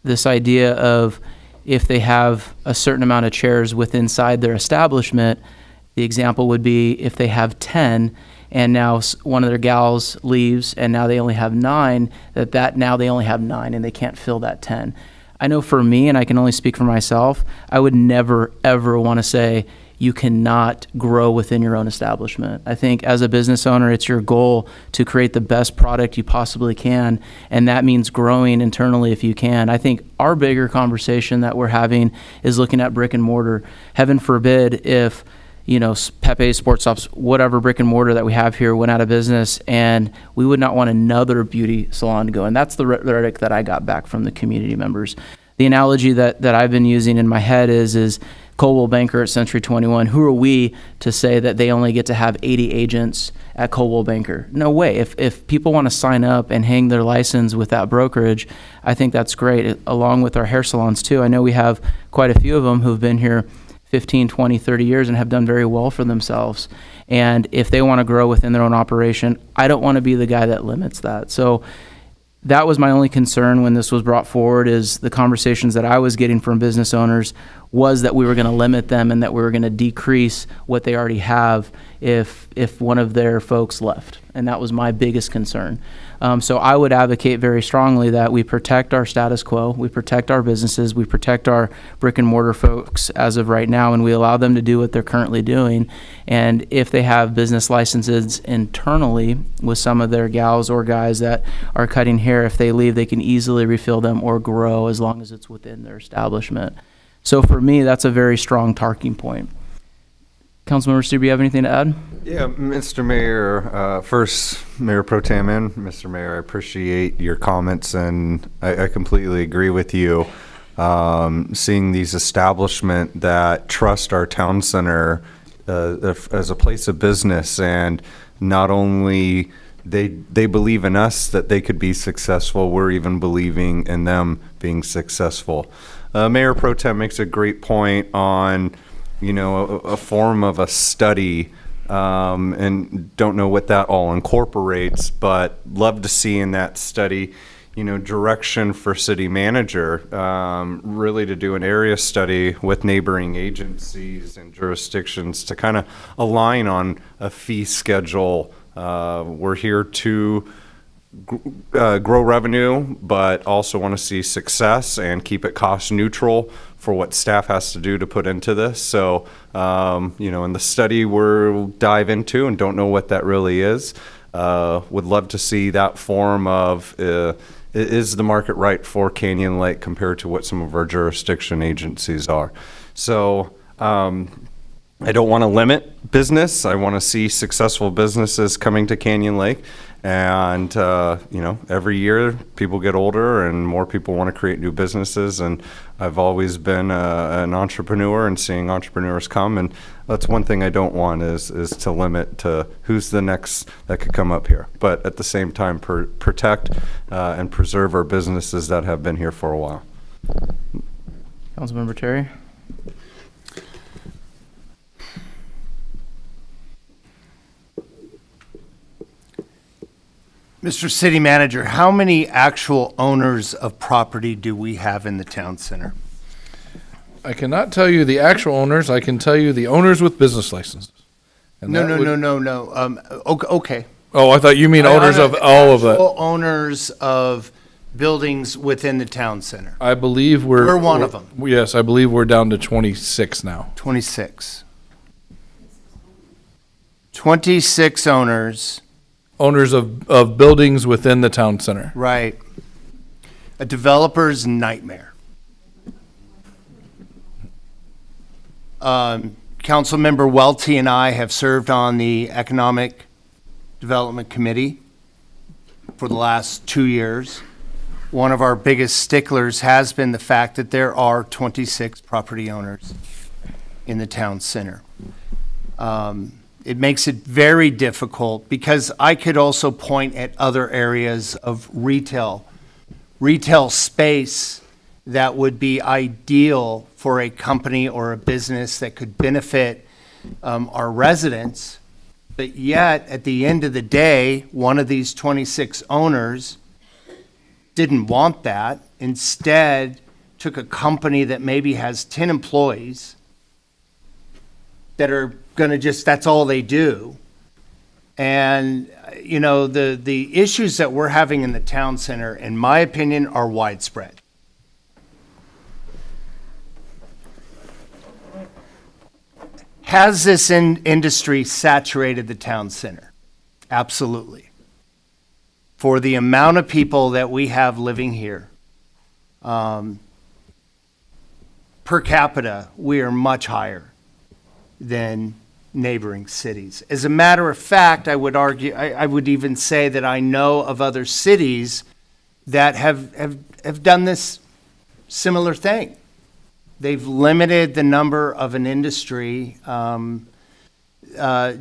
this idea of if they have a certain amount of chairs within inside their establishment. The example would be if they have 10 and now one of their gals leaves and now they only have 9, that now they only have 9 and they can't fill that 10. I know for me, and I can only speak for myself, I would never, ever want to say you cannot grow within your own establishment. I think as a business owner, it's your goal to create the best product you possibly can, and that means growing internally if you can. I think our bigger conversation that we're having is looking at brick and mortar. Heaven forbid if Pepe, Sports Shops, whatever brick and mortar that we have here went out of business, and we would not want another beauty salon to go. And that's the rhetoric that I got back from the community members. The analogy that I've been using in my head is Coldwell Banker at Century 21. Who are we to say that they only get to have 80 agents at Coldwell Banker? No way. If people want to sign up and hang their license with that brokerage, I think that's great, along with our hair salons too. I know we have quite a few of them who've been here 15, 20, 30 years and have done very well for themselves. And if they want to grow within their own operation, I don't want to be the guy that limits that. So that was my only concern when this was brought forward, is the conversations that I was getting from business owners was that we were going to limit them and that we were going to decrease what they already have if one of their folks left. And that was my biggest concern. So I would advocate very strongly that we protect our status quo, we protect our businesses, we protect our brick and mortar folks as of right now, and we allow them to do what they're currently doing. And if they have business licenses internally with some of their gals or guys that are cutting hair, if they leave, they can easily refill them or grow as long as it's within their establishment. So for me, that's a very strong talking point. Councilmember Stuber, you have anything to add? Yeah, Mr. Mayor, first, Mayor Pro Tem and Mr. Mayor, I appreciate your comments, and I completely agree with you. Seeing these establishments that trust our town center as a place of business, and not only they believe in us that they could be successful, we're even believing in them being successful. Mayor Pro Tem makes a great point on, you know, a form of a study, and don't know what that all incorporates, but love to see in that study, you know, direction for city manager, really to do an area study with neighboring agencies and jurisdictions to kind of align on a fee schedule. We're here to grow revenue, but also want to see success and keep it cost neutral for what staff has to do to put into this. So, you know, in the study we'll dive into and don't know what that really is. Would love to see that form of, is the market right for Canyon Lake compared to what some of our jurisdiction agencies are? So, I don't want to limit business. I want to see successful businesses coming to Canyon Lake. And, you know, every year people get older and more people want to create new businesses. And I've always been an entrepreneur and seeing entrepreneurs come. And that's one thing I don't want is to limit to who's the next that could come up here. But at the same time, protect and preserve our businesses that have been here for a while. Councilmember Terry? Mr. City Manager, how many actual owners of property do we have in the town center? I cannot tell you the actual owners. I can tell you the owners with business licenses. And No. Okay. Oh, I thought you mean owners of all of Actual that. owners of buildings within the town center. I believe we're one of them. Yes, I believe we're down to 26 now. 26. 26 owners. Owners of buildings within the town center. Right. A developer's nightmare. Councilmember Welty and I have served on the Economic Development Committee for the last 2 years. One of our biggest sticklers has been the fact that there are 26 property owners in the town center. It makes it very difficult because I could also point at other areas of retail space that would be ideal for a company or a business that could benefit our residents. But yet, at the end of the day, one of these 26 owners didn't want that. Instead, took a company that maybe has 10 employees that are going to just, that's all they do. And, you know, the issues that we're having in the town center, in my opinion, are widespread. Has this industry saturated the town center? Absolutely. For the amount of people that we have living here, per capita, we are much higher than neighboring cities. As a matter of fact, I would argue, I would even say that I know of other cities that have done this similar thing. They've limited the number of an industry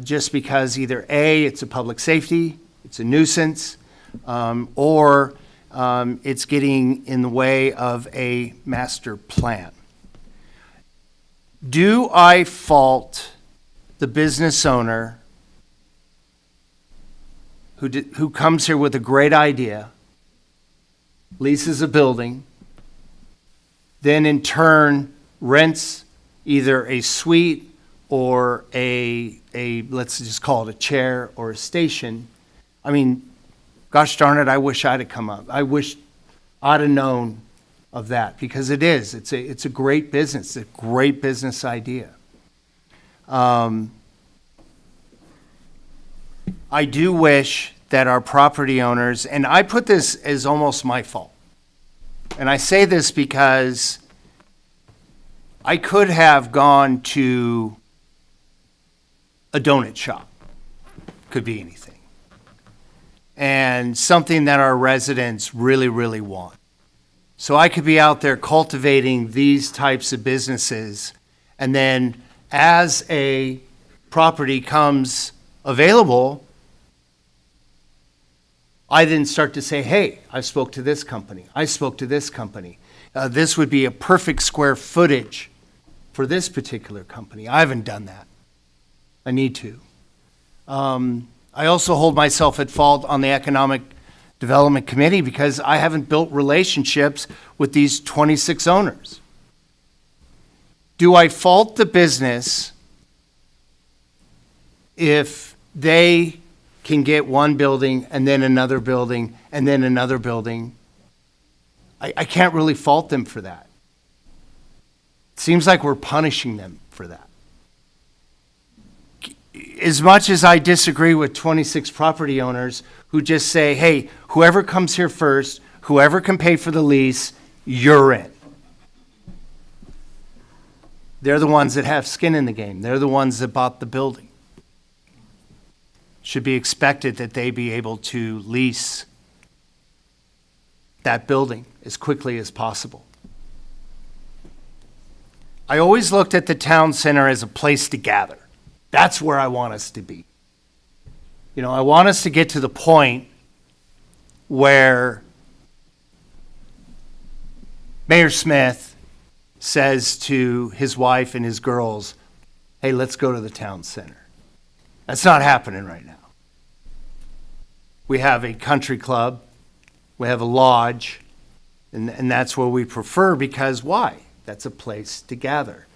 just because either A, it's a public safety, it's a nuisance, or it's getting in the way of a master plan. Do I fault the business owner who comes here with a great idea, leases a building, then in turn rents either a suite or a let's just call it a chair or a station, I mean, gosh darn it, I wish I'd have come up. I wish I'd have known of that, because it's a great business, it's a great business idea. I do wish that our property owners, and I put this as almost my fault, and I say this because I could have gone to a donut shop, could be anything, and something that our residents really, really want. So I could be out there cultivating these types of businesses, and then as a property comes available, I then start to say, hey, I spoke to this company. I spoke to this company. This would be a perfect square footage for this particular company. I haven't done that. I need to. I also hold myself at fault on the Economic Development Committee because I haven't built relationships with these 26 owners. Do I fault the business if they can get one building and then another building and then another building? I can't really fault them for that. It seems like we're punishing them for that. As much as I disagree with 26 property owners who just say, hey, whoever comes here first, whoever can pay for the lease, you're in. They're the ones that have skin in the game. They're the ones that bought the building. Should be expected that they be able to lease that building as quickly as possible. I always looked at the town center as a place to gather. That's where I want us to be. You know, I want us to get to the point where Mayor Smith says to his wife and his girls, hey, let's go to the town center. That's not happening right now. We have a country club, we have a lodge, and that's where we prefer, because why? That's a place to gather.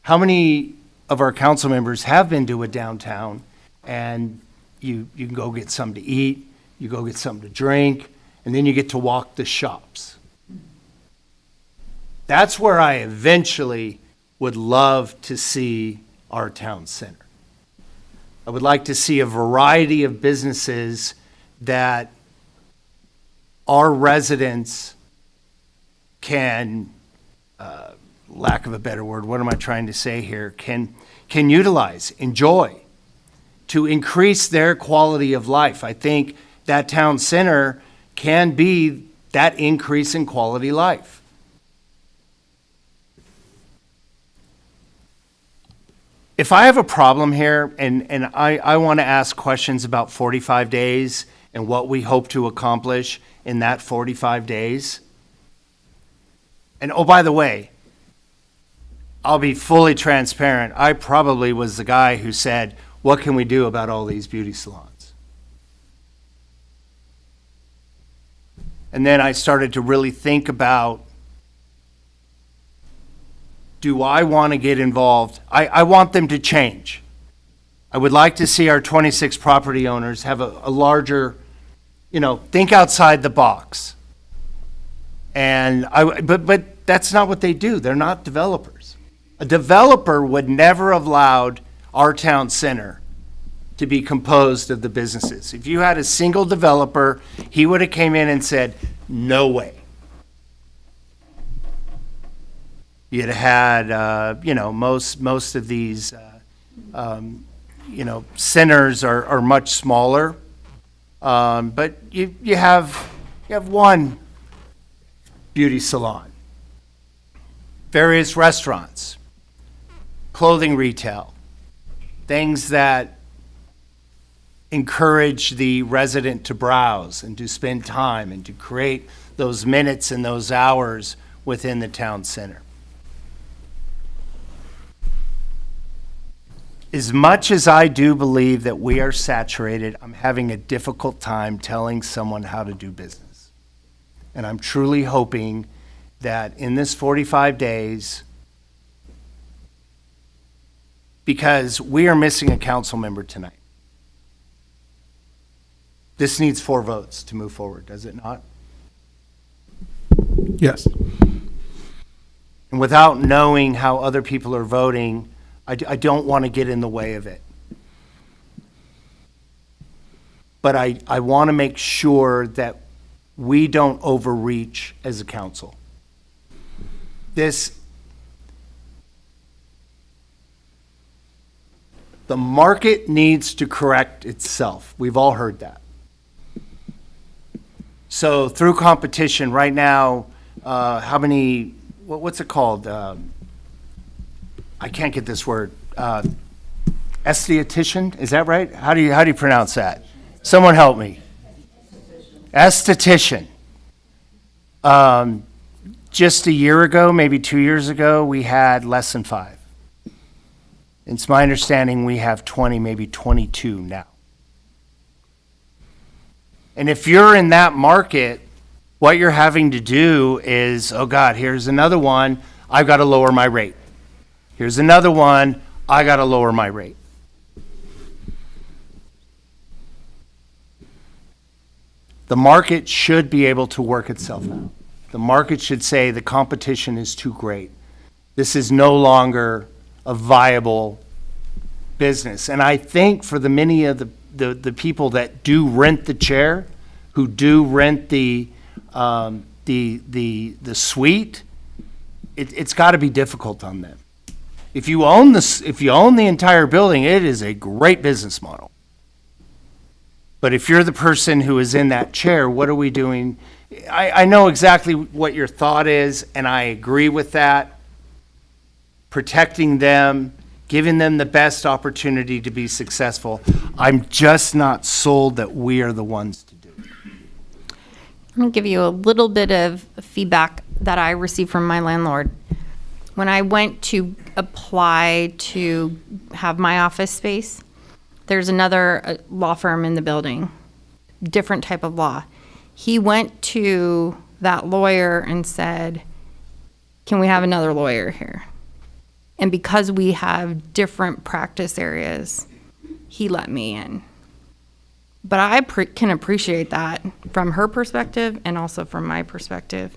How many of our council members have been to a downtown and you can go get something to eat, you go get something to drink, and then you get to walk the shops? That's where I eventually would love to see our town center. I would like to see a variety of businesses that our residents can, lack of a better word, what am I trying to say here, can utilize, enjoy, to increase their quality of life. I think that town center can be that increase in quality life. If I have a problem here, and I want to ask questions about 45 days and what we hope to accomplish in that 45 days. And oh, by the way, I'll be fully transparent. I probably was the guy who said, what can we do about all these beauty salons? And then I started to really think about, do I want to get involved? I want them to change. I would like to see our 26 property owners have a larger, think outside the box. But that's not what they do. They're not developers. A developer would never have allowed our town center to be composed of the businesses. If you had a single developer, he would have came in and said, no way. You'd have had, most of these, centers are much smaller. But you have one beauty salon, various restaurants, clothing retail, things that encourage the resident to browse and to spend time and to create those minutes and those hours within the town center. As much as I do believe that we are saturated, I'm having a difficult time telling someone how to do business. And I'm truly hoping that in this 45 days, because we are missing a council member tonight. This needs 4 votes to move forward, does it not? Yes. And without knowing how other people are voting, I don't want to get in the way of it. But I want to make sure that we don't overreach as a council. The market needs to correct itself. We've all heard that. So through competition right now, how many, what's it called? I can't get this word. Esthetician, is that right? How do you pronounce that? Someone help me. Esthetician. Just a year ago, maybe 2 years ago, we had less than 5. It's my understanding we have 20, maybe 22 now. And if you're in that market, what you're having to do is, oh God, here's another one, I've got to lower my rate. Here's another one, I got to lower my rate. The market should be able to work itself out. The market should say the competition is too great. This is no longer a viable business. And I think for the many of the people that do rent the chair, who do rent the suite, it's got to be difficult on them. If you own the entire building, it is a great business model. But if you're the person who is in that chair, what are we doing? I know exactly what your thought is, and I agree with that. Protecting them, giving them the best opportunity to be successful. I'm just not sold that we are the ones to do it. I'm going to give you a little bit of feedback that I received from my landlord. When I went to apply to have my office space, there's another law firm in the building, different type of law. He went to that lawyer and said, can we have another lawyer here? And because we have different practice areas, he let me in. But I can appreciate that from her perspective and also from my perspective.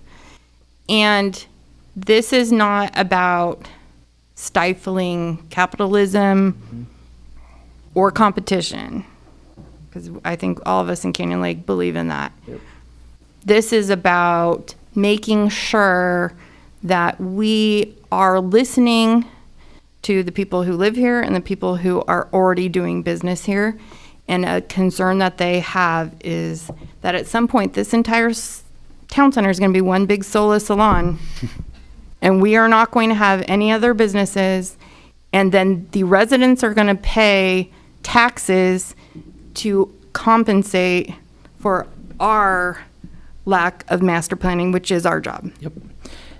And this is not about stifling capitalism or competition, because I think all of us in Canyon Lake believe in that. Yep. This is about making sure that we are listening to the people who live here and the people who are already doing business here. And a concern that they have is that at some point this entire town center is going to be one big solo salon and we are not going to have any other businesses, and then the residents are going to pay taxes to compensate for our lack of master planning, which is our job. Yep.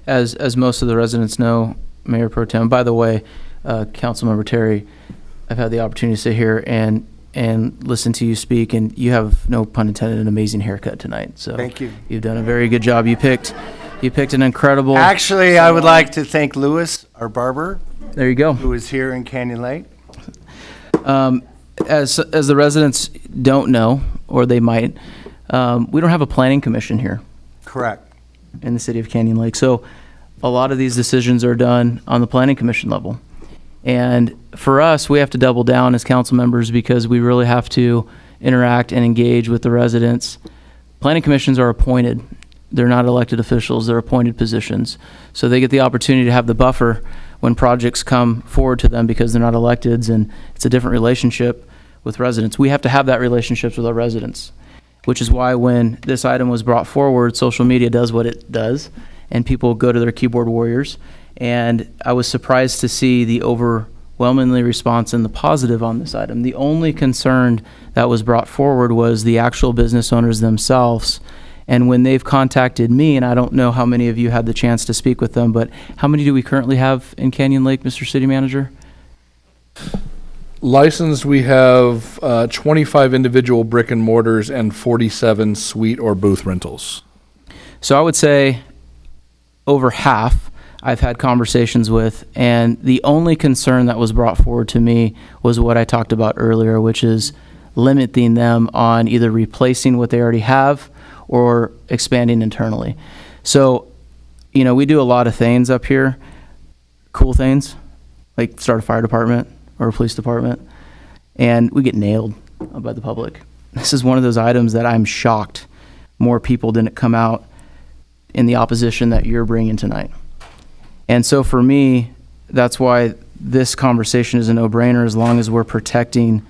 As most of the residents know, Mayor Pro Tem, by the way, Councilmember Terry, I've had the opportunity to sit here and listen to you speak, and you have, no pun intended, an amazing haircut tonight. So thank you. You've done a very good job. You picked an incredible. Actually, I would like to thank Lewis, our barber. There you go. Who is here in Canyon Lake. As the residents don't know, or they might, we don't have a planning commission here. Correct. In the city of Canyon Lake. So a lot of these decisions are done on the planning commission level. And for us, we have to double down as council members because we really have to interact and engage with the residents. Planning commissions are appointed. They're not elected officials, they're appointed positions. So they get the opportunity to have the buffer when projects come forward to them because they're not electeds, and it's a different relationship with residents. We have to have that relationship with our residents, which is why when this item was brought forward, social media does what it does, and people go to their keyboard warriors. And I was surprised to see the overwhelmingly response and the positive on this item. The only concern that was brought forward was the actual business owners themselves. And when they've contacted me, and I don't know how many of you had the chance to speak with them, but how many do we currently have in Canyon Lake, Mr. City Manager? Licensed, we have 25 individual brick and mortars and 47 suite or booth rentals. So I would say over half I've had conversations with, and the only concern that was brought forward to me was what I talked about earlier, which is limiting them on either replacing what they already have or expanding internally. So, you know, we do a lot of things up here, cool things, like start a fire department or a police department, and we get nailed by the public. This is one of those items that I'm shocked more people didn't come out in the opposition that you're bringing tonight. And so for me, that's why this conversation is a no-brainer, as long as we're protecting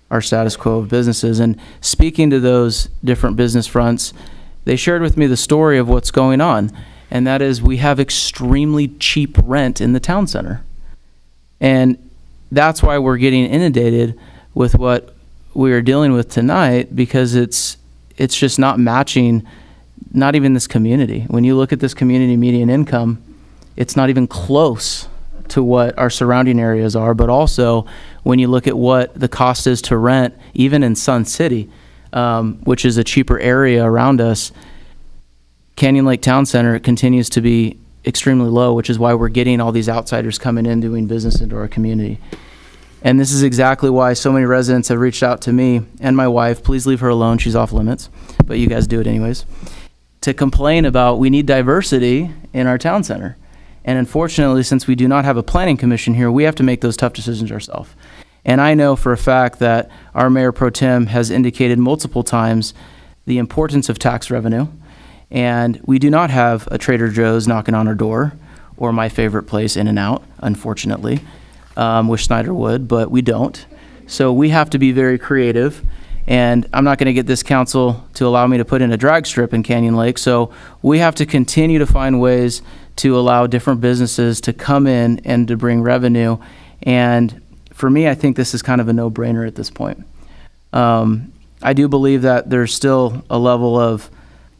our status quo of businesses. And speaking to those different business fronts, they shared with me the story of what's going on, and that is we have extremely cheap rent in the town center. And that's why we're getting inundated with what we are dealing with tonight, because it's just not matching, not even this community. When you look at this community median income, it's not even close to what our surrounding areas are. But also when you look at what the cost is to rent, even in Sun City, which is a cheaper area around us, Canyon Lake Town Center continues to be extremely low, which is why we're getting all these outsiders coming in doing business into our community. And this is exactly why so many residents have reached out to me and my wife, please leave her alone, she's off limits, but you guys do it anyways, to complain about we need diversity in our town center. And unfortunately, since we do not have a planning commission here, we have to make those tough decisions ourselves. And I know for a fact that our Mayor Pro Tem has indicated multiple times the importance of tax revenue. And we do not have a Trader Joe's knocking on our door, or my favorite place, In-N-Out, unfortunately. Wish Snyder would, but we don't. So we have to be very creative. And I'm not going to get this council to allow me to put in a drag strip in Canyon Lake. So we have to continue to find ways to allow different businesses to come in and to bring revenue. And for me, I think this is kind of a no-brainer at this point. I do believe that there's still a level of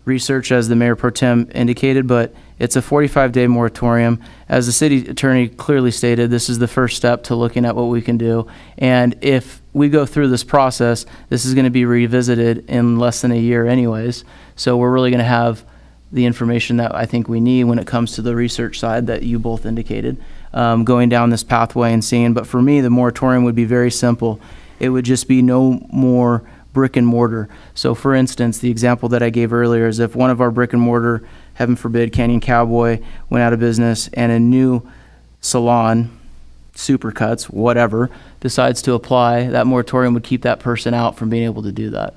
research, as the Mayor Pro Tem indicated, but it's a 45-day moratorium. As the city attorney clearly stated, this is the first step to looking at what we can do. And if we go through this process, this is going to be revisited in less than a year anyways. So we're really going to have the information that I think we need when it comes to the research side that you both indicated, going down this pathway and seeing. But for me, the moratorium would be very simple. It would just be no more brick and mortar. So for instance, the example that I gave earlier is if one of our brick and mortar, heaven forbid, Canyon Cowboy went out of business and a new salon, Supercuts, whatever, decides to apply, that moratorium would keep that person out from being able to do that.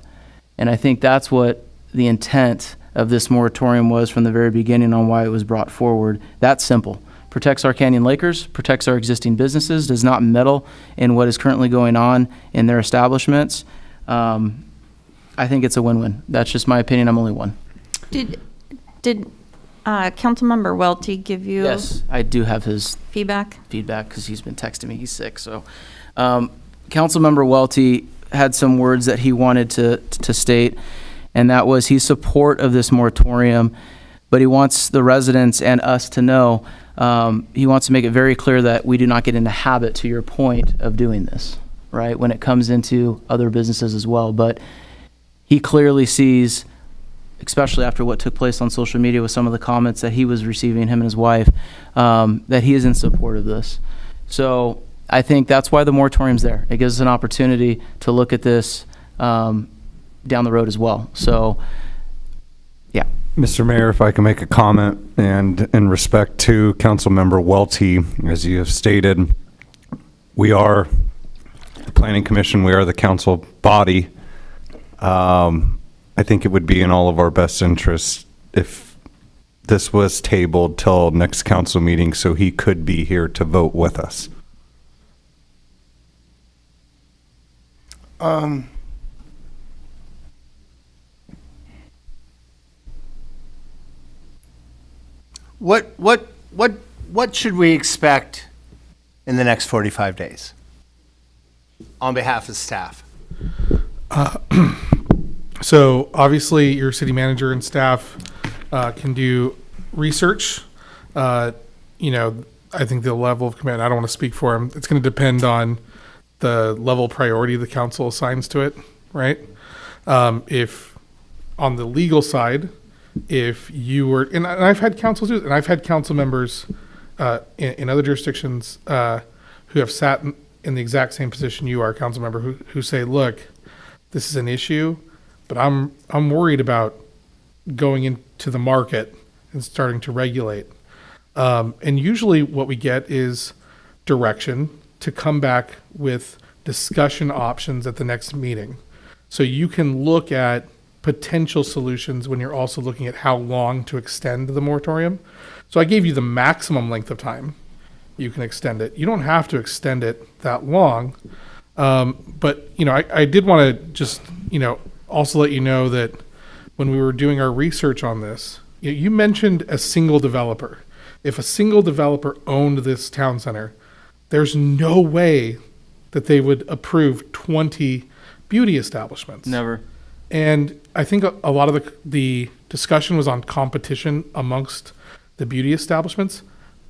And I think that's what the intent of this moratorium was from the very beginning on why it was brought forward. That's simple. Protects our Canyon Lakers, protects our existing businesses, does not meddle in what is currently going on in their establishments. I think it's a win-win. That's just my opinion. I'm only one. Did Councilmember Welty give you? Yes, I do have his feedback because he's been texting me. He's sick. So Councilmember Welty had some words that he wanted to state, and that was he's support of this moratorium, but he wants the residents and us to know, he wants to make it very clear that we do not get in the habit, to your point, of doing this, right, when it comes into other businesses as well. But he clearly sees, especially after what took place on social media with some of the comments that he was receiving, him and his wife, that he is in support of this. So I think that's why the moratorium's there. It gives us an opportunity to look at this down the road as well. So, yeah. Mr. Mayor, if I can make a comment, and in respect to Councilmember Welty, as you have stated, we are the Planning Commission, we are the council body. I think it would be in all of our best interests if this was tabled till next council meeting so he could be here to vote with us. What should we expect in the next 45 days on behalf of staff? So obviously your city manager and staff can do research. You know, I think the level of commitment, I don't want to speak for him. It's going to depend on the level of priority the council assigns to it, right? If on the legal side, if you were, and I've had council do, and I've had council members in other jurisdictions who have sat in the exact same position you are, council member, who say, look, this is an issue, but I'm worried about going into the market and starting to regulate. And usually what we get is direction to come back with discussion options at the next meeting. So you can look at potential solutions when you're also looking at how long to extend the moratorium. So I gave you the maximum length of time you can extend it. You don't have to extend it that long. But, I did want to just, also let you know that when we were doing our research on this, you mentioned a single developer. If a single developer owned this town center, there's no way that they would approve 20 beauty establishments. Never. And I think a lot of the discussion was on competition amongst the beauty establishments,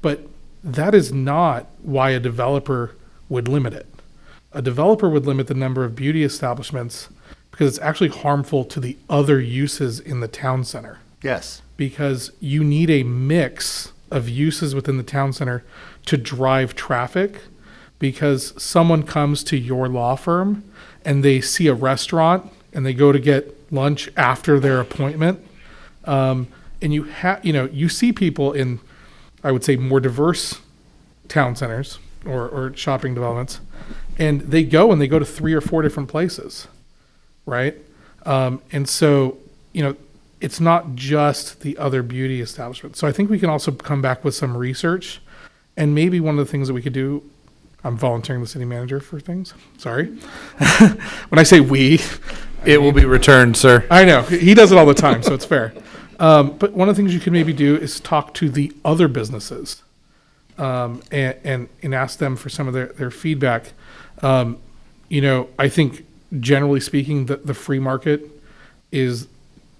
but that is not why a developer would limit it. A developer would limit the number of beauty establishments because it's actually harmful to the other uses in the town center. Yes. Because you need a mix of uses within the town center to drive traffic, because someone comes to your law firm and they see a restaurant and they go to get lunch after their appointment. And you see people in, I would say, more diverse town centers or shopping developments, and they go to 3 or 4 different places, right? And so, it's not just the other beauty establishments. So I think we can also come back with some research, and maybe one of the things that we could do, I'm volunteering the city manager for things, sorry. When I say we, It will be returned, sir. I know, he does it all the time, so it's fair. But one of the things you could maybe do is talk to the other businesses and ask them for some of their feedback. I think generally speaking, the free market is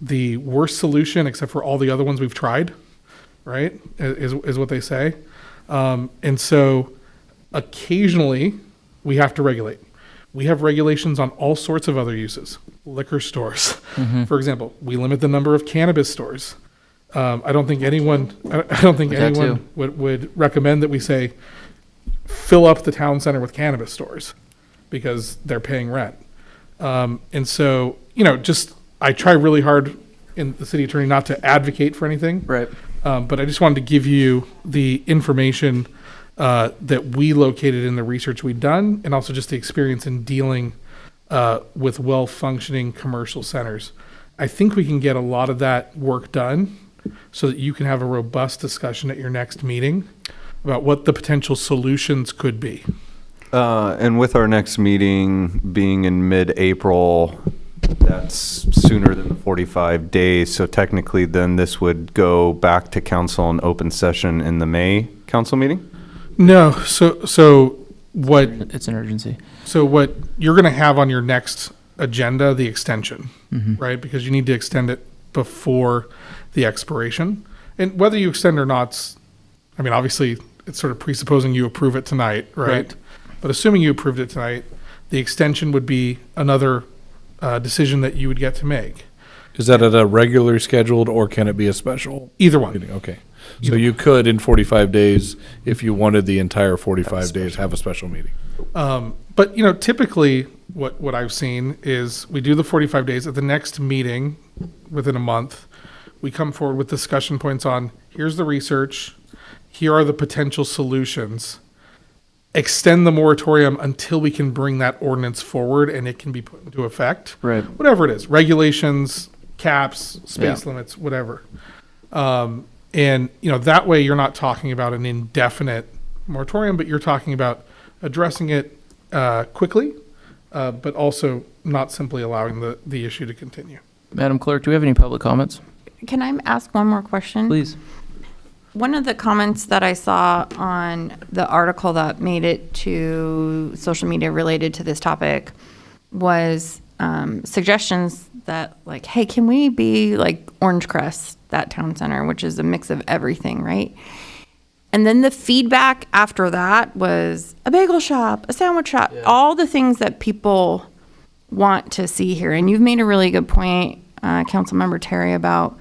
the worst solution, except for all the other ones we've tried, right? Is what they say. And so occasionally we have to regulate. We have regulations on all sorts of other uses. Liquor stores, for example, we limit the number of cannabis stores. I don't think anyone would recommend that we say fill up the town center with cannabis stores because they're paying rent. And so, I try really hard in the city attorney not to advocate for anything. Right. But I just wanted to give you the information that we located in the research we've done, and also just the experience in dealing with well-functioning commercial centers. I think we can get a lot of that work done so that you can have a robust discussion at your next meeting about what the potential solutions could be. And with our next meeting being in mid-April, that's sooner than the 45 days. So technically then this would go back to council in open session in the May council meeting? No, so what? It's an urgency. So what you're going to have on your next agenda, the extension, right? Because you need to extend it before the expiration. And whether you extend or not, obviously it's sort of presupposing you approve it tonight, right? But assuming you approved it tonight, the extension would be another decision that you would get to make. Is that at a regularly scheduled, or can it be a special? Either one. Meeting? Okay. So you could, in 45 days, if you wanted the entire 45 days, have a special meeting. But typically what I've seen is we do the 45 days. At the next meeting, within a month, we come forward with discussion points on, here's the research, here are the potential solutions. Extend the moratorium until we can bring that ordinance forward and it can be put into effect. Right. Whatever it is, regulations, caps, space limits, whatever. And that way you're not talking about an indefinite moratorium, but you're talking about addressing it quickly, but also not simply allowing the issue to continue. Madam Clerk, do we have any public comments? Can I ask one more question? Please. One of the comments that I saw on the article that made it to social media related to this topic was suggestions that, like, hey, can we be like Orange Crest, that town center, which is a mix of everything, right? And then the feedback after that was a bagel shop, a sandwich shop, all the things that people want to see here. And you've made a really good point, Councilmember Terry, about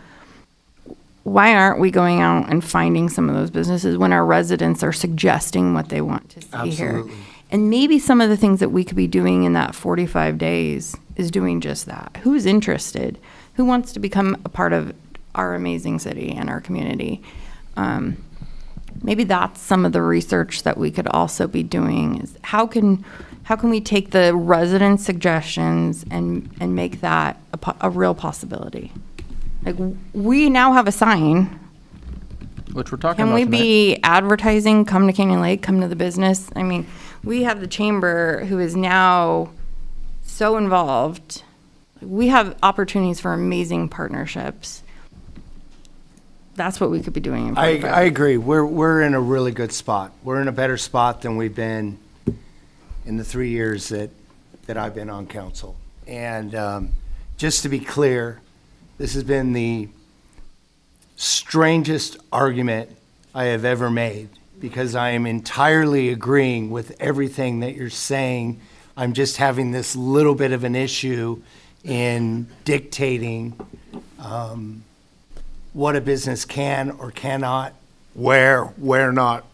why aren't we going out and finding some of those businesses when our residents are suggesting what they want to see here? Absolutely. And maybe some of the things that we could be doing in that 45 days is doing just that. Who's interested? Who wants to become a part of our amazing city and our community? Maybe that's some of the research that we could also be doing, is how can we take the resident suggestions and make that a real possibility? Like, we now have a sign. Which we're talking Can about we tonight. be advertising, come to Canyon Lake, come to the business? I mean, we have the chamber who is now so involved. We have opportunities for amazing partnerships. That's what we could be doing. In I 45. agree. We're in a really good spot. We're in a better spot than we've been in the 3 years that I've been on council. And just to be clear, this has been the strangest argument I have ever made, because I am entirely agreeing with everything that you're saying. I'm just having this little bit of an issue in dictating what a business can or cannot, where not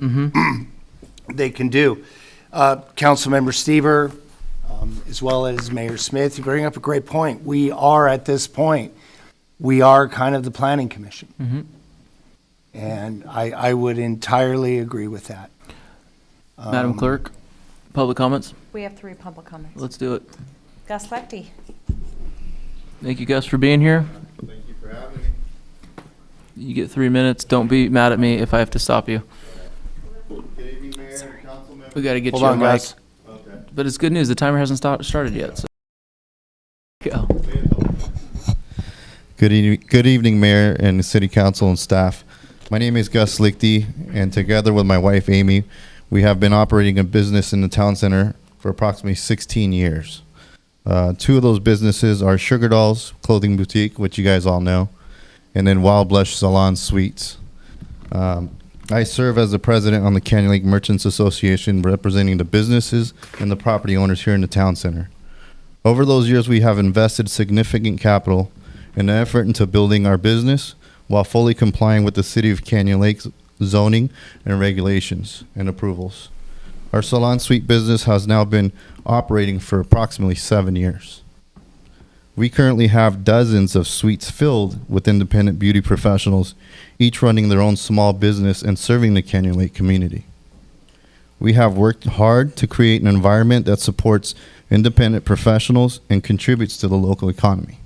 they can do. Councilmember Stever, as well as Mayor Smith, you bring up a great point. We are at this point, we are kind of the planning commission. And I would entirely agree with that. Madam Clerk, public comments? We have 3 public comments. Let's do it. Gus Lechty. Thank you, Gus, for being here. Thank you for having me. You get 3 minutes. Don't be mad at me if I have to stop you. Good evening, Mayor, council members. We got to get Hold you on, a mic. Gus. Okay. But it's good news. The timer hasn't started yet. So. Go. Good evening, Mayor and City Council and staff. My name is Gus Lichty, and together with my wife, Amy, we have been operating a business in the town center for approximately 16 years. 2 of those businesses are Sugar Dolls Clothing Boutique, which you guys all know, and then Wild Blush Salon Suites. I serve as the president on the Canyon Lake Merchants Association, representing the businesses and the property owners here in the town center. Over those years, we have invested significant capital in an effort into building our business while fully complying with the City of Canyon Lake's zoning and regulations and approvals. Our salon suite business has now been operating for approximately 7 years. We currently have dozens of suites filled with independent beauty professionals, each running their own small business and serving the Canyon Lake community. We have worked hard to create an environment that supports independent professionals and contributes to the local economy.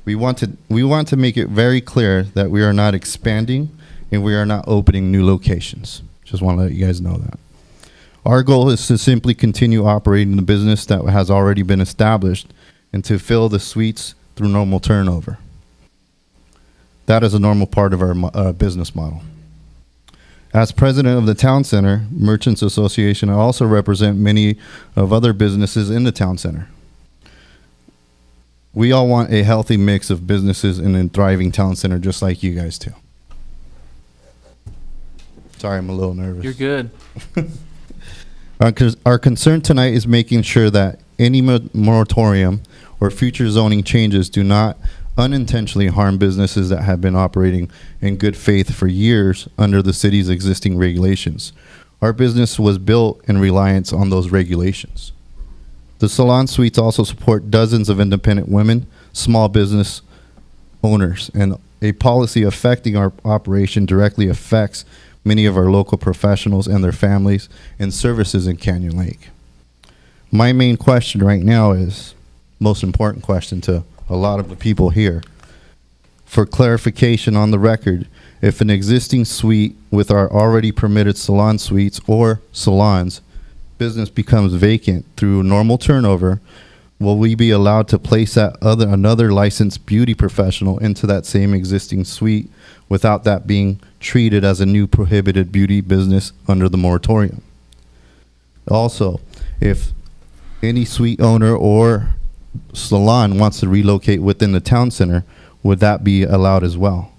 We want to make it very clear that we are not expanding and we are not opening new locations. Just want to let you guys know that. Our goal is to simply continue operating the business that has already been established and to fill the suites through normal turnover. That is a normal part of our business model. As president of the Town Center Merchants Association, I also represent many of other businesses in the Town Center. We all want a healthy mix of businesses in a thriving town center, just like you guys do. Sorry, I'm a little nervous. You're good. Our concern tonight is making sure that any moratorium or future zoning changes do not unintentionally harm businesses that have been operating in good faith for years under the city's existing regulations. Our business was built in reliance on those regulations. The salon suites also support dozens of independent women, small business owners, and a policy affecting our operation directly affects many of our local professionals and their families and services in Canyon Lake. My main question right now is, most important question to a lot of the people here, for clarification on the record, if an existing suite with our already permitted salon suites or salons business becomes vacant through normal turnover, will we be allowed to place another licensed beauty professional into that same existing suite without that being treated as a new prohibited beauty business under the moratorium? Also, if any suite owner or salon wants to relocate within the town center, would that be allowed as well?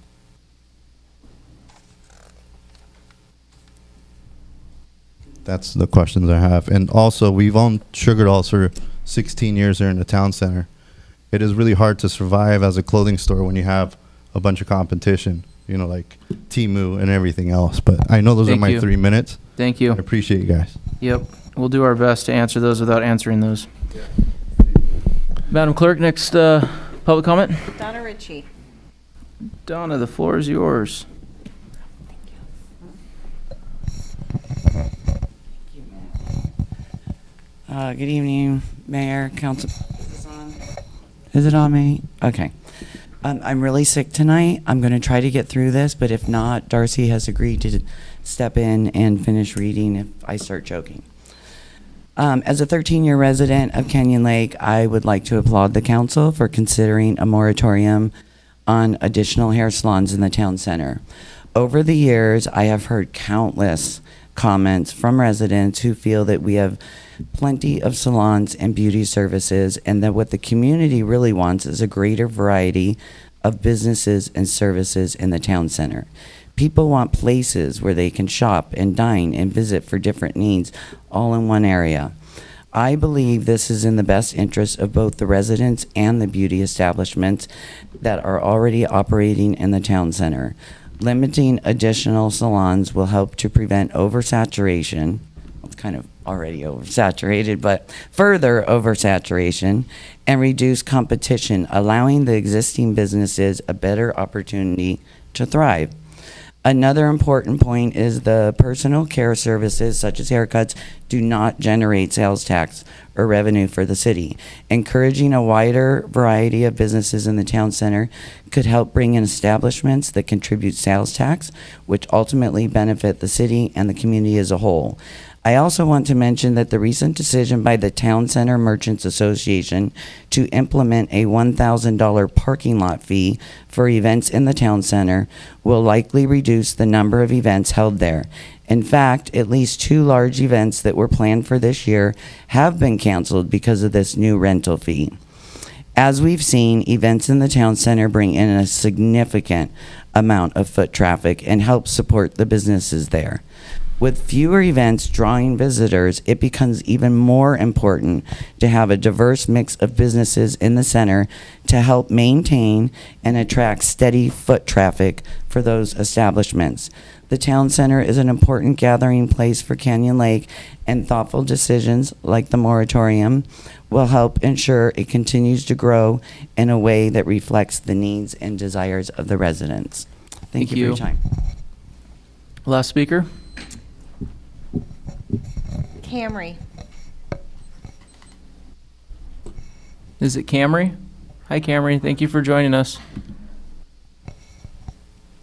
That's the questions I have. And also, we've owned Sugar Dolls for 16 years here in the town center. It is really hard to survive as a clothing store when you have a bunch of competition. like Temu and everything else. But I know those Thank are my you. 3 minutes. Thank you. I appreciate you guys. Yep. We'll do our best to answer those without answering those. Madam Clerk, next public comment. Donna Ritchie. Donna, the floor is yours. Good evening, Mayor, Council. Is it on me? Okay. I'm really sick tonight. I'm going to try to get through this, but if not, Darcy has agreed to step in and finish reading if I start choking. As a 13-year resident of Canyon Lake, I would like to applaud the council for considering a moratorium on additional hair salons in the town center. Over the years, I have heard countless comments from residents who feel that we have plenty of salons and beauty services, and that what the community really wants is a greater variety of businesses and services in the town center. People want places where they can shop and dine and visit for different needs all in one area. I believe this is in the best interest of both the residents and the beauty establishments that are already operating in the town center. Limiting additional salons will help to prevent oversaturation. It's kind of already oversaturated, but further oversaturation, and reduce competition, allowing the existing businesses a better opportunity to thrive. Another important point is the personal care services, such as haircuts, do not generate sales tax or revenue for the city. Encouraging a wider variety of businesses in the town center could help bring in establishments that contribute sales tax, which ultimately benefit the city and the community as a whole. I also want to mention that the recent decision by the Town Center Merchants Association to implement a $1,000 parking lot fee for events in the town center will likely reduce the number of events held there. In fact, at least 2 large events that were planned for this year have been canceled because of this new rental fee. As we've seen, events in the town center bring in a significant amount of foot traffic and help support the businesses there. With fewer events drawing visitors, it becomes even more important to have a diverse mix of businesses in the center to help maintain and attract steady foot traffic for those establishments. The town center is an important gathering place for Canyon Lake, and thoughtful decisions like the moratorium will help ensure it continues to grow in a way that reflects the needs and desires of the residents. Thank you for your time. Last speaker. Camry. Is it Camry? Hi, Camry. Thank you for joining us.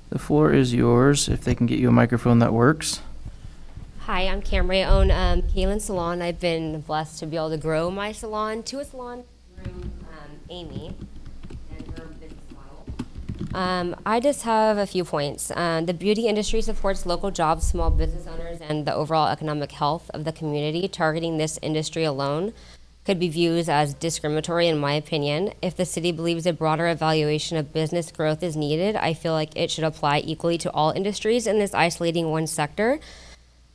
The floor is yours. If they can get you a microphone that works. Hi, I'm Camry. I own Kalen Salon. I've been blessed to be able to grow my salon to a salon through Amy and her business model. I just have a few points. The beauty industry supports local jobs, small business owners, and the overall economic health of the community. Targeting this industry alone could be viewed as discriminatory, in my opinion. If the city believes a broader evaluation of business growth is needed, I feel like it should apply equally to all industries in this isolating one sector.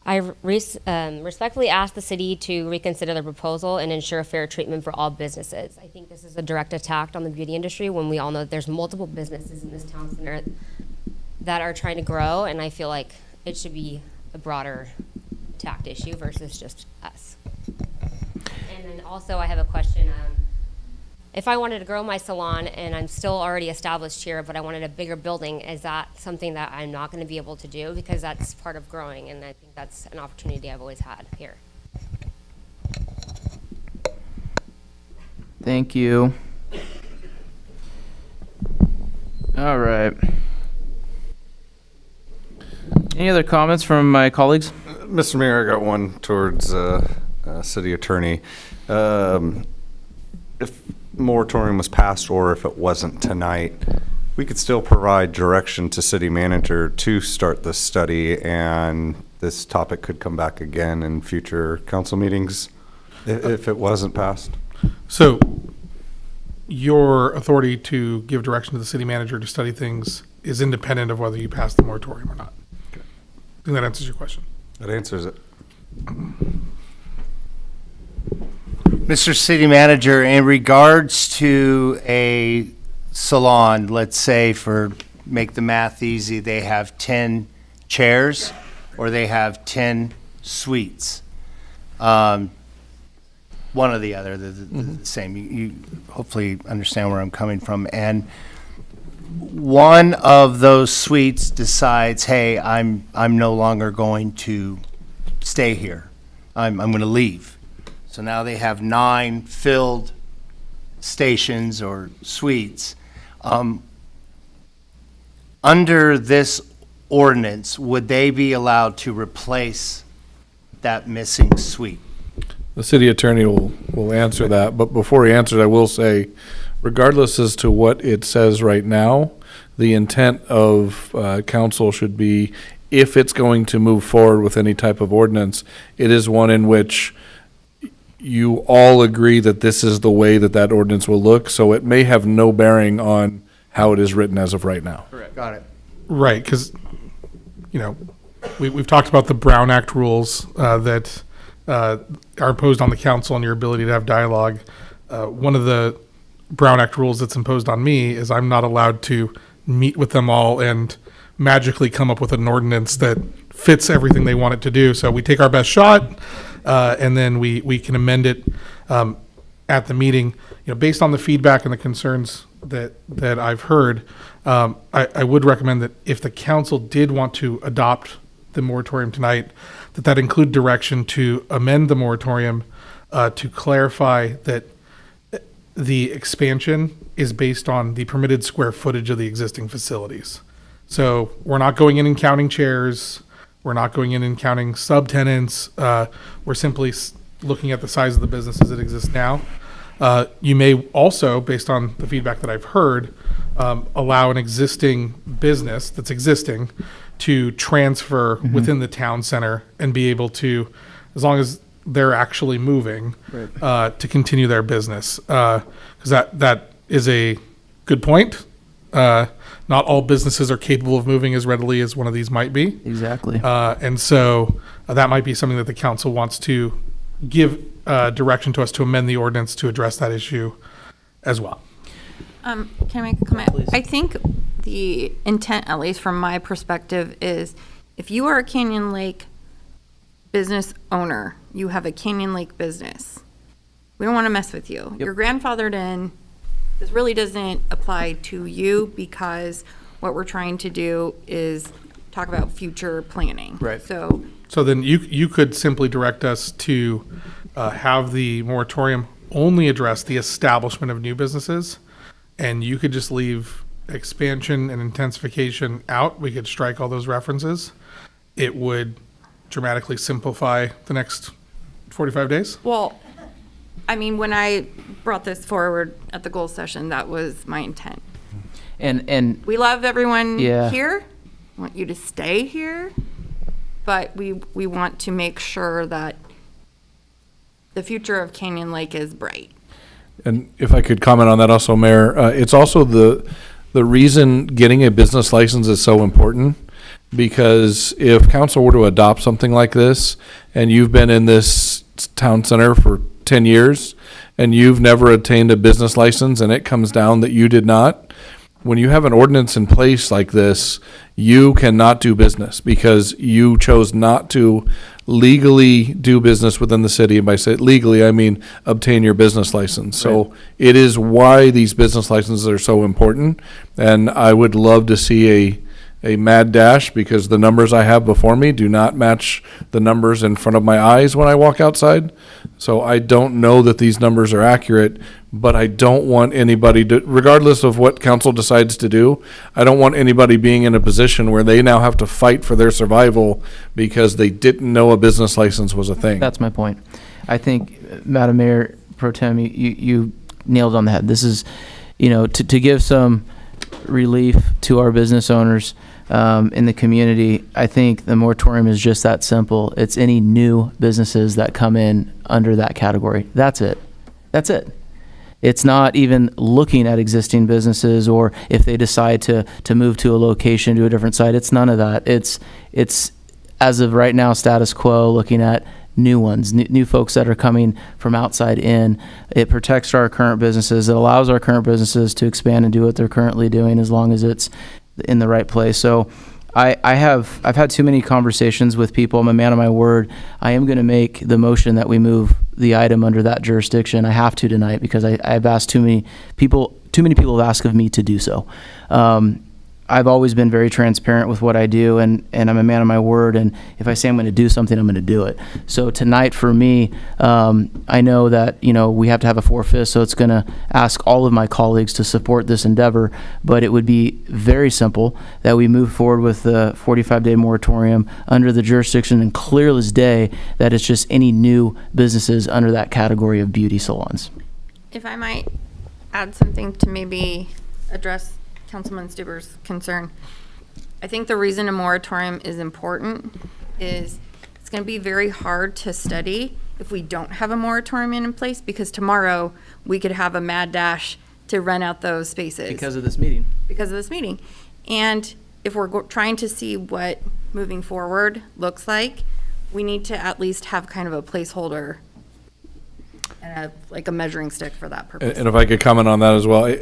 I respectfully ask the city to reconsider the proposal and ensure fair treatment for all businesses. I think this is a direct attack on the beauty industry when we all know that there's multiple businesses in this town center that are trying to grow, and I feel like it should be a broader attacked issue versus just us. And then also I have a question. If I wanted to grow my salon and I'm still already established here, but I wanted a bigger building, is that something that I'm not going to be able to do? Because that's part of growing, and I think that's an opportunity I've always had here. Thank you. All right. Any other comments from my colleagues? Mr. Mayor, I got one towards City Attorney. If moratorium was passed or if it wasn't tonight, we could still provide direction to city manager to start this study, and this topic could come back again in future council meetings if it wasn't passed. So your authority to give direction to the city manager to study things is independent of whether you pass the moratorium or not. Okay. I think that answers your question. That answers it. Mr. City Manager, in regards to a salon, let's say for make the math easy, they have 10 chairs or they have 10 suites. One or the other, the same. You hopefully understand where I'm coming from. And one of those suites decides, hey, I'm no longer going to stay here. I'm going to leave. So now they have 9 filled stations or suites. Under this ordinance, would they be allowed to replace that missing suite? The city attorney will answer that, but before he answers, I will say, regardless as to what it says right now, the intent of council should be, if it's going to move forward with any type of ordinance, it is one in which you all agree that this is the way that that ordinance will look, so it may have no bearing on how it is written as of right now. Correct. Got it. Right, because, we've talked about the Brown Act rules that are imposed on the council and your ability to have dialogue. One of the Brown Act rules that's imposed on me is I'm not allowed to meet with them all and magically come up with an ordinance that fits everything they want it to do. So we take our best shot, and then we can amend it at the meeting. Based on the feedback and the concerns that I've heard, I would recommend that if the council did want to adopt the moratorium tonight, that include direction to amend the moratorium to clarify that the expansion is based on the permitted square footage of the existing facilities. So we're not going in and counting chairs. We're not going in and counting subtenants. We're simply looking at the size of the businesses that exist now. You may also, based on the feedback that I've heard, allow an existing business that's existing to transfer within the town center and be able to, as long as they're actually moving, to continue their business. Because that is a good point. Not all businesses are capable of moving as readily as one of these might be. Exactly. And so that might be something that the council wants to give direction to us to amend the ordinance to address that issue as well. Can I make a comment? Please. I think the intent, at least from my perspective, is if you are a Canyon Lake business owner, you have a Canyon Lake business, we don't want to mess with you. Yep. You're grandfathered in. This really doesn't apply to you because what we're trying to do is talk about future planning. Right. So then you could simply direct us to have the moratorium only address the establishment of new businesses, and you could just leave expansion and intensification out. We could strike all those references. It would dramatically simplify the next 45 days. Well, I mean, when I brought this forward at the goal session, that was my intent. And we love everyone Yeah. here. Want you to stay here, but we want to make sure that the future of Canyon Lake is bright. And if I could comment on that also, Mayor, it's also the reason getting a business license is so important, because if council were to adopt something like this and you've been in this town center for 10 years and you've never attained a business license and it comes down that you did not, when you have an ordinance in place like this, you cannot do business because you chose not to legally do business within the city. And by say legally, I mean obtain your business license. So it is why these business licenses are so important. And I would love to see a mad dash, because the numbers I have before me do not match the numbers in front of my eyes when I walk outside. So I don't know that these numbers are accurate, but I don't want anybody to, regardless of what council decides to do, I don't want anybody being in a position where they now have to fight for their survival because they didn't know a business license was a thing. That's my point. I think, Madam Mayor Pro Tem, you nailed it on the head. This is, to give some relief to our business owners in the community. I think the moratorium is just that simple. It's any new businesses that come in under that category. That's it. It's not even looking at existing businesses, or if they decide to move to a location, to a different site. It's none of that. It's as of right now, status quo, looking at new ones, new folks that are coming from outside in. It protects our current businesses. It allows our current businesses to expand and do what they're currently doing, as long as it's in the right place. So I've had too many conversations with people. I'm a man of my word. I am going to make the motion that we move the item under that jurisdiction. I have to tonight because I've asked too many people have asked of me to do so. I've always been very transparent with what I do, and I'm a man of my word, and if I say I'm going to do something, I'm going to do it. So tonight for me, I know that, we have to have a 4/5, so it's going to ask all of my colleagues to support this endeavor, but it would be very simple that we move forward with the 45-day moratorium under the jurisdiction and clear as day that it's just any new businesses under that category of beauty salons. If I might add something to maybe address Councilman Stuber's concern. I think the reason a moratorium is important is it's going to be very hard to study if we don't have a moratorium in place, because tomorrow we could have a mad dash to rent out those spaces. Because of this meeting. Because of this meeting. And if we're trying to see what moving forward looks like, we need to at least have kind of a placeholder and a measuring stick for that purpose. And if I could comment on that as well.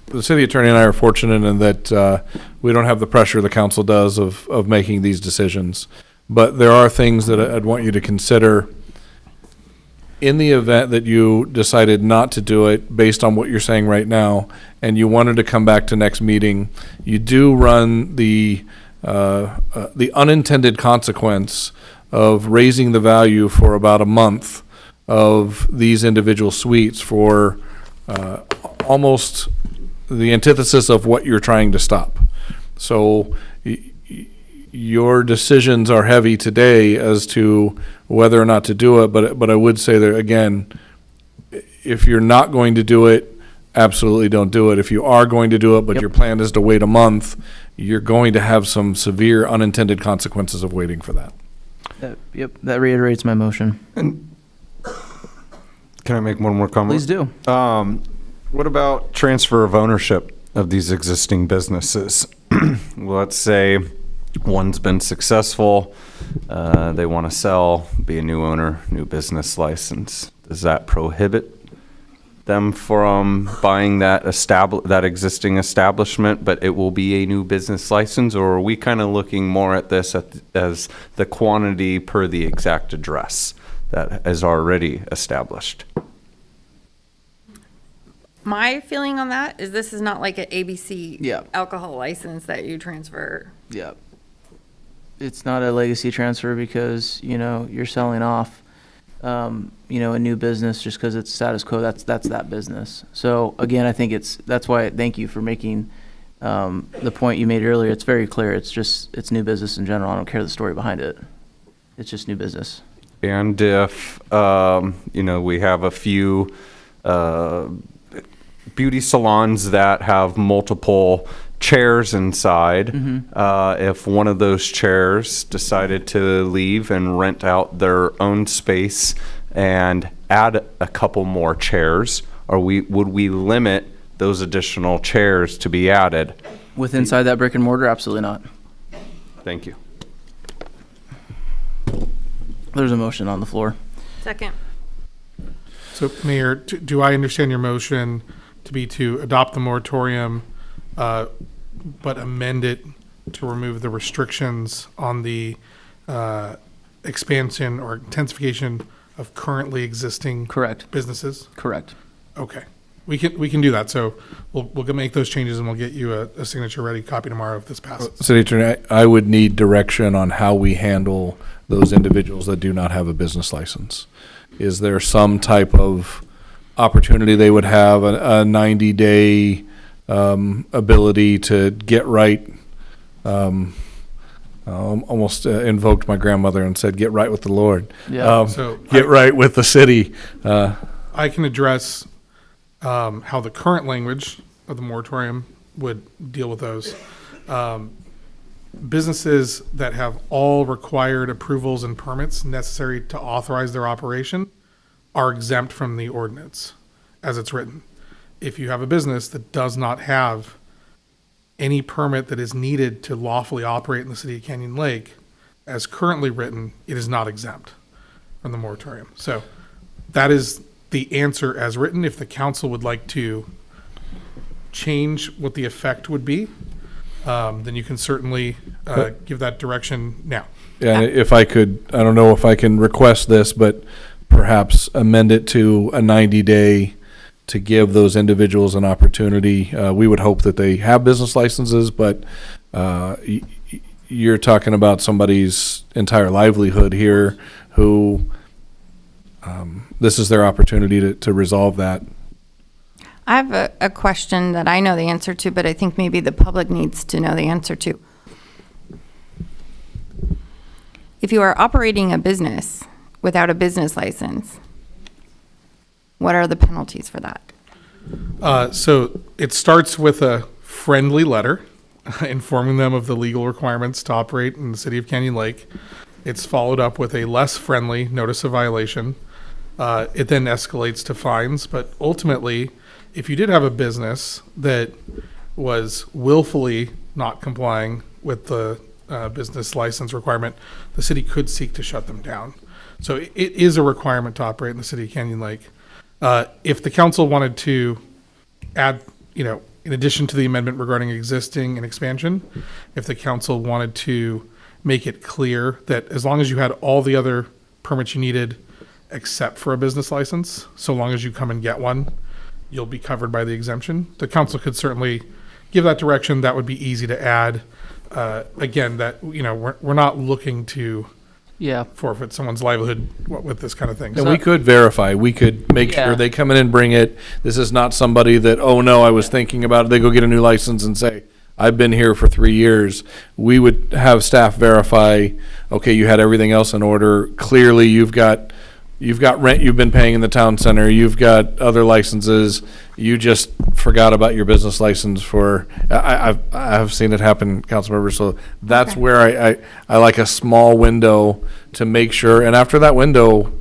The city attorney and I are fortunate in that we don't have the pressure the council does of making these decisions. But there are things that I'd want you to consider in the event that you decided not to do it based on what you're saying right now, and you wanted to come back to next meeting. You do run the unintended consequence of raising the value for about a month of these individual suites for almost the antithesis of what you're trying to stop. So your decisions are heavy today as to whether or not to do it, but I would say that, again, if you're not going to do it, absolutely don't do it. If you are going to do it, but your plan is to wait a month, you're going to have some severe unintended consequences of waiting for that. That reiterates my motion. And can I make one more comment? Please do. What about transfer of ownership of these existing businesses? Let's say one's been successful, they want to sell, be a new owner, new business license. Does that prohibit them from buying that existing establishment, but it will be a new business license? Or are we kind of looking more at this as the quantity per the exact address that is already established? My feeling on that is this is not like an ABC alcohol license that you transfer. Yeah. It's not a legacy transfer because, you're selling off, a new business just because it's status quo. That's that business. So again, I think that's why thank you for making the point you made earlier. It's very clear. It's new business in general. I don't care the story behind it. It's just new business. And if, we have a few, beauty salons that have multiple chairs inside. If one of those chairs decided to leave and rent out their own space and add a couple more chairs, would we limit those additional chairs to be added? With inside that brick and mortar, absolutely not. Thank you. There's a motion on the floor. Second. So, Mayor, do I understand your motion to be to adopt the moratorium, but amend it to remove the restrictions on the expansion or intensification of currently existing businesses? Correct. Okay. We can do that. So we'll make those changes and we'll get you a signature ready copy tomorrow if this passes. City Attorney, I would need direction on how we handle those individuals that do not have a business license. Is there some type of opportunity they would have, a 90-day ability to get right? Almost invoked my grandmother and said, get right with the Lord. Yeah. Get right with the city. I can address how the current language of the moratorium would deal with those. Businesses that have all required approvals and permits necessary to authorize their operation are exempt from the ordinance as it's written. If you have a business that does not have any permit that is needed to lawfully operate in the city of Canyon Lake, as currently written, it is not exempt from the moratorium. So that is the answer as written. If the council would like to change what the effect would be, then you can certainly give that direction now. Yeah, and if I could, I don't know if I can request this, but perhaps amend it to a 90-day to give those individuals an opportunity. We would hope that they have business licenses, but you're talking about somebody's entire livelihood here who this is their opportunity to resolve that. I have a question that I know the answer to, but I think maybe the public needs to know the answer to. If you are operating a business without a business license, what are the penalties for that? So it starts with a friendly letter informing them of the legal requirements to operate in the city of Canyon Lake. It's followed up with a less friendly notice of violation. It then escalates to fines, but ultimately, if you did have a business that was willfully not complying with the business license requirement, the city could seek to shut them down. So it is a requirement to operate in the city of Canyon Lake. If the council wanted to add, in addition to the amendment regarding existing and expansion, if the council wanted to make it clear that as long as you had all the other permits you needed except for a business license, so long as you come and get one, you'll be covered by the exemption. The council could certainly give that direction. That would be easy to add. Again, that we're not looking to forfeit someone's livelihood with this kind of thing. And we could verify. We could make sure they come in and bring it. This is not somebody that, oh no, I was thinking about it. They go get a new license and say, I've been here for 3 years. We would have staff verify, okay, you had everything else in order. Clearly you've got rent you've been paying in the town center. You've got other licenses. You just forgot about your business license for, I've seen it happen, council members. So that's where I like a small window to make sure. And after that window,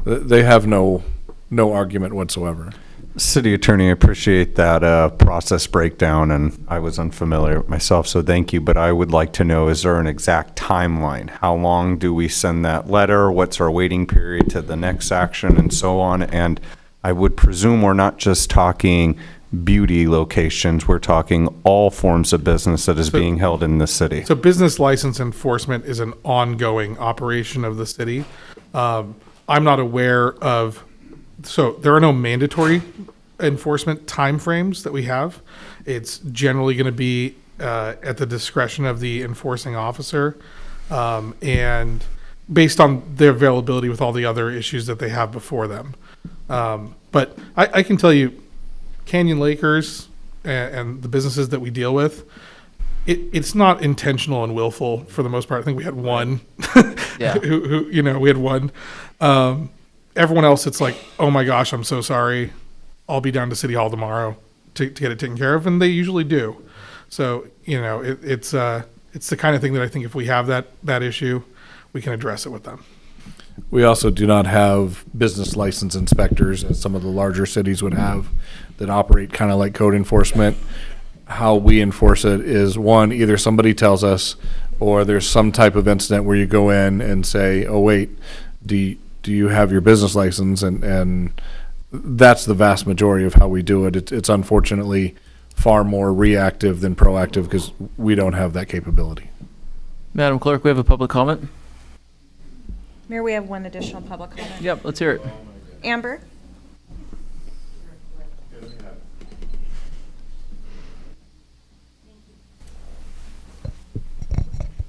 they have no argument whatsoever. City Attorney, I appreciate that process breakdown, and I was unfamiliar myself, so thank you. But I would like to know, is there an exact timeline? How long do we send that letter? What's our waiting period to the next action, and so on? And I would presume we're not just talking beauty locations, we're talking all forms of business that is being held in the city. So business license enforcement is an ongoing operation of the city. I'm not aware of, so there are no mandatory enforcement timeframes that we have. It's generally going to be at the discretion of the enforcing officer and based on their availability with all the other issues that they have before them. But I can tell you, Canyon Lakers and the businesses that we deal with, it's not intentional and willful for the most part. I think we had one who we had one. Everyone else, it's like, oh my gosh, I'm so sorry. I'll be down to City Hall tomorrow to get it taken care of, and they usually do. So it's the kind of thing that I think if we have that issue, we can address it with them. We also do not have business license inspectors, as some of the larger cities would have, that operate kind of like code enforcement. How we enforce it is, one, either somebody tells us, or there's some type of incident where you go in and say, oh wait, do you have your business license? And that's the vast majority of how we do it. It's unfortunately far more reactive than proactive because we don't have that capability. Madam Clerk, we have a public comment. Mayor, we have one additional public comment. Yep, let's hear it. Amber?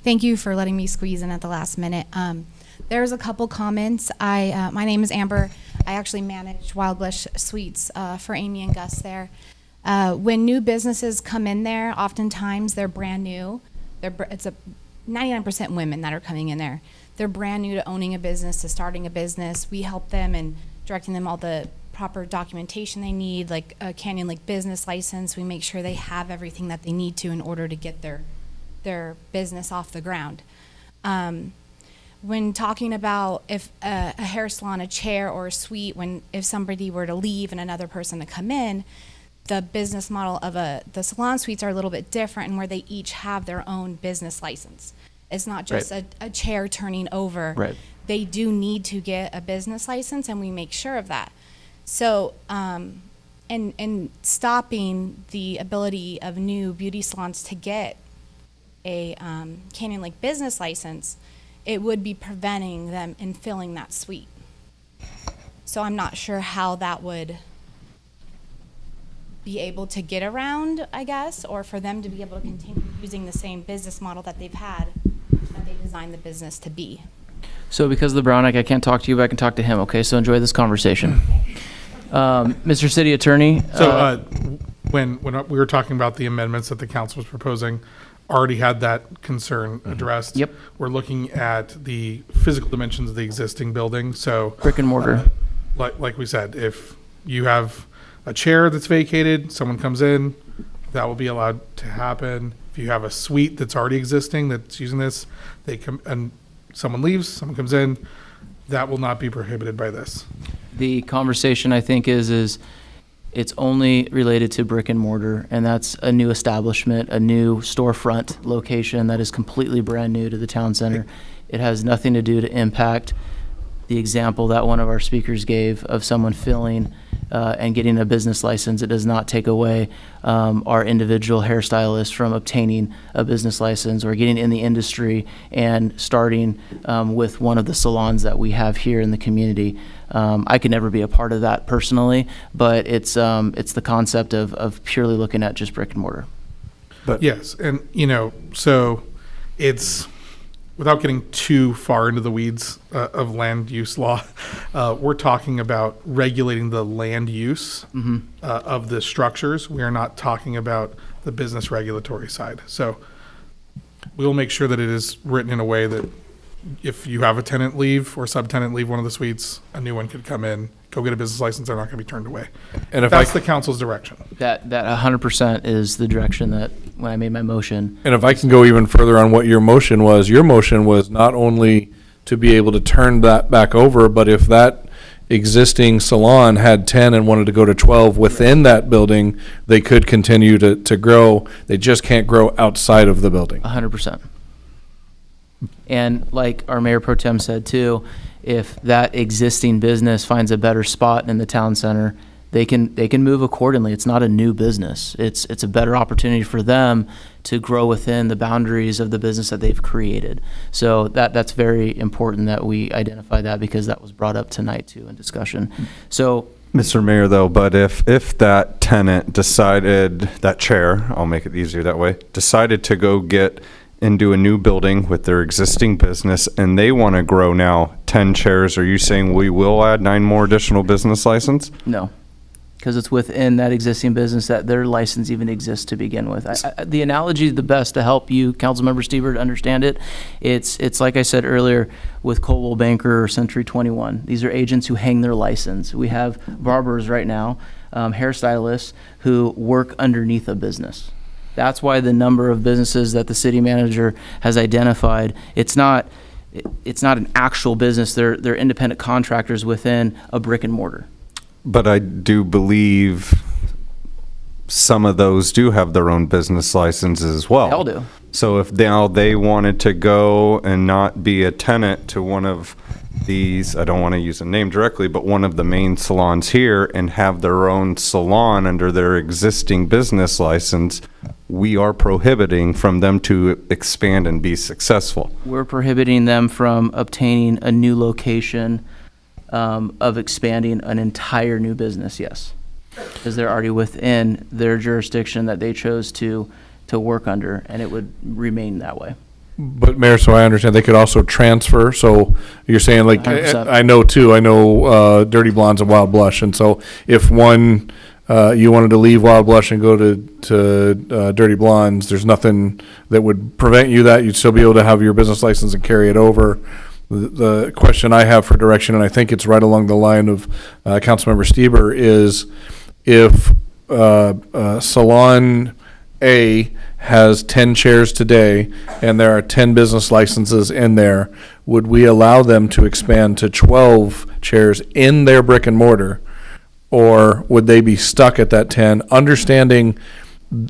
Thank you for letting me squeeze in at the last minute. There's a couple comments. My name is Amber. I actually manage Wild Blush Suites for Amy and Gus there. When new businesses come in there, oftentimes they're brand new. It's 99% women that are coming in there. They're brand new to owning a business, to starting a business. We help them and directing them all the proper documentation they need, like a Canyon Lake business license. We make sure they have everything that they need to in order to get their business off the ground. When talking about if a hair salon, a chair, or a suite, if somebody were to leave and another person to come in, the business model of the salon suites are a little bit different in where they each have their own business license. It's not just a chair turning over. Right. They do need to get a business license, and we make sure of that. So, and stopping the ability of new beauty salons to get a Canyon Lake business license, it would be preventing them in filling that suite. So I'm not sure how that would be able to get around, I guess, or for them to be able to continue using the same business model that they've had, that they designed the business to be. So because of the Brown Act, I can't talk to you, but I can talk to him, okay? So enjoy this conversation. Mr. City Attorney. So when we were talking about the amendments that the council was proposing, already had that concern addressed. Yep. We're looking at the physical dimensions of the existing building. So brick and mortar. Like we said, if you have a chair that's vacated, someone comes in, that will be allowed to happen. If you have a suite that's already existing that's using this, they come and someone leaves, someone comes in, that will not be prohibited by this. The conversation, I think, is it's only related to brick and mortar, and that's a new establishment, a new storefront location that is completely brand new to the town center. It has nothing to do to impact the example that one of our speakers gave of someone filling and getting a business license. It does not take away our individual hairstylists from obtaining a business license or getting in the industry and starting with one of the salons that we have here in the community. I could never be a part of that personally, but it's the concept of purely looking at just brick and mortar. But yes, and so it's, without getting too far into the weeds of land use law, we're talking about regulating the land use of the structures. We are not talking about the business regulatory side. So we will make sure that it is written in a way that if you have a tenant leave or subtenant leave one of the suites, a new one could come in, go get a business license, they're not going to be turned away. And if that's the council's direction. That 100% is the direction that when I made my motion. And if I can go even further on what your motion was not only to be able to turn that back over, but if that existing salon had 10 and wanted to go to 12 within that building, they could continue to grow. They just can't grow outside of the building. 100%. And like our Mayor Pro Tem said too, if that existing business finds a better spot in the town center, they can move accordingly. It's not a new business. It's a better opportunity for them to grow within the boundaries of the business that they've created. So that's very important that we identify that, because that was brought up tonight too in discussion. So Mr. Mayor, though, but if that tenant decided, that chair, I'll make it easier that way, decided to go get into a new building with their existing business and they want to grow now 10 chairs, are you saying we will add 9 more additional business license? No, because it's within that existing business that their license even exists to begin with. The analogy is the best to help you, Councilmember Stever, to understand it. It's like I said earlier with Coldwell Banker or Century 21. These are agents who hang their license. We have barbers right now, hairstylists who work underneath a business. That's why the number of businesses that the city manager has identified, it's not an actual business. They're independent contractors within a brick and mortar. But I do believe some of those do have their own business licenses as well. They all do. So if now they wanted to go and not be a tenant to one of these, I don't want to use a name directly, but one of the main salons here and have their own salon under their existing business license, we are prohibiting from them to expand and be successful. We're prohibiting them from obtaining a new location of expanding an entire new business, yes. Because they're already within their jurisdiction that they chose to work under, and it would remain that way. But Mayor, so I understand they could also transfer. So you're saying, like, 100%. I know Dirty Blondes and Wild Blush, and so if one you wanted to leave Wild Blush and go to Dirty Blondes, there's nothing that would prevent you that you'd still be able to have your business license and carry it over. The question I have for direction, and I think it's right along the line of Councilmember Steber, is if Salon A has 10 chairs today and there are 10 business licenses in there, would we allow them to expand to 12 chairs in their brick and mortar? Or would they be stuck at that 10, understanding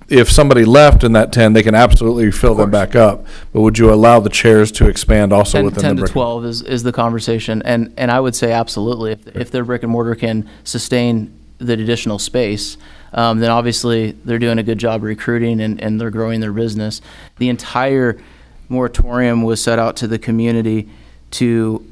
if somebody left in that 10, they can absolutely fill them back up, but would you allow the chairs to expand also 10, within 10 the to brick? 12 is the conversation, and I would say absolutely, if their brick and mortar can sustain the additional space, then obviously they're doing a good job recruiting and they're growing their business. The entire moratorium was set out to the community to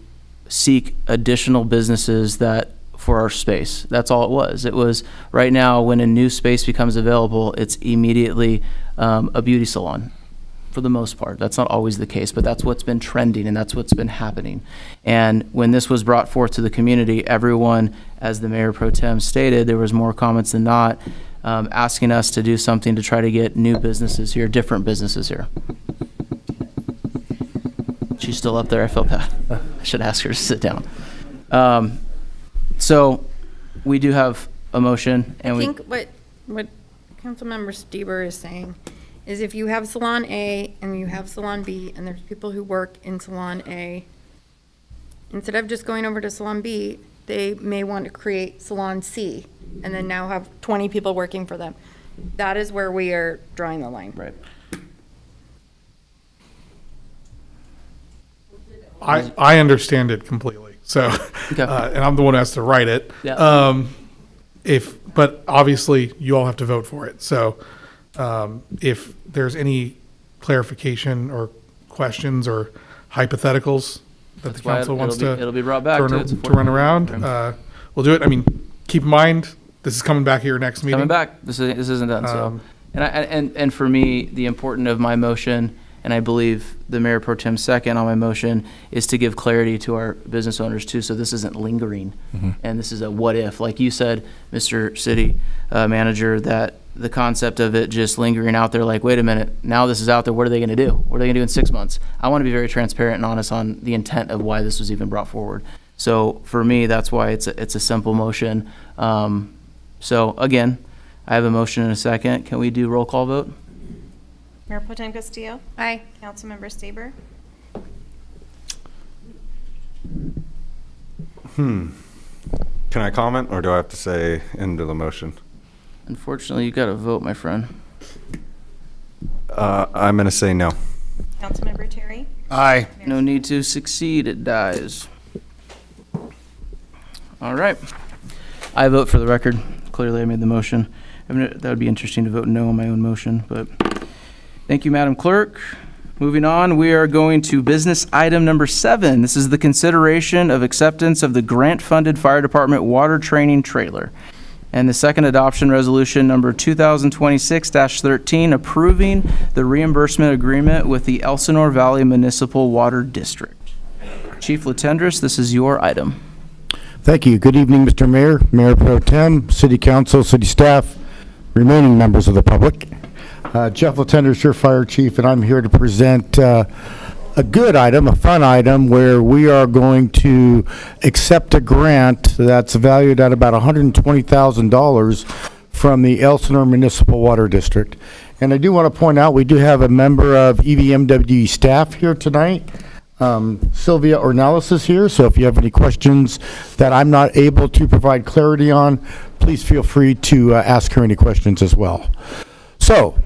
seek additional businesses that for our space. That's all it was. It was right now when a new space becomes available, it's immediately a beauty salon for the most part. That's not always the case, but that's what's been trending and that's what's been happening. And when this was brought forth to the community, everyone, as the Mayor Pro Tem stated, there was more comments than not, asking us to do something to try to get new businesses here, different businesses here. She's still up there. I felt bad. I should ask her to sit down. So we do have a motion, and I think what Councilmember Stieber is saying is if you have Salon A and you have Salon B and there's people who work in Salon A, instead of just going over to Salon B, they may want to create Salon C and then now have 20 people working for them. That is where we are drawing the line. Right. I understand it completely. So, Okay. And I'm the one who has to write it. Yeah. But obviously you all have to vote for it. So, if there's any clarification or questions or hypotheticals that That's the why council wants it'll be brought back to it. It's a to run 14-day around, program. we'll do it. I mean, keep in mind, this is coming back here next meeting. Coming back. This isn't done. So, and for me, the important of my motion, and I believe the Mayor Pro Tem's second on my motion, is to give clarity to our business owners too. So this isn't lingering, and this is a what if, like you said, Mr. City Manager, that the concept of it just lingering out there, like, wait a minute, now this is out there. What are they going to do? What are they going to do in 6 months? I want to be very transparent and honest on the intent of why this was even brought forward. So for me, that's why it's a simple motion. So again, I have a motion and a second. Can we do roll call vote? Mayor Pro Tem Castillo? Aye. Councilmember Stieber? Can I comment, or do I have to say into the motion? Unfortunately, you got to vote, my friend. I'm going to say no. Councilmember Terry? Aye. No need to succeed, it dies. All right. I vote for the record. Clearly, I made the motion. I mean, that would be interesting to vote no on my own motion, but thank you, Madam Clerk. Moving on, we are going to business item number 7. This is the consideration of acceptance of the grant-funded fire department water training trailer. And the second adoption resolution number 2026-13, approving the reimbursement agreement with the Elsinore Valley Municipal Water District. Chief Latendress, this is your item. Thank you. Good evening, Mr. Mayor, Mayor Pro Tem, City Council, City Staff, remaining members of the public. Jeff Latendress, your fire chief, and I'm here to present a good item, a fun item, where we are going to accept a grant that's valued at about $120,000 from the Elsinore Municipal Water District. And I do want to point out, we do have a member of EVMWD staff here tonight. Sylvia Ornelas is here, so if you have any questions that I'm not able to provide clarity on, please feel free to ask her any questions as well. So,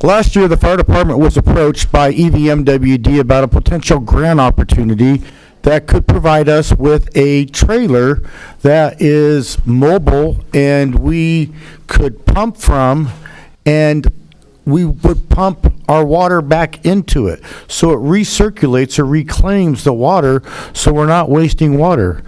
last year, the fire department was approached by EVMWD about a potential grant opportunity that could provide us with a trailer that is mobile and we could pump from, and we would pump our water back into it. So it recirculates or reclaims the water, so we're not wasting water.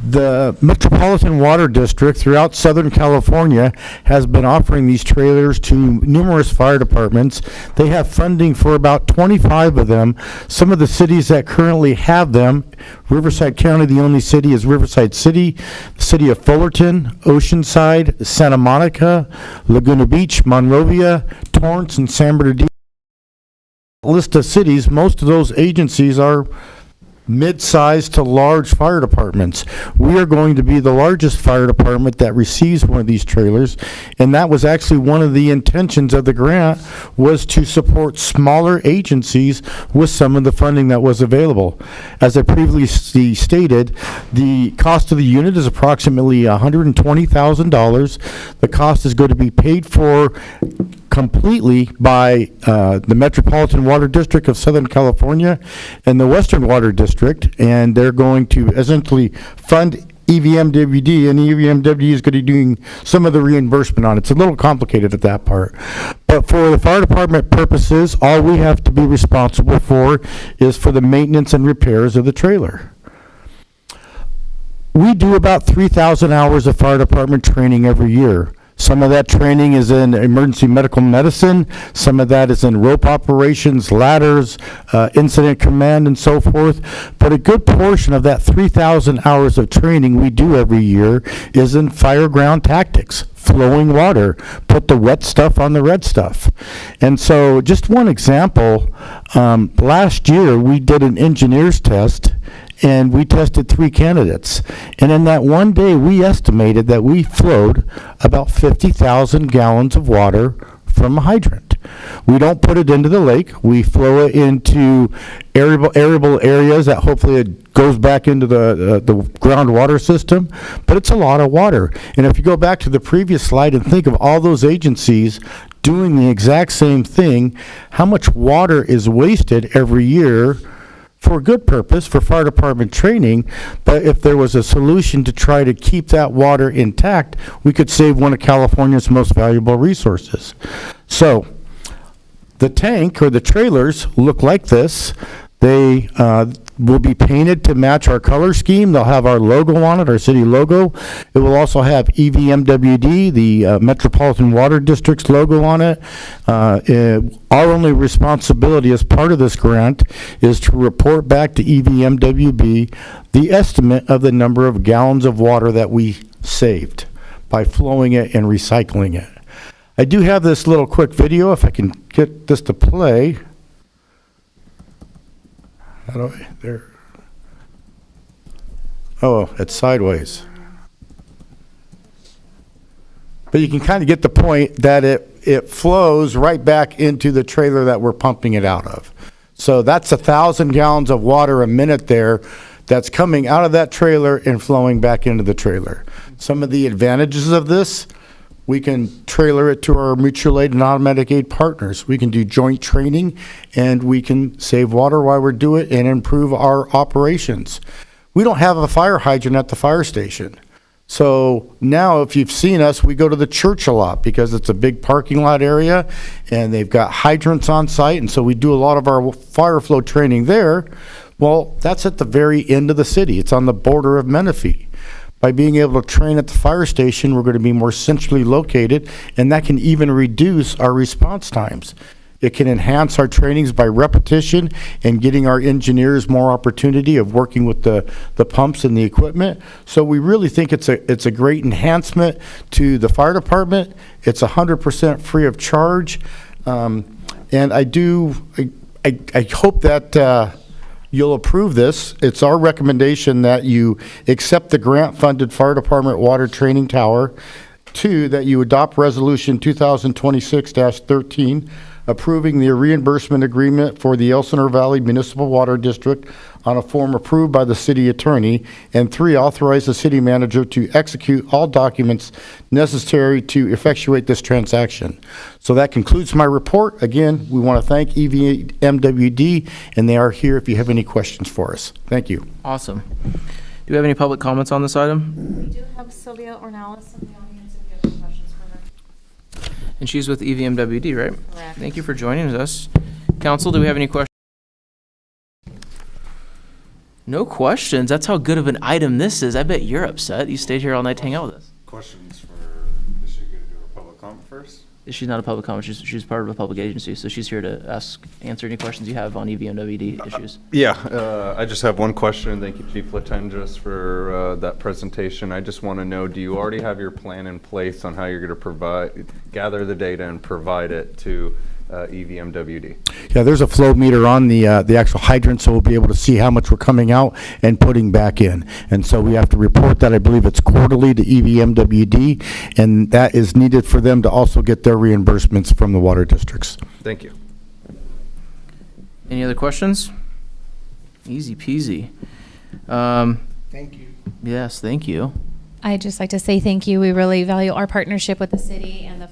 The Metropolitan Water District throughout Southern California has been offering these trailers to numerous fire departments. They have funding for about 25 of them. Some of the cities that currently have them, Riverside County, the only city is Riverside City, the city of Fullerton, Oceanside, Santa Monica, Laguna Beach, Monrovia, Torrance, and San Bernardino. List of cities, most of those agencies are mid-sized to large fire departments. We are going to be the largest fire department that receives one of these trailers, and that was actually one of the intentions of the grant, was to support smaller agencies with some of the funding that was available. As I previously stated, the cost of the unit is approximately $120,000. The cost is going to be paid for completely by the Metropolitan Water District of Southern California and the Western Water District, and they're going to essentially fund EVMWD, and EVMWD is going to be doing some of the reimbursement on it. It's a little complicated at that part. But for the fire department purposes, all we have to be responsible for is for the maintenance and repairs of the trailer. We do about 3,000 hours of fire department training every year. Some of that training is in emergency medical medicine. Some of that is in rope operations, ladders, incident command, and so forth. But a good portion of that 3,000 hours of training we do every year is in fire ground tactics, flowing water, put the wet stuff on the red stuff. And so just one example, last year we did an engineer's test, and we tested 3 candidates. And in that one day, we estimated that we flowed about 50,000 gallons of water from a hydrant. We don't put it into the lake. We flow it into arable areas that hopefully it goes back into the groundwater system. But it's a lot of water. And if you go back to the previous slide and think of all those agencies doing the exact same thing, how much water is wasted every year for a good purpose, for fire department training. But if there was a solution to try to keep that water intact, we could save one of California's most valuable resources. So the tank or the trailers look like this. They will be painted to match our color scheme. They'll have our logo on it, our city logo. It will also have EVMWD, the Metropolitan Water District's logo on it. Our only responsibility as part of this grant is to report back to EVMWB the estimate of the number of gallons of water that we saved by flowing it and recycling it. I do have this little quick video, if I can get this to play. How do I, there. Oh, it's sideways. But you can kind of get the point that it flows right back into the trailer that we're pumping it out of. So that's 1,000 gallons of water a minute there that's coming out of that trailer and flowing back into the trailer. Some of the advantages of this, we can trailer it to our mutual aid and automatic aid partners. We can do joint training, and we can save water while we're doing it and improve our operations. We don't have a fire hydrant at the fire station. So now if you've seen us, we go to the church a lot because it's a big parking lot area and they've got hydrants on site. And so we do a lot of our fire flow training there. Well, that's at the very end of the city. It's on the border of Menifee. By being able to train at the fire station, we're going to be more centrally located, and that can even reduce our response times. It can enhance our trainings by repetition and getting our engineers more opportunity of working with the pumps and the equipment. So we really think it's a great enhancement to the fire department. It's 100% free of charge. And I hope that you'll approve this. It's our recommendation that you accept the grant-funded fire department water training tower. 2, that you adopt resolution 2026-13, approving the reimbursement agreement for the Elsinore Valley Municipal Water District on a form approved by the city attorney. And 3, authorize the city manager to execute all documents necessary to effectuate this transaction. So that concludes my report. Again, we want to thank EVMWD, and they are here if you have any questions for us. Thank you. Awesome. Do we have any public comments on this item? We do have Sylvia Ornelas in the audience if you have any questions for her. And she's with EVMWD, right? Correct. Thank you for joining us. Council, do we have any questions? No questions. That's how good of an item this is. I bet you're upset. You stayed here all night to hang out with us. Questions for, is she going to do her public comment first? She's not a public comment. She's part of a public agency, so she's here to answer any questions you have on EVMWD issues. Yeah, I just have one question. Thank you, Chief Latendress, for that presentation. I just want to know, do you already have your plan in place on how you're going to gather the data and provide it to EVMWD? Yeah, there's a flow meter on the actual hydrant, so we'll be able to see how much we're coming out and putting back in. And so we have to report that. I believe it's quarterly to EVMWD, and that is needed for them to also get their reimbursements from the water districts. Thank you. Any other questions? Easy peasy. Thank you. Yes, thank you. I'd just like to say thank you. We really value our partnership with the city and the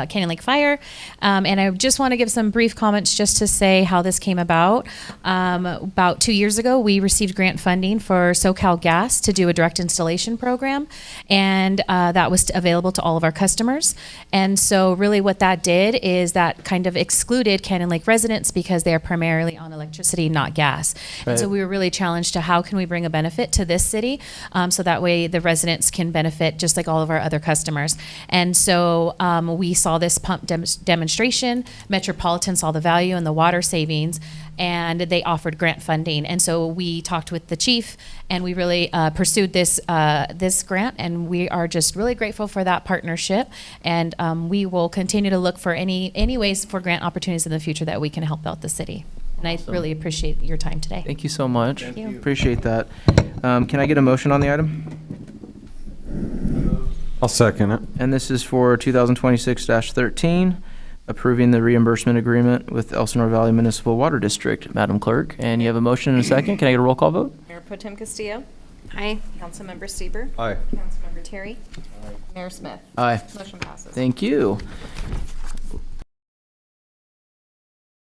Canyon Lake Fire. And I just want to give some brief comments just to say how this came about. About 2 years ago, we received grant funding for SoCal Gas to do a direct installation program, and that was available to all of our customers. And so really what that did is that kind of excluded Canyon Lake residents because they are primarily on electricity, not gas. Right. And so we were really challenged to how can we bring a benefit to this city, so that way the residents can benefit just like all of our other customers. And so we saw this pump demonstration. Metropolitan saw the value in the water savings, and they offered grant funding. And so we talked with the chief, and we really pursued this this grant, and we are just really grateful for that partnership. And we will continue to look for any ways for grant opportunities in the future that we can help out the city. And I really appreciate your time today. Thank you so much. Thank you. Appreciate that. Can I get a motion on the item? I'll second it. And this is for 2026-13, approving the reimbursement agreement with Elsinore Valley Municipal Water District, Madam Clerk. And you have a motion and a second. Can I get a roll call vote? Mayor Pro Tem Castillo. Aye. Councilmember Stieber. Aye. Councilmember Terry. Mayor Smith. Aye. Motion passes. Thank you.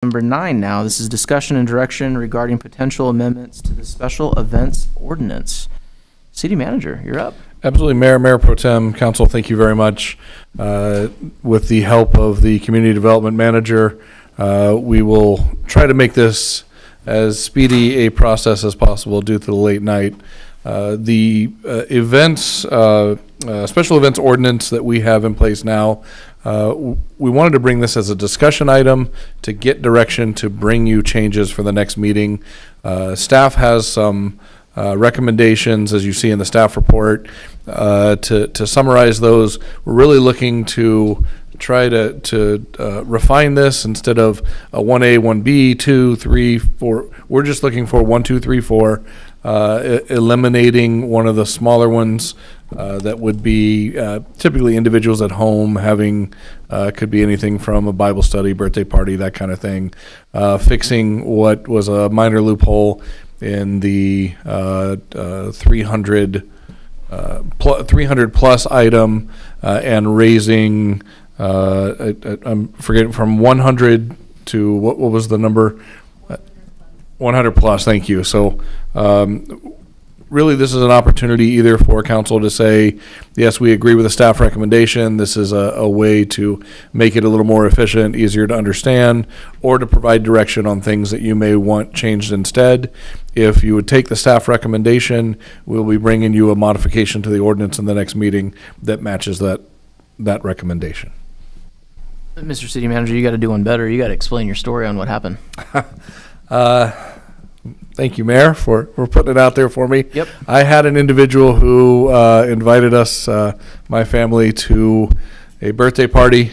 Number 9 now. This is discussion and direction regarding potential amendments to the special events ordinance. City Manager, you're up. Absolutely, Mayor Pro Tem, Council, thank you very much. With the help of the Community Development Manager, we will try to make this as speedy a process as possible due to the late night. The special events ordinance that we have in place now, we wanted to bring this as a discussion item to get direction to bring you changes for the next meeting. Staff has some recommendations, as you see in the staff report. To summarize those, we're really looking to try to refine this instead of a 1A, 1B, 2, 3, 4. We're just looking for 1, 2, 3, 4, eliminating one of the smaller ones that would be typically individuals at home having, could be anything from a Bible study, birthday party, that kind of thing. Fixing what was a minor loophole in the 300 plus item and raising, I'm forgetting, from 100 to what was the number? 100 plus, thank you. So really this is an opportunity either for council to say, yes, we agree with the staff recommendation. This is a way to make it a little more efficient, easier to understand, or to provide direction on things that you may want changed instead. If you would take the staff recommendation, we'll be bringing you a modification to the ordinance in the next meeting that matches that recommendation. Mr. City Manager, you got to do one better. You got to explain your story on what happened. Thank you, Mayor, for putting it out there for me. Yep. I had an individual who invited us, my family, to a birthday party,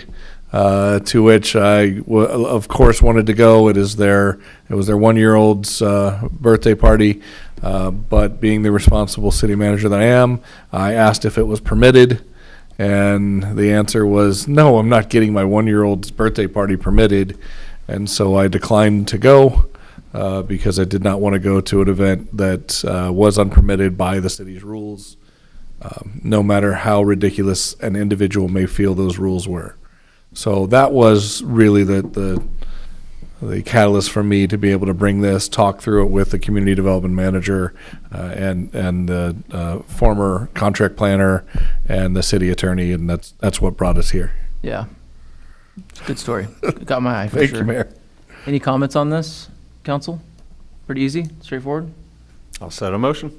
to which I, of course, wanted to go. It was their 1-year-old's birthday party, but being the responsible city manager that I am, I asked if it was permitted, and the answer was, no, I'm not getting my 1-year-old's birthday party permitted, and so I declined to go. Because I did not want to go to an event that was unpermitted by the city's rules, no matter how ridiculous an individual may feel those rules were. So that was really the catalyst for me to be able to bring this, talk through it with the community development manager and the former contract planner and the city attorney, and that's what brought us here. Yeah. It's a good story. Got my eye for Thank sure. you, Mayor. Any comments on this, Council? Pretty easy, straightforward? I'll set a motion.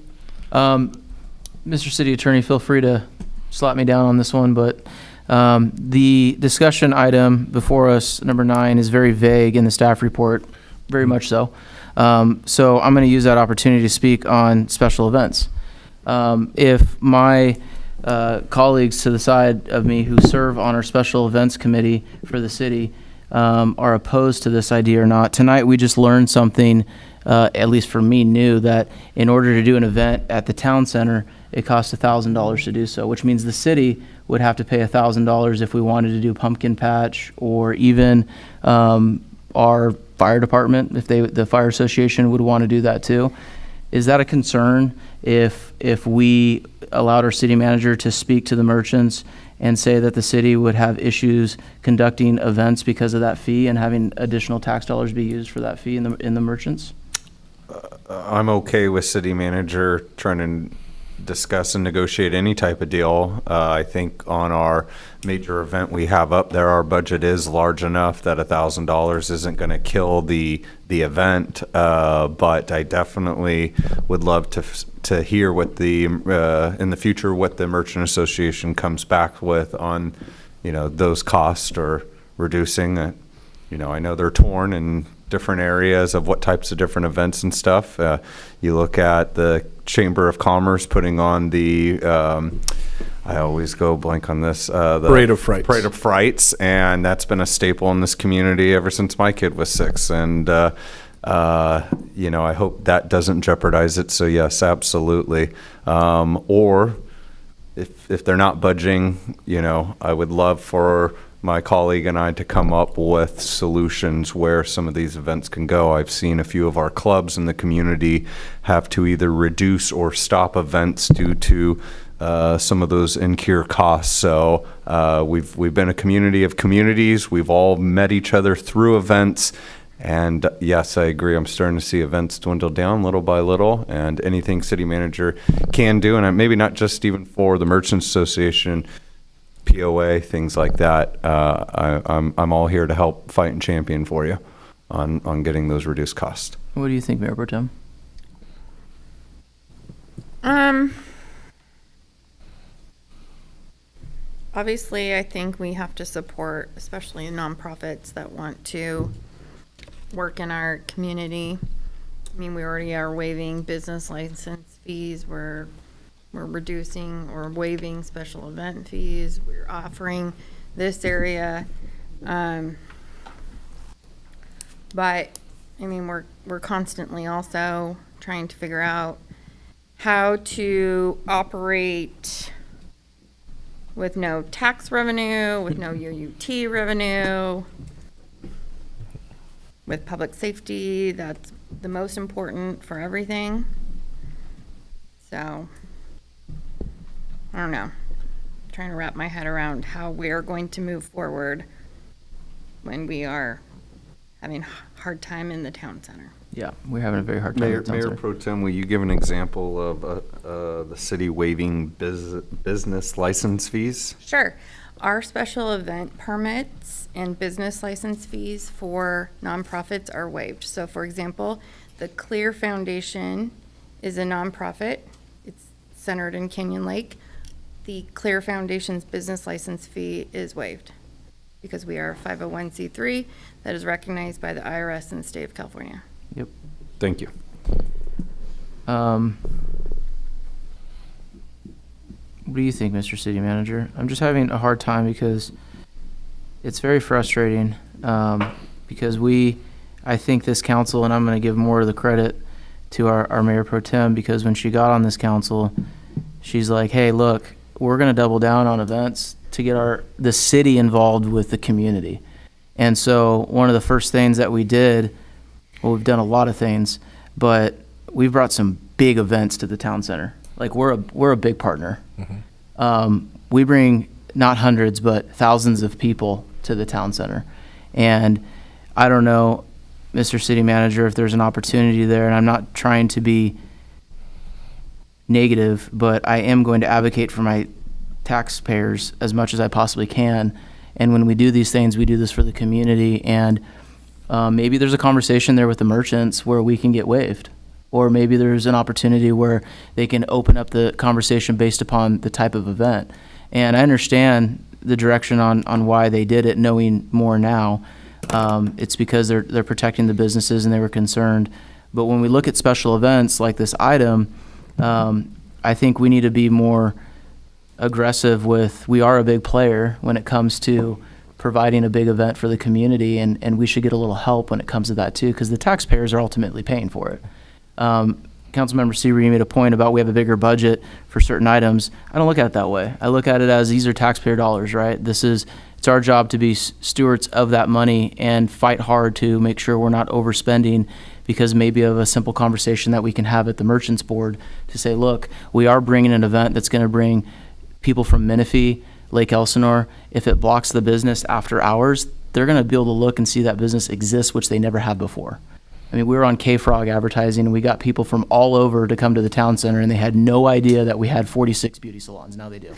Mr. City Attorney, feel free to slap me down on this one, but the discussion item before us, number 9, is very vague in the staff report, very much so. So I'm going to use that opportunity to speak on special events. If my colleagues to the side of me who serve on our special events committee for the city are opposed to this idea or not. Tonight we just learned something, at least for me, new, that in order to do an event at the town center, it costs $1,000 to do so, which means the city would have to pay $1,000 if we wanted to do pumpkin patch, or even our fire department, if the fire association would want to do that too. Is that a concern if we allowed our city manager to speak to the merchants and say that the city would have issues conducting events because of that fee and having additional tax dollars be used for that fee in the merchants? I'm okay with city manager trying to discuss and negotiate any type of deal. I think on our major event we have up there, our budget is large enough that $1,000 isn't going to kill the event. But I definitely would love to hear what in the future what the Merchant Association comes back with on, those costs or reducing. I know they're torn in different areas of what types of different events and stuff. You look at the Chamber of Commerce putting on the, I always go blank on this. The Parade of Frights. Parade of Frights, and that's been a staple in this community ever since my kid was 6. And, I hope that doesn't jeopardize it. So yes, absolutely. Or if they're not budging, I would love for my colleague and I to come up with solutions where some of these events can go. I've seen a few of our clubs in the community have to either reduce or stop events due to some of those incur costs. So we've been a community of communities. We've all met each other through events. And yes, I agree. I'm starting to see events dwindle down little by little, and anything city manager can do, and maybe not just even for the Merchants Association, POA, things like that. I'm all here to help fight and champion for you on getting those reduced costs. What do you think, Mayor Pro Tem? Obviously, I think we have to support, especially nonprofits that want to work in our community. I mean, we already are waiving business license fees. We're reducing or waiving special event fees. We're offering this area. But I mean, we're constantly also trying to figure out how to operate with no tax revenue, with no UUT revenue, with public safety. That's the most important for everything. So I don't know. I'm trying to wrap my head around how we're going to move forward when we are having a hard time in the town center. Yeah, we're having a very hard time. Mayor Pro Tem, will you give an example of the city waiving business license fees? Sure. Our special event permits and business license fees for nonprofits are waived. So for example, the Clear Foundation is a nonprofit. It's centered in Canyon Lake. The Clear Foundation's business license fee is waived because we are a 501c3 that is recognized by the IRS in the state of California. Yep. Thank you. What do you think, Mr. City Manager? I'm just having a hard time because it's very frustrating because I think this council, and I'm going to give more of the credit to our Mayor Pro Tem, because when she got on this council, she's like, hey, look, we're going to double down on events to get the city involved with the community. And so one of the first things that we did, well, we've done a lot of things, but we've brought some big events to the town center. Like we're a big partner. Mm-hmm. We bring not hundreds, but thousands of people to the town center. And I don't know, Mr. City Manager, if there's an opportunity there, and I'm not trying to be negative, but I am going to advocate for my taxpayers as much as I possibly can. And when we do these things, we do this for the community. And maybe there's a conversation there with the merchants where we can get waived. Or maybe there's an opportunity where they can open up the conversation based upon the type of event. And I understand the direction on why they did it, knowing more now. It's because they're protecting the businesses and they were concerned. But when we look at special events like this item, I think we need to be more aggressive we are a big player when it comes to providing a big event for the community, and we should get a little help when it comes to that too, because the taxpayers are ultimately paying for it. Councilmember Seaver, you made a point about we have a bigger budget for certain items. I don't look at it that way. I look at it as these are taxpayer dollars, right? It's our job to be stewards of that money and fight hard to make sure we're not overspending because maybe of a simple conversation that we can have at the merchants board to say, look, we are bringing an event that's going to bring people from Menifee, Lake Elsinore. If it blocks the business after hours, they're going to be able to look and see that business exists, which they never have before. I mean, we were on K-Frog advertising, and we got people from all over to come to the town center, and they had no idea that we had 46 beauty salons. Now they do.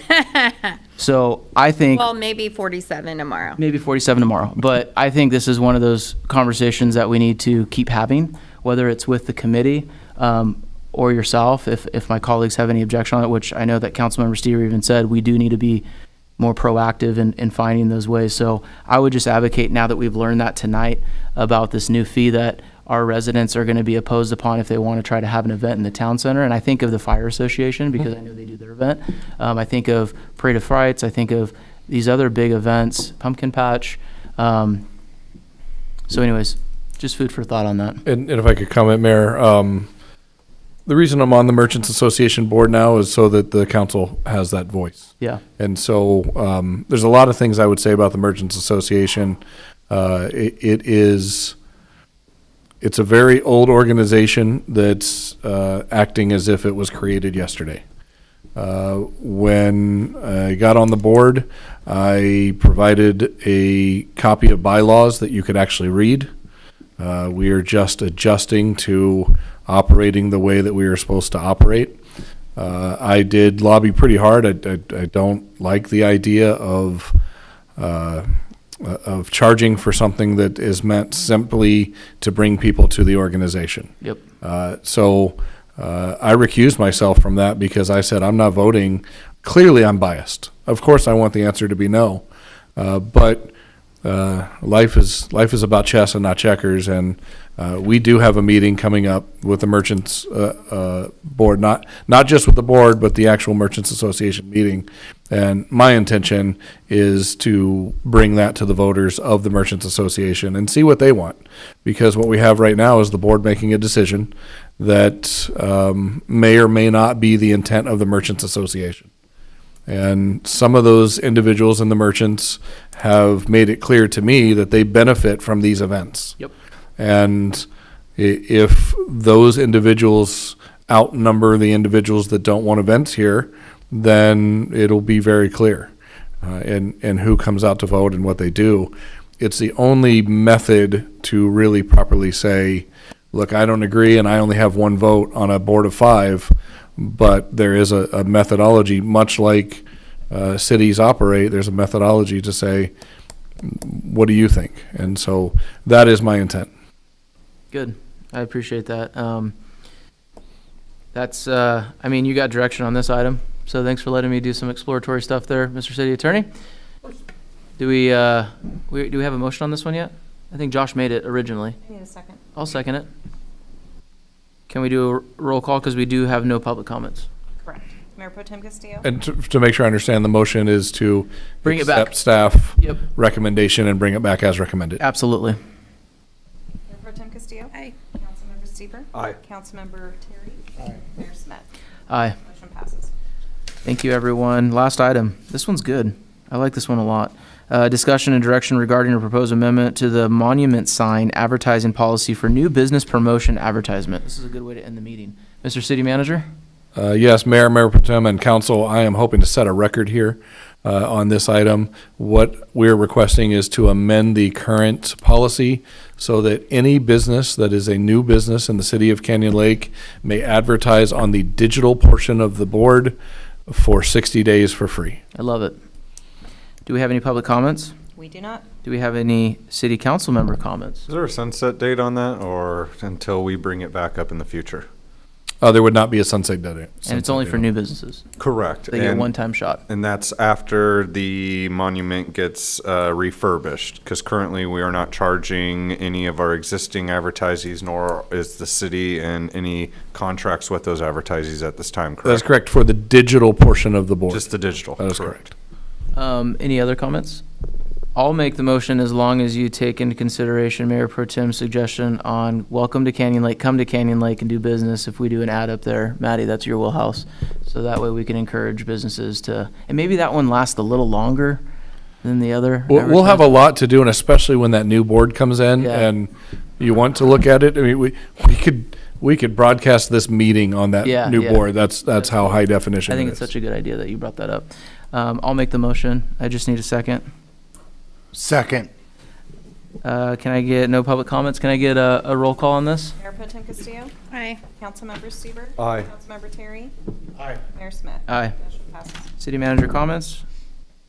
So I think... Well, maybe 47 tomorrow. Maybe 47 tomorrow. But I think this is one of those conversations that we need to keep having, whether it's with the committee or yourself, if my colleagues have any objection on it, which I know that Councilmember Stever even said, we do need to be more proactive in finding those ways. So I would just advocate, now that we've learned that tonight about this new fee that our residents are going to be opposed upon if they want to try to have an event in the town center. And I think of the Fire Association, because I know they do their event. I think of Parade of Frights. I think of these other big events, Pumpkin Patch. So anyways, just food for thought on that. And if I could comment, Mayor, the reason I'm on the Merchants Association board now is so that the council has that voice. Yeah. And so there's a lot of things I would say about the Merchants Association. It's a very old organization that's acting as if it was created yesterday. When I got on the board, I provided a copy of bylaws that you could actually read. We are just adjusting to operating the way that we are supposed to operate. I did lobby pretty hard. I don't like the idea of charging for something that is meant simply to bring people to the organization. Yep. So I recused myself from that because I said, I'm not voting. Clearly I'm biased. Of course I want the answer to be no. But life is about chess and not checkers, and we do have a meeting coming up with the Merchants board, not just with the board, but the actual Merchants Association meeting. And my intention is to bring that to the voters of the Merchants Association and see what they want, because what we have right now is the board making a decision that may or may not be the intent of the Merchants Association. And some of those individuals in the merchants have made it clear to me that they benefit from these events. Yep. And if those individuals outnumber the individuals that don't want events here, then it'll be very clear and who comes out to vote and what they do. It's the only method to really properly say, look, I don't agree and I only have one vote on a board of 5. But there is a methodology, much like cities operate. There's a methodology to say, what do you think? And so that is my intent. Good. I appreciate that. That's, I mean, you got direction on this item, so thanks for letting me do some exploratory stuff there, Mr. City Attorney. Do we do we have a motion on this one yet? I think Josh made it originally. I need a second. I'll second it. Can we do a roll call, because we do have no public comments? Correct. Mayor Pro Tem Castillo? And to make sure I understand, the motion is to Bring it back. accept staff Yep. recommendation and bring it back as recommended. Absolutely. Mayor Pro Tem Castillo? Aye. Councilmember Stever? Aye. Councilmember Terry? Aye. Mayor Smith? Aye. Motion passes. Thank you, everyone. Last item. This one's good. I like this one a lot. Discussion and direction regarding a proposed amendment to the monument sign advertising policy for new business promotion advertisement. This is a good way to end the meeting. Mr. City Manager? Yes, Mayor Pro Tem, and Council, I am hoping to set a record here on this item. What we're requesting is to amend the current policy so that any business that is a new business in the city of Canyon Lake may advertise on the digital portion of the board for 60 days for free. I love it. Do we have any public comments? We do not. Do we have any city council member comments? Is there a sunset date on that, or until we bring it back up in the future? There would not be a sunset date. And it's only for new businesses. Correct. They get a And- one-time shot. And that's after the monument gets refurbished, because currently we are not charging any of our existing advertisees, nor is the city in any contracts with those advertisees at this time, correct? That's correct, for the digital portion of the board. Just the digital. That is correct. Any other comments? I'll make the motion as long as you take into consideration Mayor Pro Tem's suggestion on welcome to Canyon Lake, come to Canyon Lake and do business. If we do an ad up there, Maddie, that's your wheelhouse. So that way we can encourage businesses to, and maybe that one lasts a little longer than the other. We'll have a lot to do, and especially when that new board comes in, Yeah. and you want to look at it, I mean, we could broadcast this meeting on that Yeah, new yeah. board. That's how high definition I think it it's is. such a good idea that you brought that up. I'll make the motion. I just need a second. Second. Can I get no public comments? Can I get a roll call on this? Mayor Pro Tem Castillo? Aye. Councilmember Seaver? Aye. Councilmember Terry? Aye. Mayor Smith? Aye. Motion passes. City manager comments?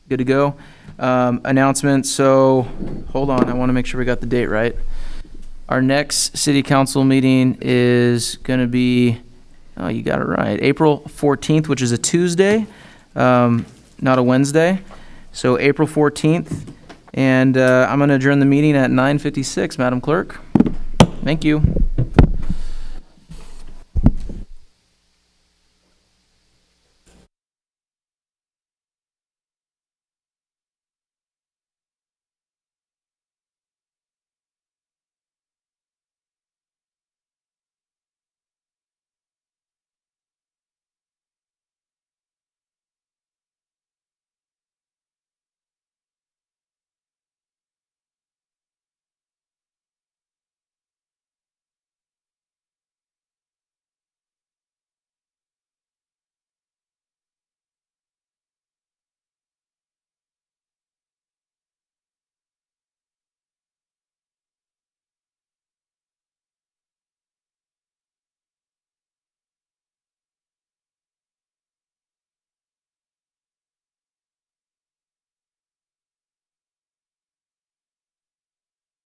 Good to go. Announcements. So, hold on. I want to make sure we got the date right. Our next city council meeting is going to be, oh, you got it right, April 14th, which is a Tuesday, not a Wednesday. So April 14th. And I'm going to adjourn the meeting at 9:56, Madam Clerk. Thank you.